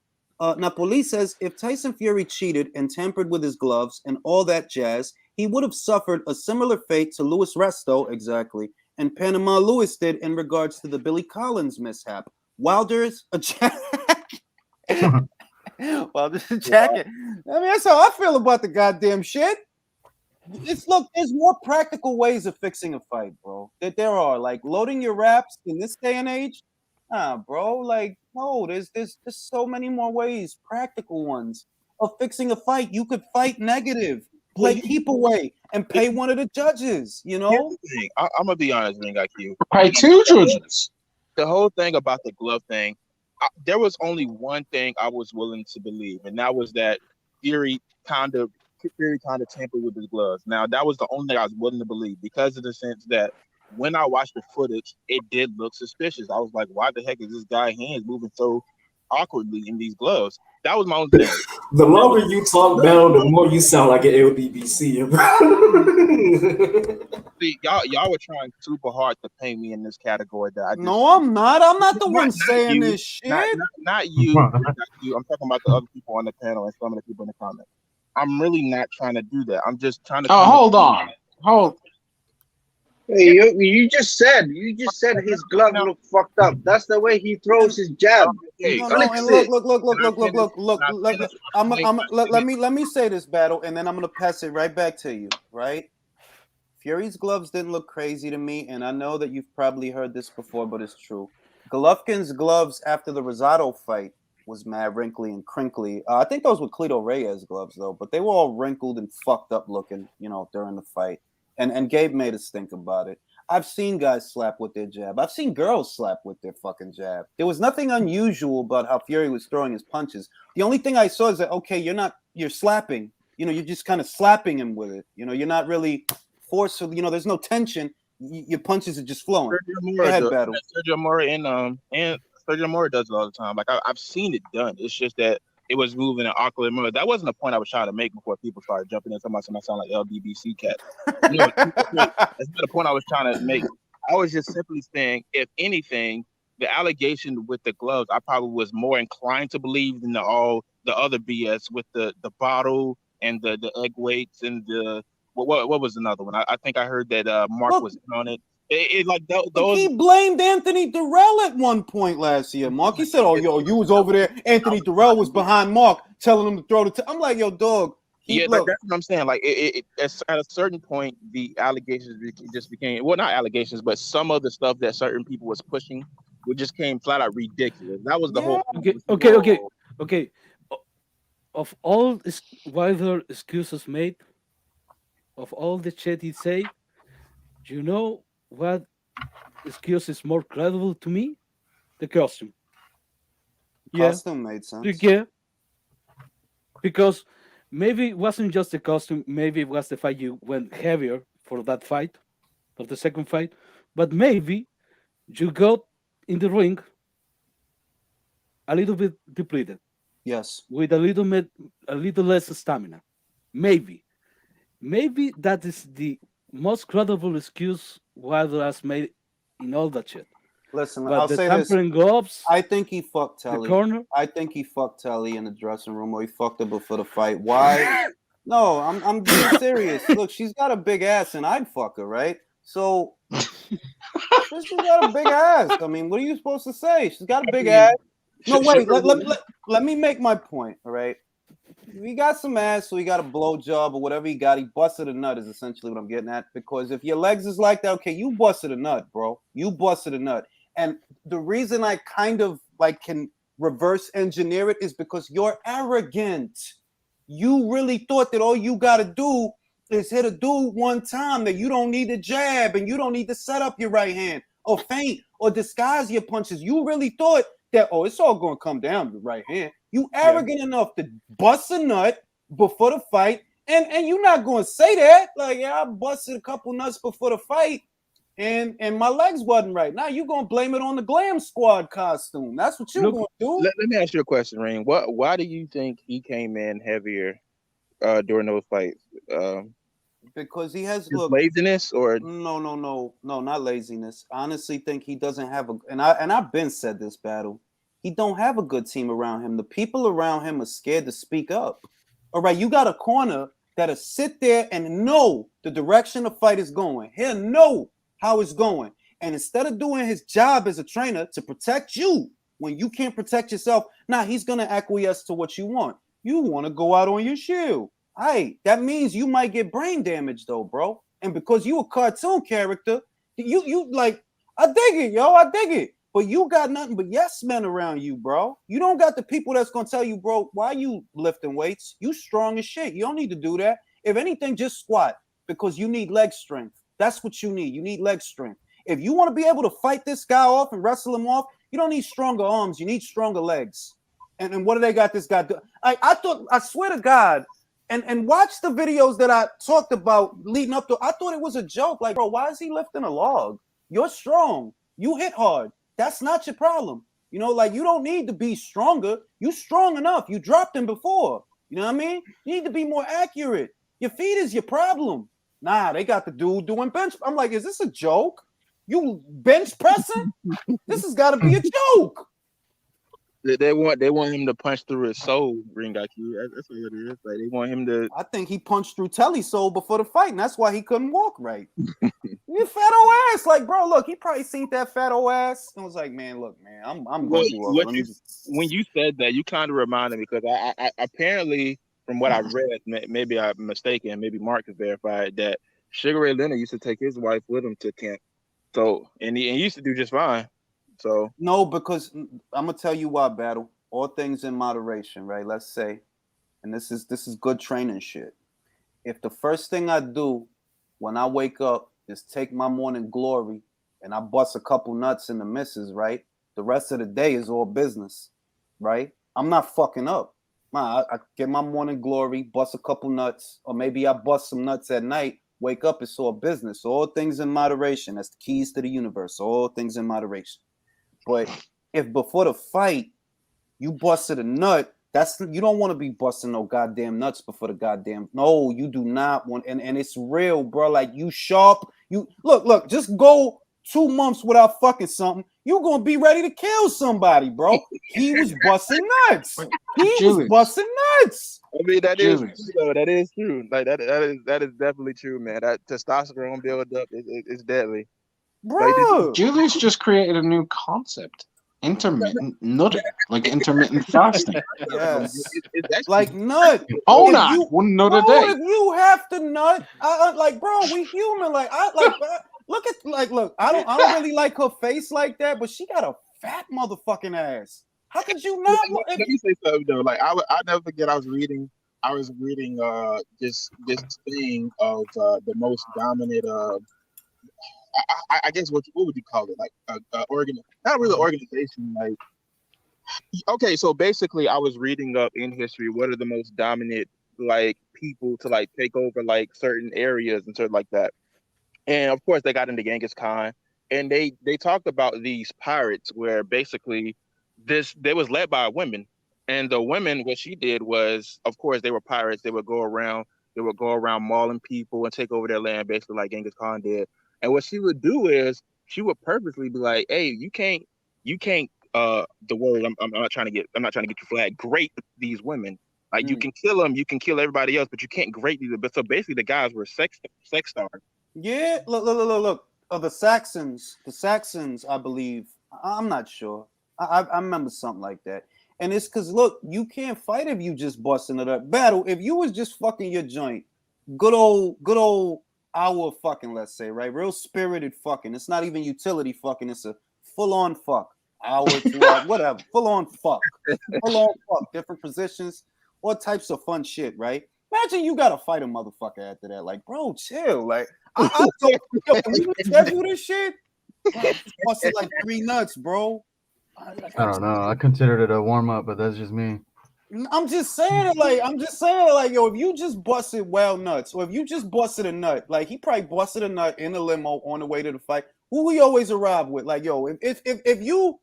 Napoli says if Tyson Fury cheated and tampered with his gloves and all that jazz, he would have suffered a similar fate to Luis Resto, exactly, and Panama Lewis did in regards to the Billy Collins mishap. Wilder's a jacket. Wilder's a jacket. I mean, that's how I feel about the goddamn shit. There's more practical ways of fixing a fight, bro. That there are, like loading your wraps in this day and age. Nah, bro. Like, no, there's so many more ways, practical ones of fixing a fight. You could fight negative, play keep away, and pay one of the judges. You know. I'm gonna be honest, Ring IQ. Pay two judges. The whole thing about the glove thing, there was only one thing I was willing to believe, and that was that Fury kind of tampered with his gloves. Now, that was the only thing I was willing to believe because of the sense that when I watched the footage, it did look suspicious. I was like, why the heck is this guy's hands moving so awkwardly in these gloves? That was my own thing. The longer you talk, Bell, the more you sound like an LDBC. See, y'all were trying super hard to paint me in this category that I just, No, I'm not. I'm not the one saying you, this shit. Not you. Not you. I'm talking about the other people on the panel and some of the people in the comments. I'm really not trying to do that. I'm just trying to. Oh, hold on. Hey, you just said his glove looked fucked up. That's the way he throws his jab. He No, flicks and it. look. Let me say this, Battle, and then I'm gonna pass it right back to you. Right? Fury's gloves didn't look crazy to me, and I know that you've probably heard this before, but it's true. Golovkin's gloves after the Rosado fight was mad wrinkly and crinkly. I think those were Cleto Reyes gloves though, but they were all wrinkled and fucked up looking, during the fight. And Gabe made us think about it. I've seen guys slap with their jab. I've seen girls slap with their fucking jab. There was nothing unusual about how Fury was throwing his punches. The only thing I saw is that, okay, you're slapping. You're just kind of slapping him with it. You're not really forceful. There's no tension. Your punches are just flowing. Go ahead, Battle. Sergio Mora and Sergio Mora does it all the time. Like I've seen it done. It's just that it was moving in awkward mode. That wasn't the point I was trying to make before people started jumping in. Somebody sound like LDBC cat. That's not the point I was trying to make. I was just simply saying, if anything, the allegation with the gloves, I probably was more inclined to believe than all the other BS with the bottle and the egg weights and the what was another one? I think I heard that Mark was on it. Those. He blamed Anthony Durrell at one point last year. Mark, he said, "Oh, you was over there. Anthony Durrell was behind Mark, telling him to throw the." I'm like, "Yo, dog." That's what I'm saying. Like, at a certain point, the allegations just became not allegations, but some of the stuff that certain people was pushing, just came flat out ridiculous. That was the whole. Okay. Of all Wilder excuses made, of all the shit he say, you know what excuse is more credible to me? The costume. Costume made sense. Yeah. Because maybe it wasn't just the costume, maybe it was the fact you went heavier for that fight, for the second fight, but maybe you got in the ring a little bit depleted. Yes. With a little less stamina. Maybe that is the most credible excuse Wilder has made in all that shit. Listen, but I'll the say tampering this. gloves, I think he fucked Telly. The corner. I think he fucked Telly in the dressing room, or he fucked her before the fight. Why? No, I'm being serious. Look, she's got a big ass, and I'd fuck her, right? So she's got a big ass. I mean, what are you supposed to say? She's got a big ass. No, wait. Let me make my point. All right. He got some ass, so he got a blowjob or whatever he got. He busted a nut is essentially what I'm getting at. Because if your legs is like that, okay, you busted a nut, bro. You busted a nut. And the reason I kind of can reverse engineer it is because you're arrogant. You really thought that all you got to do is hit a dude one time that you don't need to jab and you don't need to set up your right hand or feint or disguise your punches. You really thought that, oh, it's all going to come down to the right hand. You arrogant enough to bust a nut before the fight, and you're not going to say that. Like, yeah, I busted a couple nuts before the fight, and my legs wasn't right. Now you going to blame it on the Glam Squad costume. That's what you're going to do. Let me ask you a question, Ring. Why do you think he came in heavier during those fights? Because he has laziness or no, not laziness. I honestly think he doesn't have and I've been said this battle. He don't have a good team around him. The people around him are scared to speak up. All right, you got a corner that'll sit there and know the direction the fight is going. He'll know how it's going. And instead of doing his job as a trainer to protect you when you can't protect yourself, he's gonna acquiesce to what you want. You want to go out on your shield. Hey, that means you might get brain damage though, bro. And because you a cartoon character, you like, I dig it, yo, I dig it. But you got nothing but yes men around you, bro. You don't got the people that's gonna tell you, bro, why you lifting weights? You strong as shit. You don't need to do that. If anything, just squat because you need leg strength. That's what you need. You need leg strength. If you want to be able to fight this guy off and wrestle him off, you don't need stronger arms. You need stronger legs. And what do they got this guy do? I swear to God. And watch the videos that I talked about leading up to. I thought it was a joke. Like, bro, why is he lifting a log? You're strong. You hit hard. That's not your problem. You know, like, you don't need to be stronger. You strong enough. You dropped him before. You know what I mean? You need to be more accurate. Your feet is your problem. Nah, they got the dude doing bench. I'm like, is this a joke? You bench pressing? This has got to be a joke. They want him to punch through his soul, Green Guy Q. That's what it is. Like, they want him to. I think he punched through Telly's soul before the fight, and that's why he couldn't walk right. You fat old ass, like, bro. Look, he probably seen that fat old ass and was like, man, look, man, I'm going to. When you said that, you kind of reminded me because I apparently, from what I've read, maybe I'm mistaken, maybe Mark has verified that Sugar Ray Leonard used to take his wife with him to camp. So and he used to do just fine. So no, because I'm gonna tell you why, battle. All things in moderation, right? Let's say, and this is good training shit. If the first thing I do when I wake up is take my morning glory and I bust a couple nuts in the misses, right? The rest of the day is all business, right? I'm not fucking up. I get my morning glory, bust a couple nuts, or maybe I bust some nuts at night. Wake up, it's all business. So all things in moderation. That's the keys to the universe. All things in moderation. But if before the fight you busted a nut, you don't want to be busting no goddamn nuts before the goddamn. No, you do not want, and it's real, bro. Like, you sharp. You look, just go 2 months without fucking something. You're gonna be ready to kill somebody, bro. He was busting nuts. He was busting nuts. I mean, that is true, though. That is true. Like that is definitely true, man. That testosterone build up is deadly. Bro, Julius just created a new concept: intermittent nutting, like intermittent fasting. Yes, like nut. Oh, no, 1 nut a day. If you have to nut, like, bro, we human. Like, look, I don't really like her face like that, but she got a fat motherfucking ass. How could you not? Let me say something though. Like, I'll never forget. I was reading this thing of the most dominant. I guess what would you call it? Like not really organization. Like, okay, so basically, I was reading up in history what are the most dominant like people to like take over like certain areas and sort of like that. And of course, they got into Genghis Khan, and they talked about these pirates where basically they was led by women, and the women, what she did was, of course, they were pirates. They would go around mauling people and take over their land, basically like Genghis Khan did. And what she would do is she would purposely be like, "Hey, you can't the word I'm not trying to get you flagged. Grape these women. Like, you can kill them, you can kill everybody else, but you can't grape these." But so basically, the guys were sex stars. Yeah, look. The Saxons, I believe. I'm not sure. I remember something like that. And it's because, look, you can't fight if you just busting it up. Battle, if you was just fucking your joint, good old hour fucking, let's say, right? Real spirited fucking. It's not even utility fucking. It's a full-on fuck. Hour, 2 hours, whatever. Full-on fuck. Different positions, all types of fun shit, right? Imagine you gotta fight a motherfucker after that. Like, bro, chill. Like, I told yo, when you schedule this shit, busted like 3 nuts, bro. I don't know. I considered it a warm up, but that's just me. I'm just saying it like, yo, if you just busted wild nuts, or if you just busted a nut, like he probably busted a nut in the limo on the way to the fight. Who we always arrive with, like, yo, if you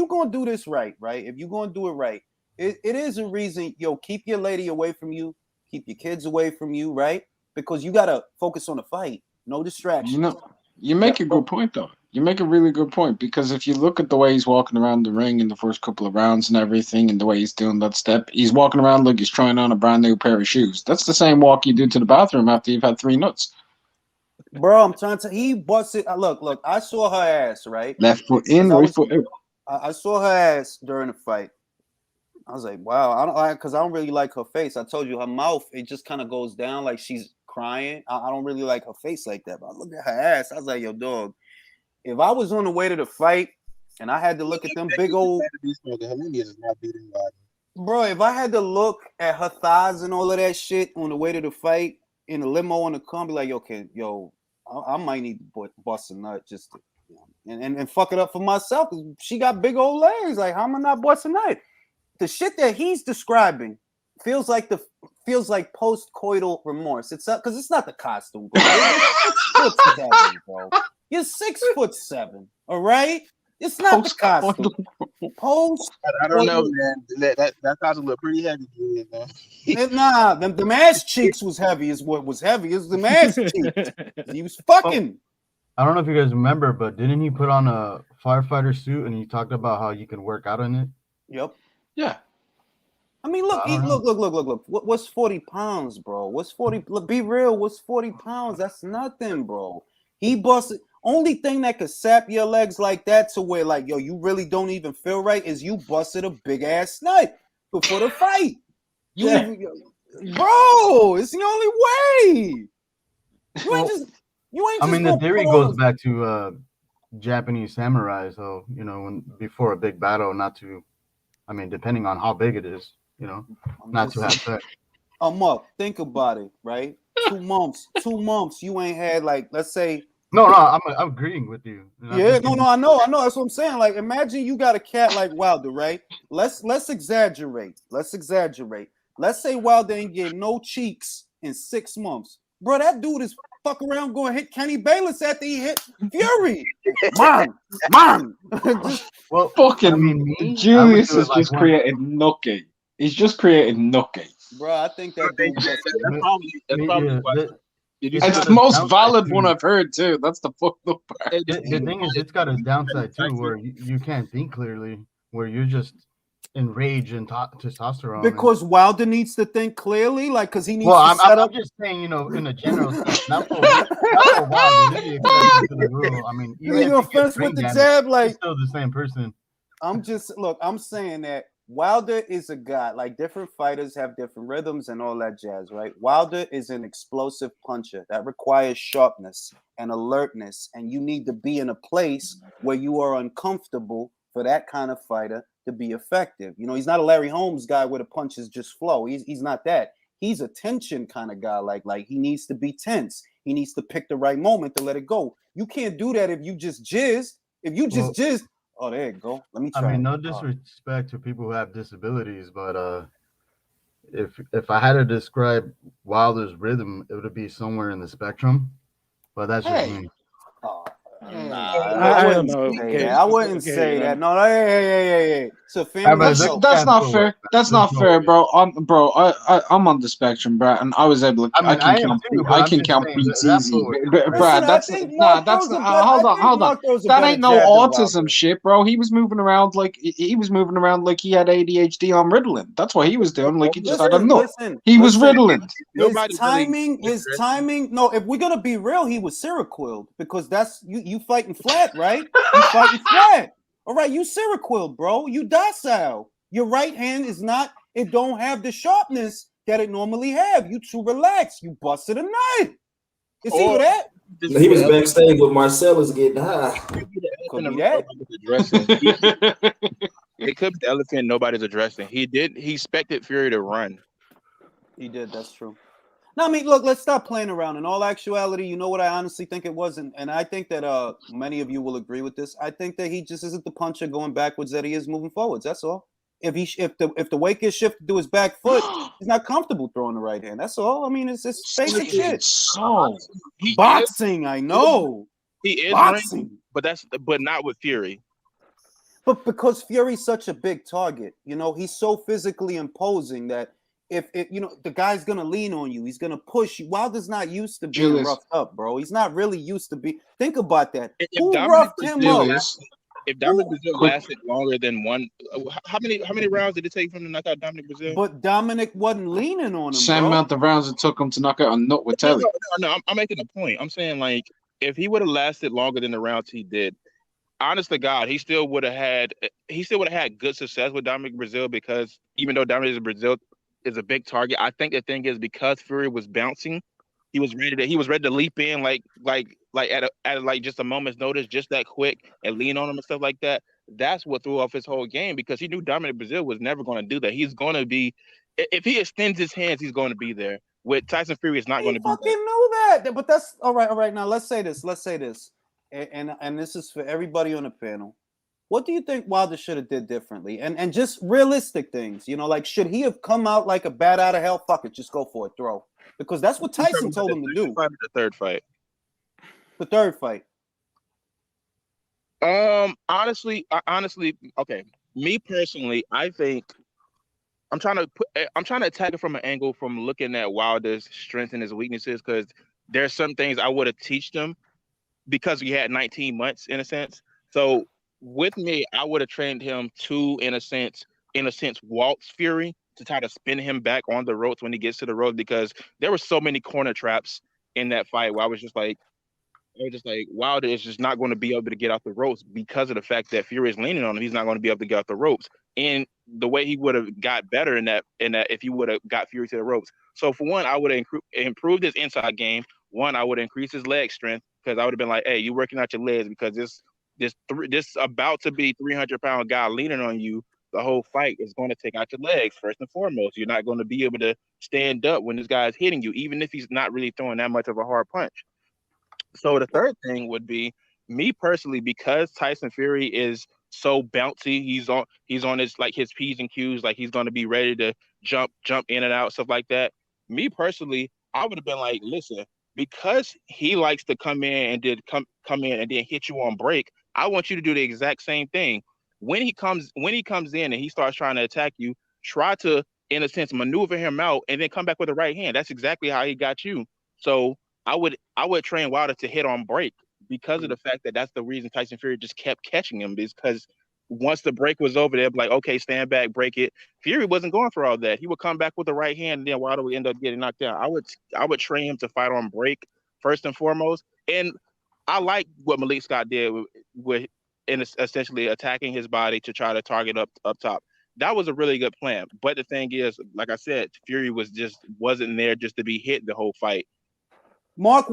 gonna do this right, if you gonna do it right, it is a reason, yo, keep your lady away from you, keep your kids away from you, right? Because you gotta focus on the fight, no distractions. You know, you make a good point though. You make a really good point because if you look at the way he's walking around the ring in the first couple of rounds and everything, and the way he's doing that step, he's walking around like he's trying on a brand new pair of shoes. That's the same walk you do to the bathroom after you've had 3 nuts. Bro, I'm trying to. He busted. Look. I saw her ass, right? Left foot in, right foot out. I saw her ass during the fight. I was like, wow. Because I don't really like her face. I told you her mouth, it just kind of goes down like she's crying. I don't really like her face like that. But I looked at her ass. I was like, yo, dog. If I was on the way to the fight and I had to look at them big old, bro, if I had to look at her thighs and all of that shit on the way to the fight in the limo on the car, be like, I might need to bust a nut just to, and fuck it up for myself. She got big old legs. Like, how am I not busting a nut? The shit that he's describing feels like post-coital remorse. It's not because it's not the costume, bro. You're 6'7", all right? It's not the costume. I don't know, man. That costume look pretty heavy, man. Nah, them ass cheeks was heavy. Is what was heavy. Is the ass cheeks. He was fucking. I don't know if you guys remember, but didn't he put on a firefighter suit and he talked about how you can work out in it? Yep. Yeah. I mean, look. What's 40 pounds, bro? What's 40? Look, be real. What's 40 pounds? That's nothing, bro. He busted. Only thing that could sap your legs like that to where, like, yo, you really don't even feel right is you busted a big ass nut before the fight. Bro, it's the only way. You ain't. I mean, the theory goes back to Japanese samurai. So before a big battle, not to. I mean, depending on how big it is, not to have sex. Think about it, right? 2 months. 2 months. You ain't had, like, let's say. No, I'm agreeing with you. Yeah, I know. That's what I'm saying. Like, imagine you got a cat like Wilder, right? Let's exaggerate. Let's say Wilder ain't getting no cheeks in 6 months. Bro, that dude is fuck around going to hit Kenny Bayless after he hit Fury. Man. Well, fucking Julius has just created Nucky. He's just created Nucky. Bro, I think that dude. That's probably it's the most valid one I've heard too. That's the fucked up part. The thing is, it's got a downside too, where you can't think clearly, where you're just enraged and testosterone. Because Wilder needs to think clearly, like, because he needs to I'm just saying, in a general sense, not for Wilder. Maybe exception to the rule. I mean, you're offense with the jab, like, still the same person. I'm saying that Wilder is a guy, like, different fighters have different rhythms and all that jazz, right? Wilder is an explosive puncher that requires sharpness and alertness, and you need to be in a place where you are uncomfortable for that kind of fighter to be effective. He's not a Larry Holmes guy where the punches just flow. He's not that. He's a tension kind of guy. Like he needs to be tense. He needs to pick the right moment to let it go. You can't do that if you just jizz. If you just jizz. Oh, there you go. Let me try. I mean, no disrespect to people who have disabilities, but if I had to describe Wilder's rhythm, it would be somewhere in the spectrum. But that's just me. I wouldn't say that. I wouldn't say that. No, hey. So that's not fair. That's not fair, bro. I'm on the spectrum, bro, and I was able to. I can count beats easy, bro. That's hold on. That ain't no autism shit, bro. He was moving around like he had ADHD on Ritalin. That's what he was doing. Like he just had enough. He was Ritalin. His timing. No, if we're gonna be real, he was Seroquel because that's you fighting flat, right? You fighting flat. All right, you Seroquel, bro. You docile. Your right hand is not. It don't have the sharpness that it normally have. You too relaxed. You busted a nut. You see that? He was backstage with Marcellus getting high. Could be that. It could be the elephant nobody's addressing. He expected Fury to run. He did. That's true. No, I mean, look, let's stop playing around. In all actuality, you know what I honestly think it was, and I think that many of you will agree with this. I think that he just isn't the puncher going backwards that he is moving forwards. That's all. If the weight gets shifted to his back foot, he's not comfortable throwing the right hand. That's all. I mean, it's basic shit. So He Boxing, I know. He is Boxing. ring, but not with Fury. But because Fury's such a big target, you know, he's so physically imposing that if you know the guy's gonna lean on you, he's gonna push you. Wilder's not used to being Julius. roughed up, bro. He's not really used to be. Think about that. If Who Dominic roughed him up? Julius. If Dominic Brazil lasted longer than one, how many rounds did it take for him to knock out Dominic Brazil? But Dominic wasn't leaning on him. Same bro. amount of rounds it took him to knock out a nut with Telly. No, I'm making a point. I'm saying, like, if he would have lasted longer than the rounds he did, honest to God, he still would have had good success with Dominic Brazil, because even though Dominic Brazil is a big target, I think the thing is, because Fury was bouncing, he was ready to leap in like at like just a moment's notice, just that quick, and lean on him and stuff like that. That's what threw off his whole game, because he knew Dominic Brazil was never going to do that. He's going to be, if he extends his hands, he's going to be there. With Tyson Fury, it's not going to be there. Fucking knew that. But that's all right. All right, now let's say this. And this is for everybody on the panel. What do you think Wilder should have did differently? And just realistic things, you know, like, should he have come out like a bat out of hell? Fuck it, just go for it, throw. Because that's what Tyson told him to do. The third fight. The third fight. Honestly, okay. Me personally, I think I'm trying to attack it from an angle from looking at Wilder's strengths and his weaknesses, because there's some things I would have teached him, because we had 19 months in a sense. So with me, I would have trained him to, in a sense, waltz Fury, to try to spin him back on the ropes when he gets to the ropes, because there were so many corner traps in that fight where I was just like, Wilder is just not going to be able to get out the ropes, because of the fact that Fury is leaning on him. He's not going to be able to get out the ropes. And the way he would have got better in that if he would have got Fury to the ropes. So for one, I would have improved his inside game. One, I would increase his leg strength, because I would have been like, hey, you're working out your legs, because this about to be 300-pound guy leaning on you the whole fight is going to take out your legs first and foremost. You're not going to be able to stand up when this guy is hitting you, even if he's not really throwing that much of a hard punch. So the third thing would be, me personally, because Tyson Fury is so bouncy, he's on his P's and Q's, like he's going to be ready to jump in and out, stuff like that. Me personally, I would have been like, listen, because he likes to come in and then hit you on break, I want you to do the exact same thing. When he comes in and he starts trying to attack you, try to, in a sense, maneuver him out and then come back with the right hand. That's exactly how he got you. So I would train Wilder to hit on break, because of the fact that that's the reason Tyson Fury just kept catching him, because once the break was over, they'd be like, okay, stand back, break it. Fury wasn't going for all that. He would come back with the right hand, and then Wilder would end up getting knocked down. I would train him to fight on break first and foremost. And I like what Malik Scott did with essentially attacking his body to try to target up top. That was a really good plan. But the thing is, like I said, Fury wasn't there just to be hit the whole fight. Mark,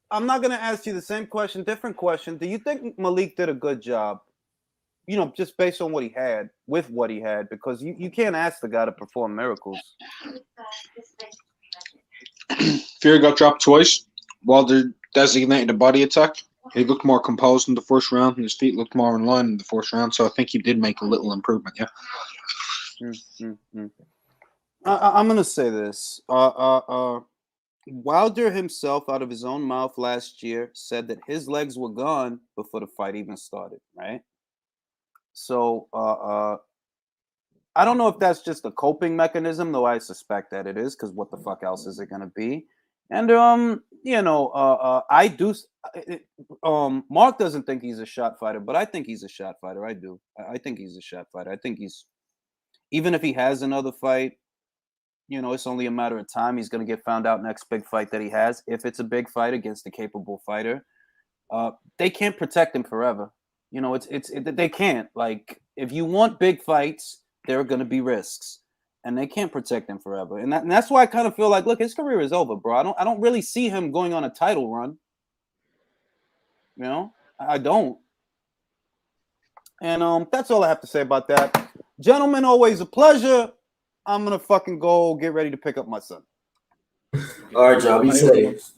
I'm not going to ask you the same question, different question. Do you think Malik did a good job? You know, just based on what he had, with what he had, because you can't ask the guy to perform miracles. Fury got dropped twice. Wilder designated a body attack. He looked more composed in the first round, and his feet looked more in line in the first round. So I think he did make a little improvement, yeah. I'm going to say this. Wilder himself, out of his own mouth last year, said that his legs were gone before the fight even started, right? So I don't know if that's just a coping mechanism, though I suspect that it is, because what the fuck else is it going to be? And, I do. Mark doesn't think he's a shot fighter, but I think he's a shot fighter. I do. I think he's a shot fighter. I think even if he has another fight, you know, it's only a matter of time. He's going to get found out next big fight that he has. If it's a big fight against a capable fighter, they can't protect him forever. You know, they can't. Like, if you want big fights, there are going to be risks, and they can't protect him forever. And that's why I kind of feel like, look, his career is over, bro. I don't really see him going on a title run. You know, I don't. And that's all I have to say about that. Gentlemen, always a pleasure. I'm gonna fucking go get ready to pick up my son. All right, y'all. Be safe.